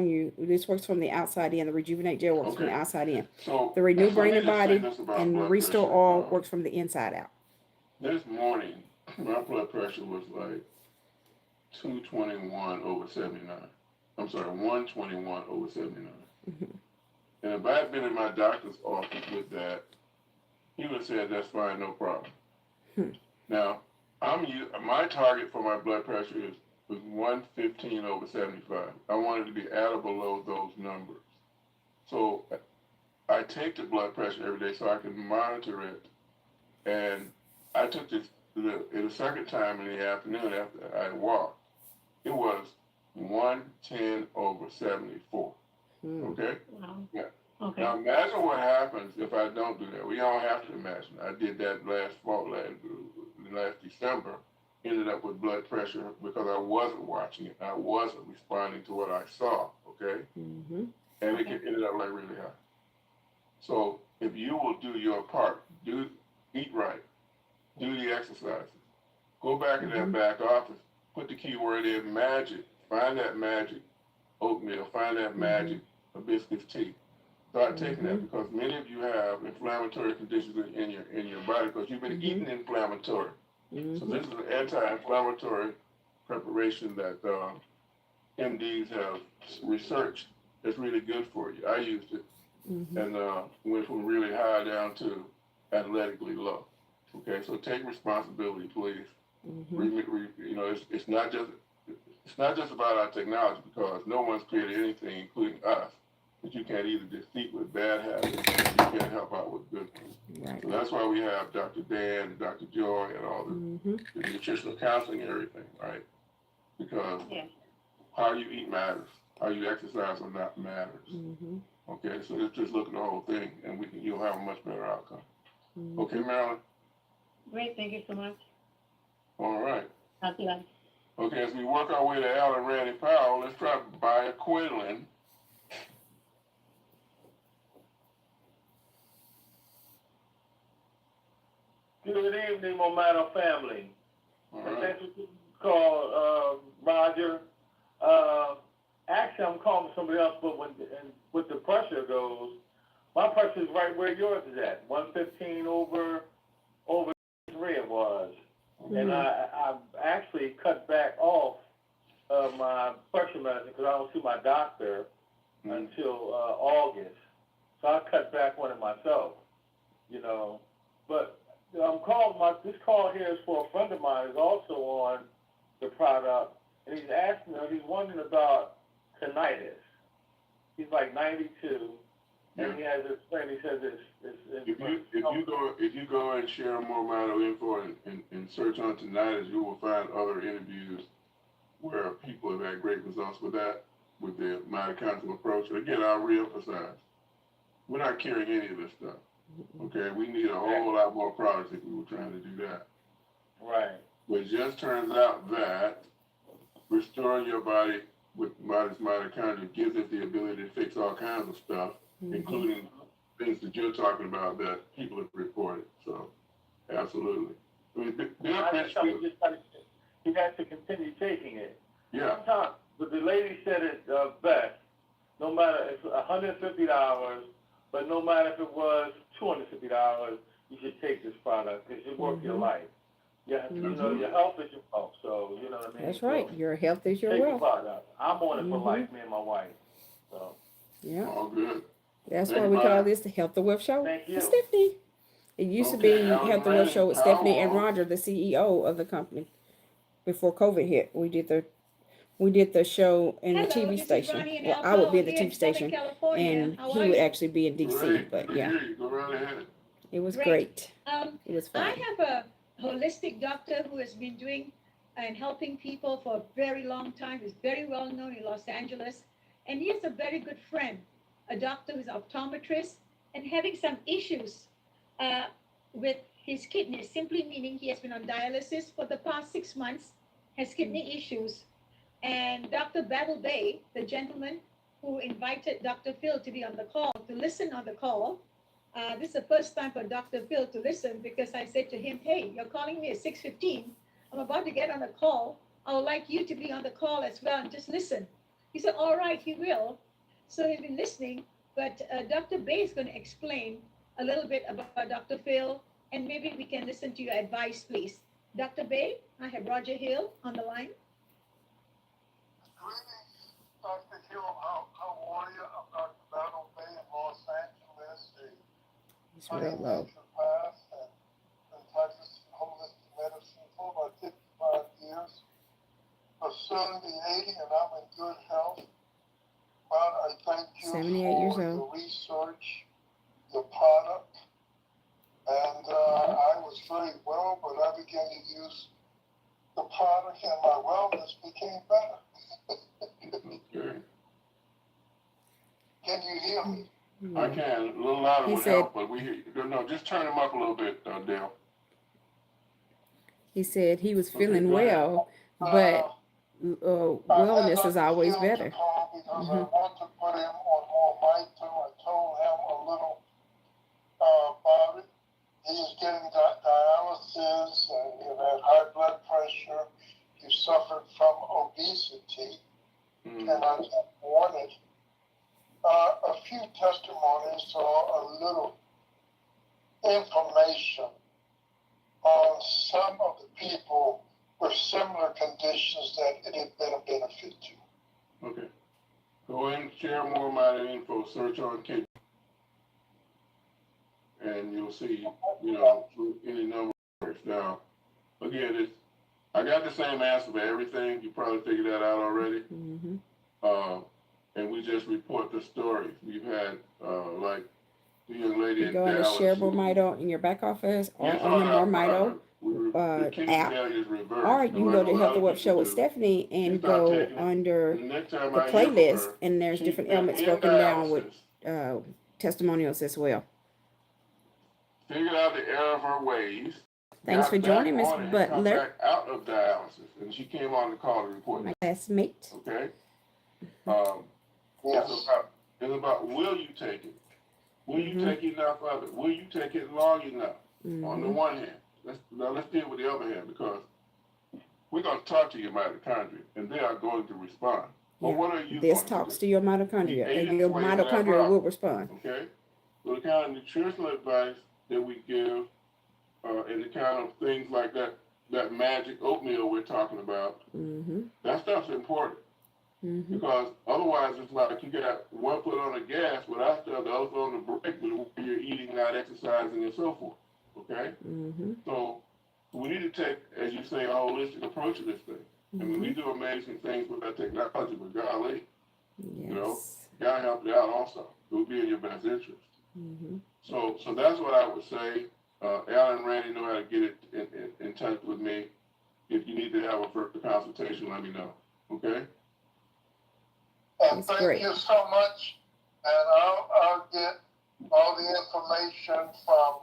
Speaker 1: you. This works from the outside in. The Rejuvenate Gel works from the outside in.
Speaker 3: So,
Speaker 1: the Renew
Speaker 3: so
Speaker 1: Brain
Speaker 3: let
Speaker 1: and
Speaker 3: me just say
Speaker 1: Body
Speaker 3: this about
Speaker 1: and the
Speaker 3: blood
Speaker 1: Restore
Speaker 3: pressure.
Speaker 1: All works from the inside out.
Speaker 3: This morning, my blood pressure was like 221/79. I'm sorry, 121/79. And if I had been in my doctor's office with that, he would have said, that's fine, no problem. Now, my target for my blood pressure was 115/75. I wanted to be at or below those numbers. So I take the blood pressure every day so I can monitor it. And I took this the second time in the afternoon after I walked. It was 110/74. Okay?
Speaker 15: Wow.
Speaker 3: Yeah.
Speaker 15: Okay.
Speaker 3: Now imagine what happens if I don't do that. We don't have to imagine. I did that last December. Ended up with blood pressure because I wasn't watching it. I wasn't responding to what I saw. Okay? And it ended up like really high. So if you will do your part, eat right, do the exercises, go back in that back office, put the keyword in magic, find that magic oatmeal, find that magic hibiscus tea. Start taking that because many of you have inflammatory conditions in your body because you've been eating inflammatory. So this is an anti-inflammatory preparation that MDs have researched. It's really good for you. I used it and went from really high down to athletically low. Okay, so take responsibility, please. It's not just about our technology because no one's created anything, including us, that you can't either defeat with bad habits or you can't help out with good ones. Right. So that's why we have Dr. Dan and Dr. Joy and all the nutritional counseling and everything, right? Because how you eat matters. How you exercise or not matters. Okay, so let's just look at the whole thing and you'll have a much better outcome. Okay, Marilyn?
Speaker 15: Great, thank you so much.
Speaker 3: All right.
Speaker 15: Happy life.
Speaker 3: Okay, as we work our way to Al and Randy Powell, let's try bioquinoline.
Speaker 11: Good evening, MoreMito family.
Speaker 3: All right.
Speaker 11: Thanks for call, Roger. Actually, I'm calling somebody else, but with the pressure goes, my pressure is right where yours is at, 115/3 it was. And I've actually cut back off my pressure medicine because I don't see my doctor until August. So I cut back on it myself, But I'm calling this call here is for a friend of mine who's also on the product, and he's asking, he's wondering about tinnitus. He's like 92, and he has this friend. He says it's
Speaker 3: if you go and share MoreMito info and search on tinnitus, you will find other interviews where people have had great results with that, with the mitochondrial approach. And again, I'll reemphasize, we're not carrying any of this stuff. Okay, we need a whole lot more products if we were trying to do that.
Speaker 11: Right.
Speaker 3: But it just turns out that restoring your body with mitochondria gives it the ability to fix all kinds of stuff, including things that you're talking about that people have reported. So, absolutely. I mean,
Speaker 11: he has to continue taking it.
Speaker 3: Yeah.
Speaker 11: Sometimes, but the lady said it best. No matter if it's $150, but no matter if it was $250, you should take this product because it works your life. Yeah, your health is your wealth, so you know what I mean.
Speaker 1: That's right. Your health is your
Speaker 11: take
Speaker 1: wealth.
Speaker 11: The product. I'm on it for life, me and my wife. So.
Speaker 1: Yeah.
Speaker 3: All good.
Speaker 1: That's why we call this the Health the Wealth Show
Speaker 11: Thank you.
Speaker 1: with Stephanie. It used to be Health the Wealth Show with Stephanie and Roger, the CEO of the company. Before COVID hit, we did the show in the TV station. Well, I would be in the TV station, and he would actually be in DC.
Speaker 3: Great.
Speaker 1: But yeah,
Speaker 3: Go right ahead.
Speaker 1: it was great. It was fun.
Speaker 16: I have a holistic doctor who has been doing and helping people for a very long time. He's very well known in Los Angeles, and he is a very good friend, a doctor who's an optometrist and having some issues with his kidneys, simply meaning he has been on dialysis for the past 6 months, has kidney issues. And Dr. Battle Bay, the gentleman who invited Dr. Phil to be on the call, to listen on the call, this is the first time for Dr. Phil to listen because I said to him, hey, you're calling me at 6:15. I'm about to get on a call. I would like you to be on the call as well and just listen. He said, all right, he will. So he's been listening, but Dr. Bay is going to explain a little bit about Dr. Phil, and maybe we can listen to your advice, please. Dr. Bay, I have Roger Hill on the line.
Speaker 3: Greetings, Dr. Hill. How are you? I'm Dr. Battle Bay in Los Angeles,
Speaker 1: He's real low.
Speaker 3: past and been practicing holistic medicine for about 55 years. I'll soon be 80 and I'm in good health. But I thank you
Speaker 1: 78 years
Speaker 3: for
Speaker 1: old.
Speaker 3: your research, your product. And I was very well, but I began to use the product and my wellness became better.
Speaker 4: Okay.
Speaker 3: Can you hear me?
Speaker 4: I can. A little louder
Speaker 1: He
Speaker 4: would
Speaker 1: said-
Speaker 4: help, but we hear you. No, just turn him up a little bit, Dale.
Speaker 1: He said he was
Speaker 4: Okay,
Speaker 1: feeling
Speaker 4: go ahead.
Speaker 1: well, but wellness is always better.
Speaker 3: Because I
Speaker 1: Mhm.
Speaker 3: want to put him on MoreMito. I told him a little about it. He is getting dialysis and he had high blood pressure. He suffered from obesity. And I just wanted a few testimonies or a little information on some of the people with similar conditions that it had been a benefit to.
Speaker 4: Okay. Go ahead and share MoreMito info. Search on K, and you'll see, any number of words. Now, again, I got the same answer for everything. You probably figured that out already.
Speaker 1: Mm-hmm.
Speaker 4: And we just report the stories. We've had, like the young lady
Speaker 1: You
Speaker 4: in
Speaker 1: go into
Speaker 4: Dallas.
Speaker 1: Share MoreMito in your back office or
Speaker 4: Yes,
Speaker 1: on the MoreMito
Speaker 4: the kidney
Speaker 1: app,
Speaker 4: failure is reversed.
Speaker 1: or you can go to Health and Wealth Show with
Speaker 4: Stephanie.
Speaker 1: Stephanie and
Speaker 4: Start
Speaker 1: go
Speaker 4: taking it.
Speaker 1: under
Speaker 4: The next time
Speaker 1: the
Speaker 4: I hear from
Speaker 1: playlist,
Speaker 4: her,
Speaker 1: and there's
Speaker 4: she's
Speaker 1: different
Speaker 4: been
Speaker 1: elements
Speaker 4: in
Speaker 1: broken down with
Speaker 4: dialysis,
Speaker 1: testimonials as well.
Speaker 4: figured out the error of her ways.
Speaker 1: Thanks
Speaker 4: got
Speaker 1: for
Speaker 4: back
Speaker 1: joining, Miss
Speaker 4: on it, and come
Speaker 1: Butler,
Speaker 4: back out of dialysis, and she came on the call to report.
Speaker 1: my classmate.
Speaker 4: Okay.
Speaker 3: Yes.
Speaker 4: It's about will you take it? Will you take enough of it? Will you take it long enough? On the one hand, let's deal with the other hand, because we're going to talk to your mitochondria, and they are going to respond. But what are you
Speaker 1: This
Speaker 4: going
Speaker 1: talks
Speaker 4: to
Speaker 1: to your mitochondria,
Speaker 4: The
Speaker 1: and your
Speaker 4: eighth way to that
Speaker 1: mitochondria
Speaker 4: problem.
Speaker 1: will respond.
Speaker 4: Okay? So the kind of nutritional advice that we give, and the kind of things like that magic oatmeal we're talking about, that stuff's important. Because otherwise it's like you got one foot on the gas without the other foot on the brake when you're eating, not exercising, and so forth. Okay? So we need to take, as you say, a holistic approach to this thing. I mean, we do amazing things with that technology, but golly, God help you out also. It would be in your best interest. So that's what I would say. Alan and Randy know how to get in touch with me. If you need to have a further consultation, let me know. Okay?
Speaker 3: And thank you so much. And I'll get all the information from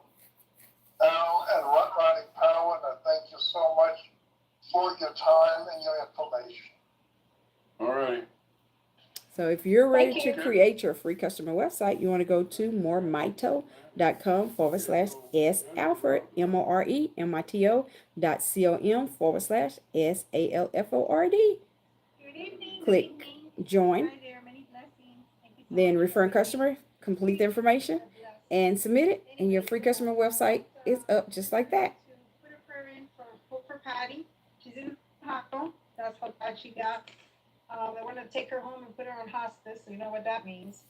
Speaker 3: Al and Ronnie Power. And I thank you so much for your time and your information.
Speaker 4: All right.
Speaker 1: So if you're ready to create your free customer website, you want to go to moremito.com/S Alford, moremito.com/SALFORD. Click join. Then referring customer, complete the information and submit it, and your free customer website is up just like that.
Speaker 16: Put her in for Patty. She's in the hospital. That's what she got. They want to take her home and put her on hospice. So you know what that means.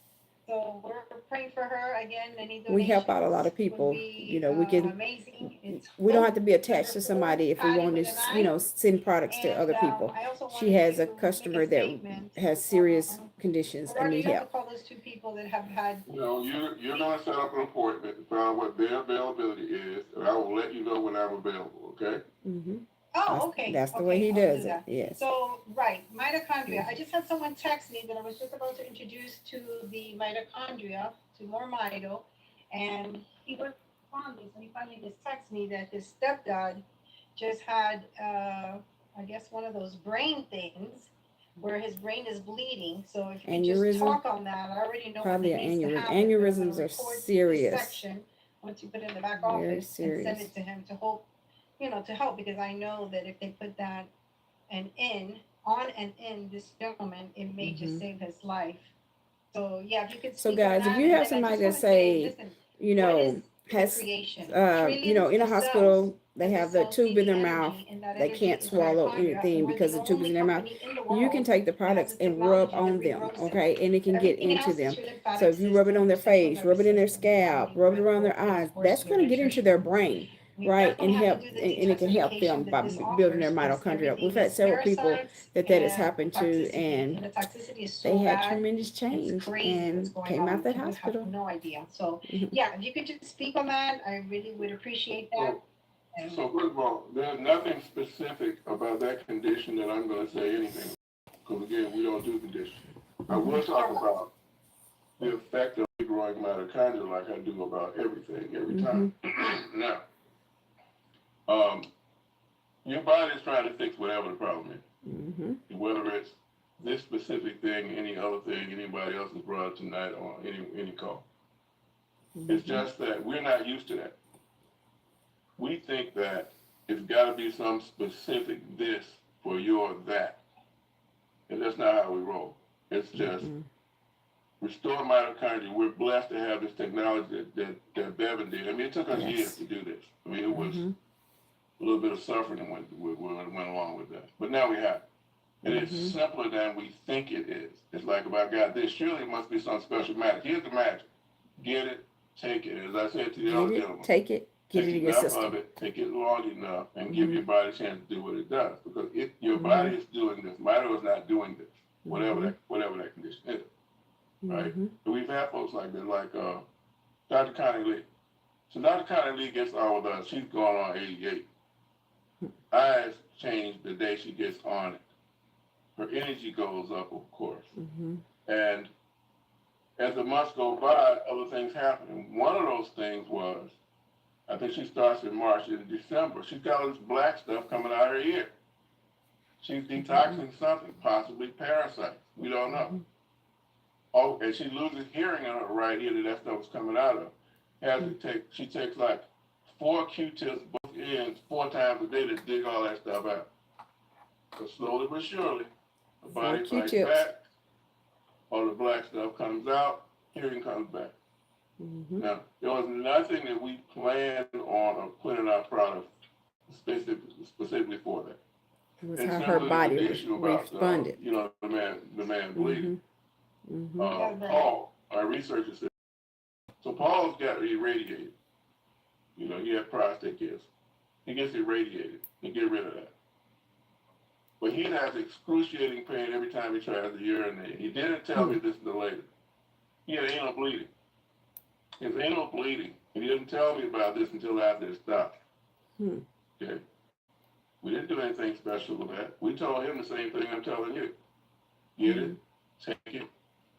Speaker 16: So we're praying for her again.
Speaker 1: We help out a lot of people. We can.
Speaker 16: Amazing.
Speaker 1: We don't have to be attached to somebody if we want to, send products to other people. She has a customer that has serious conditions and need help.
Speaker 16: Call those two people that have had.
Speaker 4: You're going to set up an appointment to find out what their availability is, and I will let you know when I'm available. Okay?
Speaker 16: Oh, okay.
Speaker 1: That's the way he does it. Yes.
Speaker 16: So, right, mitochondria. I just had someone text me that I was just about to introduce to the mitochondria, to MoreMito, and he was on this, and he finally just texted me that his stepdad just had, I guess, one of those brain things where his brain is bleeding. So if you just talk on that, I already know
Speaker 1: probably
Speaker 16: what
Speaker 1: an
Speaker 16: needs to
Speaker 1: aneurysm.
Speaker 16: happen.
Speaker 1: Aneurysms are serious.
Speaker 16: Section, once you put it in the back office and send it to him to hope. To help, because I know that if they put that on and in this gentleman, it may just save his life. So yeah, if you could.
Speaker 1: So guys, if you have somebody that say, has, in a hospital, they have the tube in their mouth. They can't swallow anything because the tube is in their mouth. You can take the products and rub on them, okay? And it can get into them. So if you rub it on their face, rub it in their scalp, rub it around their eyes, that's going to get into their brain, right? And help, and it can help them by building their mitochondria. We've had several people that has happened to, and they had tremendous change and came out that hospital.
Speaker 17: No idea. So yeah, if you could just speak on that, I really would appreciate that.
Speaker 3: So first of all, there's nothing specific about that condition that I'm going to say anything, because again, we don't do conditions. I will talk about the effect of growing mitochondria like I do about everything, every time. Now, your body is trying to fix whatever the problem is, whether it's this specific thing, any other thing anybody else has brought up tonight on any call. It's just that we're not used to that. We think that it's got to be some specific this for your that. And that's not how we roll. It's just restore mitochondria. We're blessed to have this technology that Bevan did. I mean, it took us years to do this. I mean, it was a little bit of suffering that went along with that. But now we have it. And it's simpler than we think it is. It's like, if I got this, surely it must be some special magic. Here's the magic. Get it, take it. As I said to the other gentleman,
Speaker 1: take it, get it in your system.
Speaker 3: Of it, take it long enough, and give your body a chance to do what it does. Because your body is doing this. Mito is not doing this, whatever that condition is. Right? So we've had folks like this, like Dr. Connie Lee. So Dr. Connie Lee gets on with us. She's going on 88. Eyes change the day she gets on it. Her energy goes up, of course. And as the months go by, other things happen. And one of those things was, I think she starts in March. In December, she's got all this black stuff coming out of her ear. She's detoxing something, possibly parasites. We don't know. Oh, and she loses hearing in her right ear that stuff was coming out of. She takes like 4 Q-tips, both ends, 4 times a day to dig all that stuff out. But slowly but surely, the body fights back, all the black stuff comes out, hearing comes back. Now, there was nothing that we planned on or put in our product specifically for that.
Speaker 1: It was how her body responded.
Speaker 3: The man bleeding. Paul, our researcher said, so Paul's got irradiated. He had prostate cancer. He gets irradiated. He get rid of that. But he has excruciating pain every time he tries to urinate. He didn't tell me this until later. He had anal bleeding. His anal bleeding. And he didn't tell me about this until after it stopped. Okay. We didn't do anything special with that. We told him the same thing I'm telling you. Get it,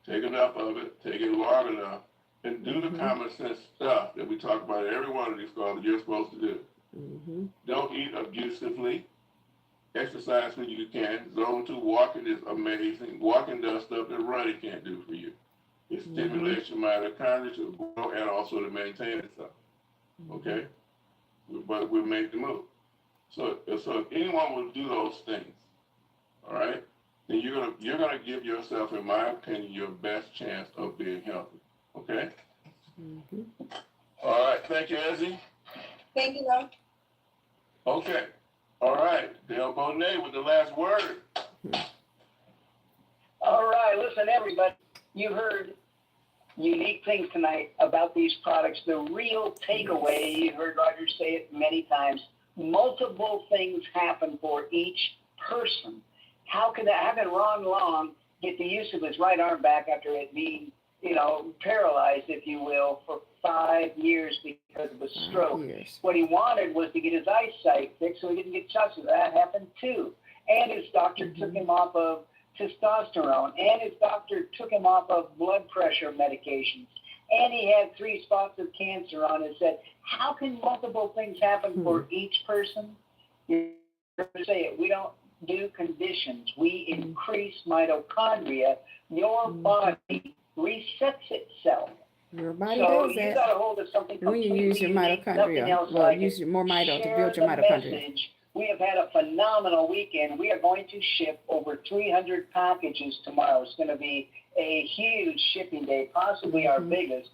Speaker 3: take enough of it, take it long enough, and do the common sense stuff that we talk about in every one of these calls that you're supposed to do. Don't eat abusively. Exercise when you can. Zone 2 walking is amazing. Walking does stuff that running can't do for you. It stimulates your mitochondria to grow and also to maintain itself. Okay? But we make the move. So if anyone will do those things, all right, then you're gonna give yourself, in my opinion, your best chance of being healthy. Okay? All right. Thank you, Ezzy.
Speaker 17: Thank you, Doc.
Speaker 3: Okay. All right, Dale Bonet with the last word.
Speaker 2: All right, listen, everybody. You heard unique things tonight about these products. The real takeaway, you heard Roger say it many times, multiple things happen for each person. How can Ron Long get the use of his right arm back after it being, paralyzed, if you will, for 5 years because of a stroke? What he wanted was to get his eyesight fixed so he didn't get shots. That happened too. And his doctor took him off of testosterone, and his doctor took him off of blood pressure medications. And he had 3 spots of cancer on his head. How can multiple things happen for each person? You say it. We don't do conditions. We increase mitochondria. Your body resets itself.
Speaker 1: Your body
Speaker 2: so
Speaker 1: does
Speaker 2: you
Speaker 1: that.
Speaker 2: got a hold of something
Speaker 1: When you use your
Speaker 2: unique,
Speaker 1: mitochondria, use more mito to build your mitochondria.
Speaker 2: Message. We have had a phenomenal weekend. We are going to ship over 300 packages tomorrow. It's going to be a huge shipping day, possibly our biggest.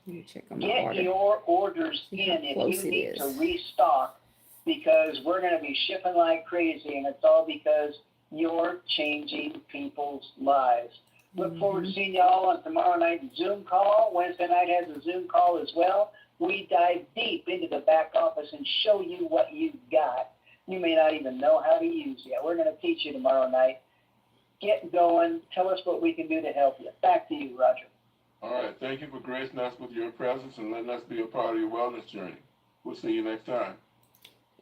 Speaker 2: Get your orders in if you need to restock. because we're going to be shipping like crazy, and it's all because you're changing people's lives. Look forward to seeing you all on tomorrow night's Zoom call. Wednesday night has a Zoom call as well. We dive deep into the back office and show you what you've got. You may not even know how to use yet. We're going to teach you tomorrow night. Get going. Tell us what we can do to help you. Back to you, Roger.
Speaker 3: All right. Thank you for gracing us with your presence and letting us be a part of your wellness journey. We'll see you next time.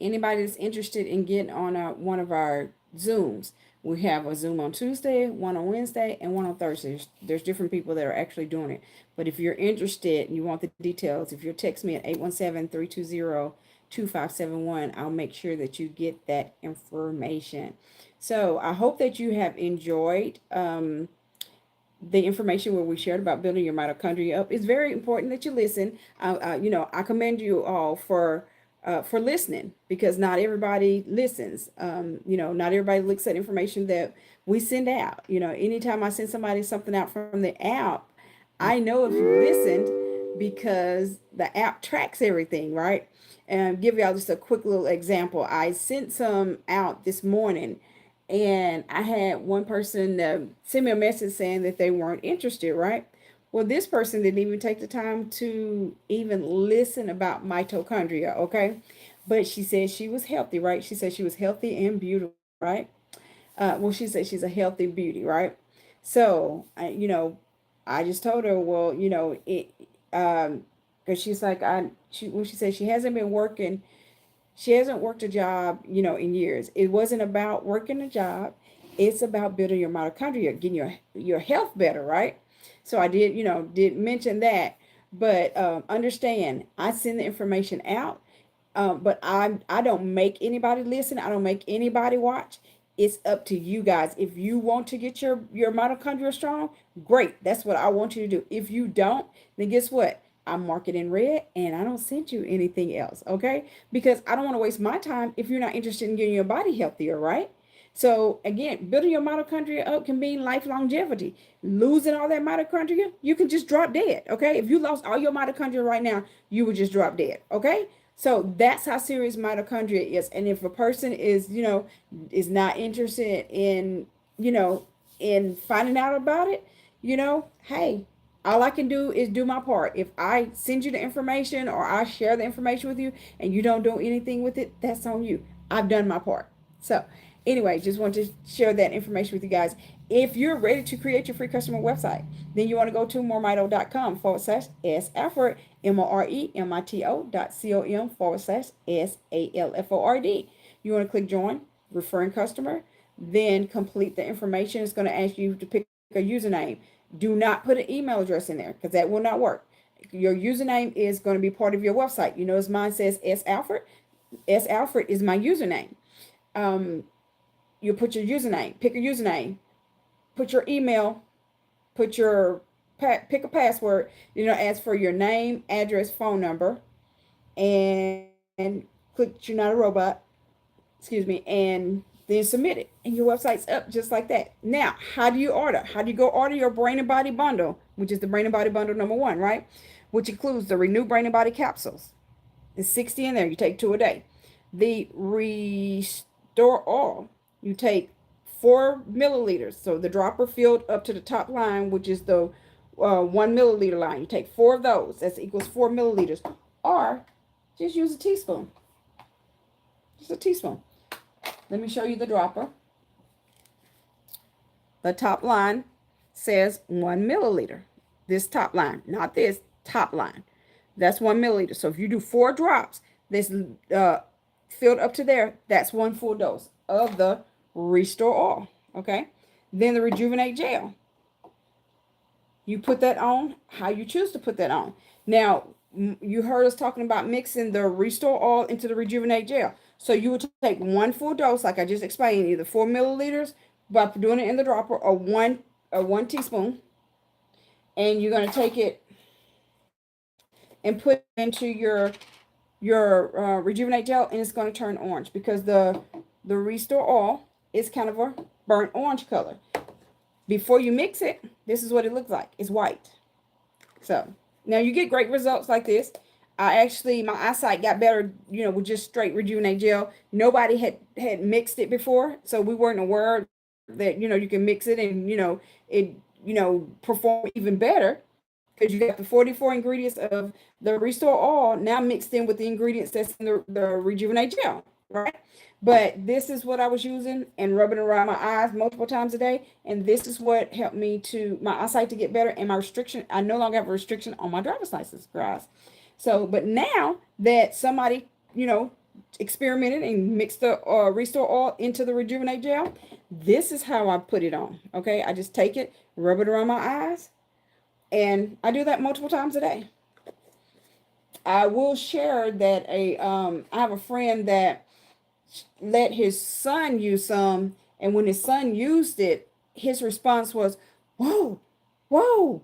Speaker 1: Anybody that's interested in getting on one of our Zooms, we have a Zoom on Tuesday, one on Wednesday, and one on Thursday. There's different people that are actually doing it. But if you're interested and you want the details, if you text me at 817-320-2571, I'll make sure that you get that information. So I hope that you have enjoyed the information where we shared about building your mitochondria up. It's very important that you listen. I commend you all for listening, because not everybody listens. Not everybody looks at information that we send out. Anytime I send somebody something out from the app, I know if you listened, because the app tracks everything, right? And I'll give y'all just a quick little example. I sent some out this morning, and I had one person send me a message saying that they weren't interested, right? Well, this person didn't even take the time to even listen about mitochondria, okay? But she said she was healthy, right? She said she was healthy and beautiful, right? She said she's a healthy beauty, right? So, I just told her, well, because she's like, she said she hasn't been working. She hasn't worked a job, in years. It wasn't about working a job. It's about building your mitochondria, getting your health better, right? So I did mention that, but understand, I send the information out, but I don't make anybody listen. I don't make anybody watch. It's up to you guys. If you want to get your mitochondria strong, great. That's what I want you to do. If you don't, then guess what? I mark it in red and I don't send you anything else, okay? Because I don't want to waste my time if you're not interested in getting your body healthier, right? So again, building your mitochondria up can mean life longevity. Losing all that mitochondria, you can just drop dead, okay? If you lost all your mitochondria right now, you would just drop dead, okay? So that's how serious mitochondria is. And if a person is, is not interested in, in finding out about it, hey, all I can do is do my part. If I send you the information or I share the information with you and you don't do anything with it, that's on you. I've done my part. So anyway, just want to share that information with you guys. If you're ready to create your free customer website, then you want to go to moremito.com/S-Alford, moremito.com/SALFORD. You want to click join, referring customer, then complete the information. It's going to ask you to pick a username. Do not put an email address in there, because that will not work. Your username is going to be part of your website. As mine says S-Alford. S-Alford is my username. You put your username, pick a username, put your email, pick a password, ask for your name, address, phone number, and click You're Not a Robot, and then submit it, and your website's up just like that. Now, how do you order? How do you go order your Brain and Body Bundle, which is the Brain and Body Bundle #1, right? Which includes the Renew Brain and Body Capsules. There's 60 in there. You take 2 a day. The Restore All, you take 4 milliliters. So the dropper filled up to the top line, which is the 1 milliliter line. You take 4 of those. That equals 4 milliliters. Or just use a teaspoon. Just a teaspoon. Let me show you the dropper. The top line says 1 milliliter. This top line, not this top line. That's 1 milliliter. So if you do 4 drops, this filled up to there, that's 1 full dose of the Restore All. Okay. Then the Rejuvenate Gel. You put that on how you choose to put that on. Now, you heard us talking about mixing the Restore All into the Rejuvenate Gel. So you would take 1 full dose, like I just explained, either 4 milliliters by doing it in the dropper, or 1 teaspoon. And you're going to take it and put it into your Rejuvenate Gel, and it's going to turn orange, because the Restore All is kind of a burnt orange color. Before you mix it, this is what it looks like. It's white. So now you get great results like this. my eyesight got better, with just straight Rejuvenate Gel. Nobody had mixed it before, so we weren't aware that, you can mix it and, it, perform even better, because you got the 44 ingredients of the Restore Oil now mixed in with the ingredients that's in the Rejuvenate Gel, right? But this is what I was using and rubbing around my eyes multiple times a day. And this is what helped my eyesight to get better, and my restriction. I no longer have a restriction on my driver's license, guys. So, but now that somebody, experimented and mixed the Restore Oil into the Rejuvenate Gel, this is how I put it on. Okay. I just take it, rub it around my eyes, and I do that multiple times a day. I will share that I have a friend that let his son use some, and when his son used it, his response was, whoa, whoa.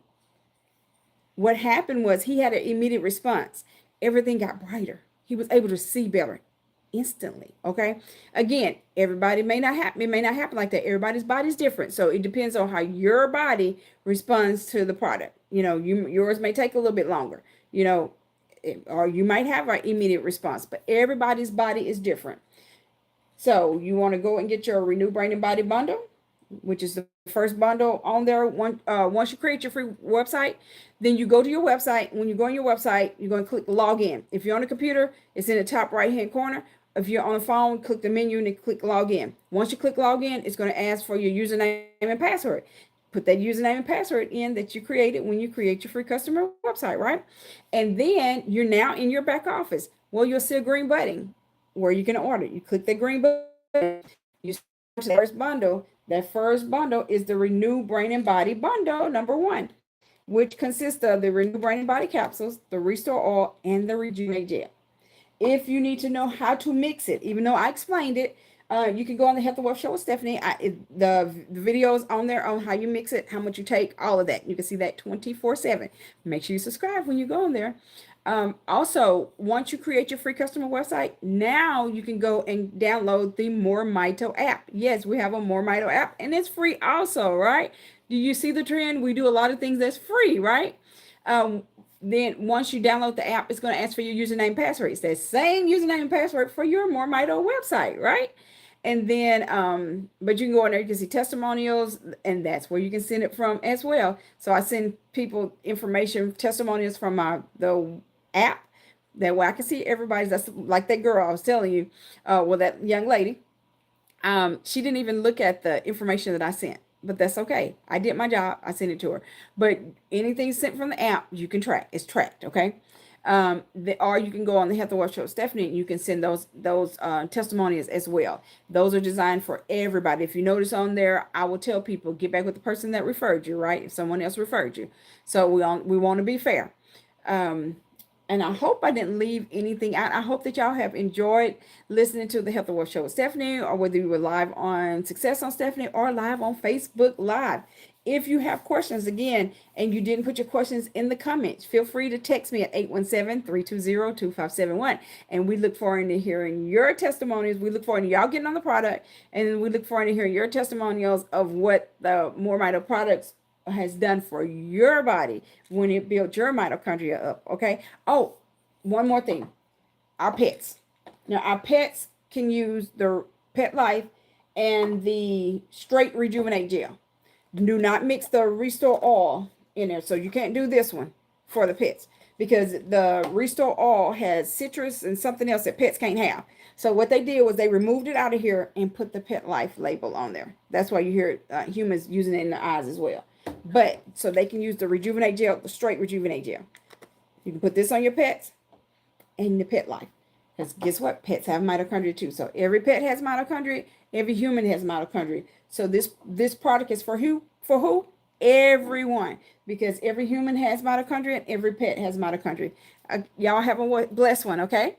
Speaker 1: What happened was he had an immediate response. Everything got brighter. He was able to see better instantly. Okay. Again, everybody may not happen. It may not happen like that. Everybody's body is different. So it depends on how your body responds to the product. Yours may take a little bit longer, or you might have an immediate response, but everybody's body is different. So you want to go and get your Renew Brain and Body bundle, which is the first bundle on there. Once you create your free website, then you go to your website. When you go on your website, you're going to click log in. If you're on a computer, it's in the top right hand corner. If you're on the phone, click the menu and click log in. Once you click log in, it's going to ask for your username and password. Put that username and password in that you created when you create your free customer website, right? And then you're now in your back office. Well, you'll see a green button where you can order. You click that green button, you start the first bundle. That first bundle is the Renew Brain and Body bundle number 1, which consists of the Renew Brain and Body capsules, the Restore Oil, and the Rejuvenate Gel. If you need to know how to mix it, even though I explained it, you can go on the Health and Wealth Show with Stephanie. The videos on there on how you mix it, how much you take, all of that. You can see that 24/7. Make sure you subscribe when you go on there. Also, once you create your free customer website, now you can go and download the MoreMito app. Yes, we have a MoreMito app, and it's free also, right? Do you see the trend? We do a lot of things that's free, right? Then once you download the app, it's going to ask for your username and password. It's that same username and password for your MoreMito website, right? And then, but you can go in there, you can see testimonials, and that's where you can send it from as well. So I send people information, testimonials from the app. That way I can see everybody's. That's like that girl I was telling you, that young lady. She didn't even look at the information that I sent, but that's okay. I did my job. I sent it to her. But anything sent from the app, you can track. It's tracked, okay? Or you can go on the Health and Wealth Show with Stephanie, and you can send those testimonials as well. Those are designed for everybody. If you notice on there, I will tell people, get back with the person that referred you, right? If someone else referred you. So we want to be fair. And I hope I didn't leave anything out. I hope that y'all have enjoyed listening to the Health and Wealth Show with Stephanie, or whether you were live on Success on Stephanie or live on Facebook Live. If you have questions, again, and you didn't put your questions in the comments, feel free to text me at 817-320-2571. And we look forward to hearing your testimonies. We look forward to y'all getting on the product. And we look forward to hearing your testimonials of what the MoreMito products has done for your body when it built your mitochondria up. Okay. Oh, one more thing. Our pets. Now, our pets can use the Petlife and the straight Rejuvenate Gel. Do not mix the Restore Oil in there. So you can't do this one for the pets, because the Restore Oil has citrus and something else that pets can't have. So what they did was they removed it out of here and put the Petlife label on there. That's why you hear humans using it in the eyes as well. But so they can use the Rejuvenate Gel, the straight Rejuvenate Gel. You can put this on your pets and the Petlife. Because guess what? Pets have mitochondria too. So every pet has mitochondria. Every human has mitochondria. So this product is for who? For who? Everyone. Because every human has mitochondria and every pet has mitochondria. Y'all have a blessed one, okay?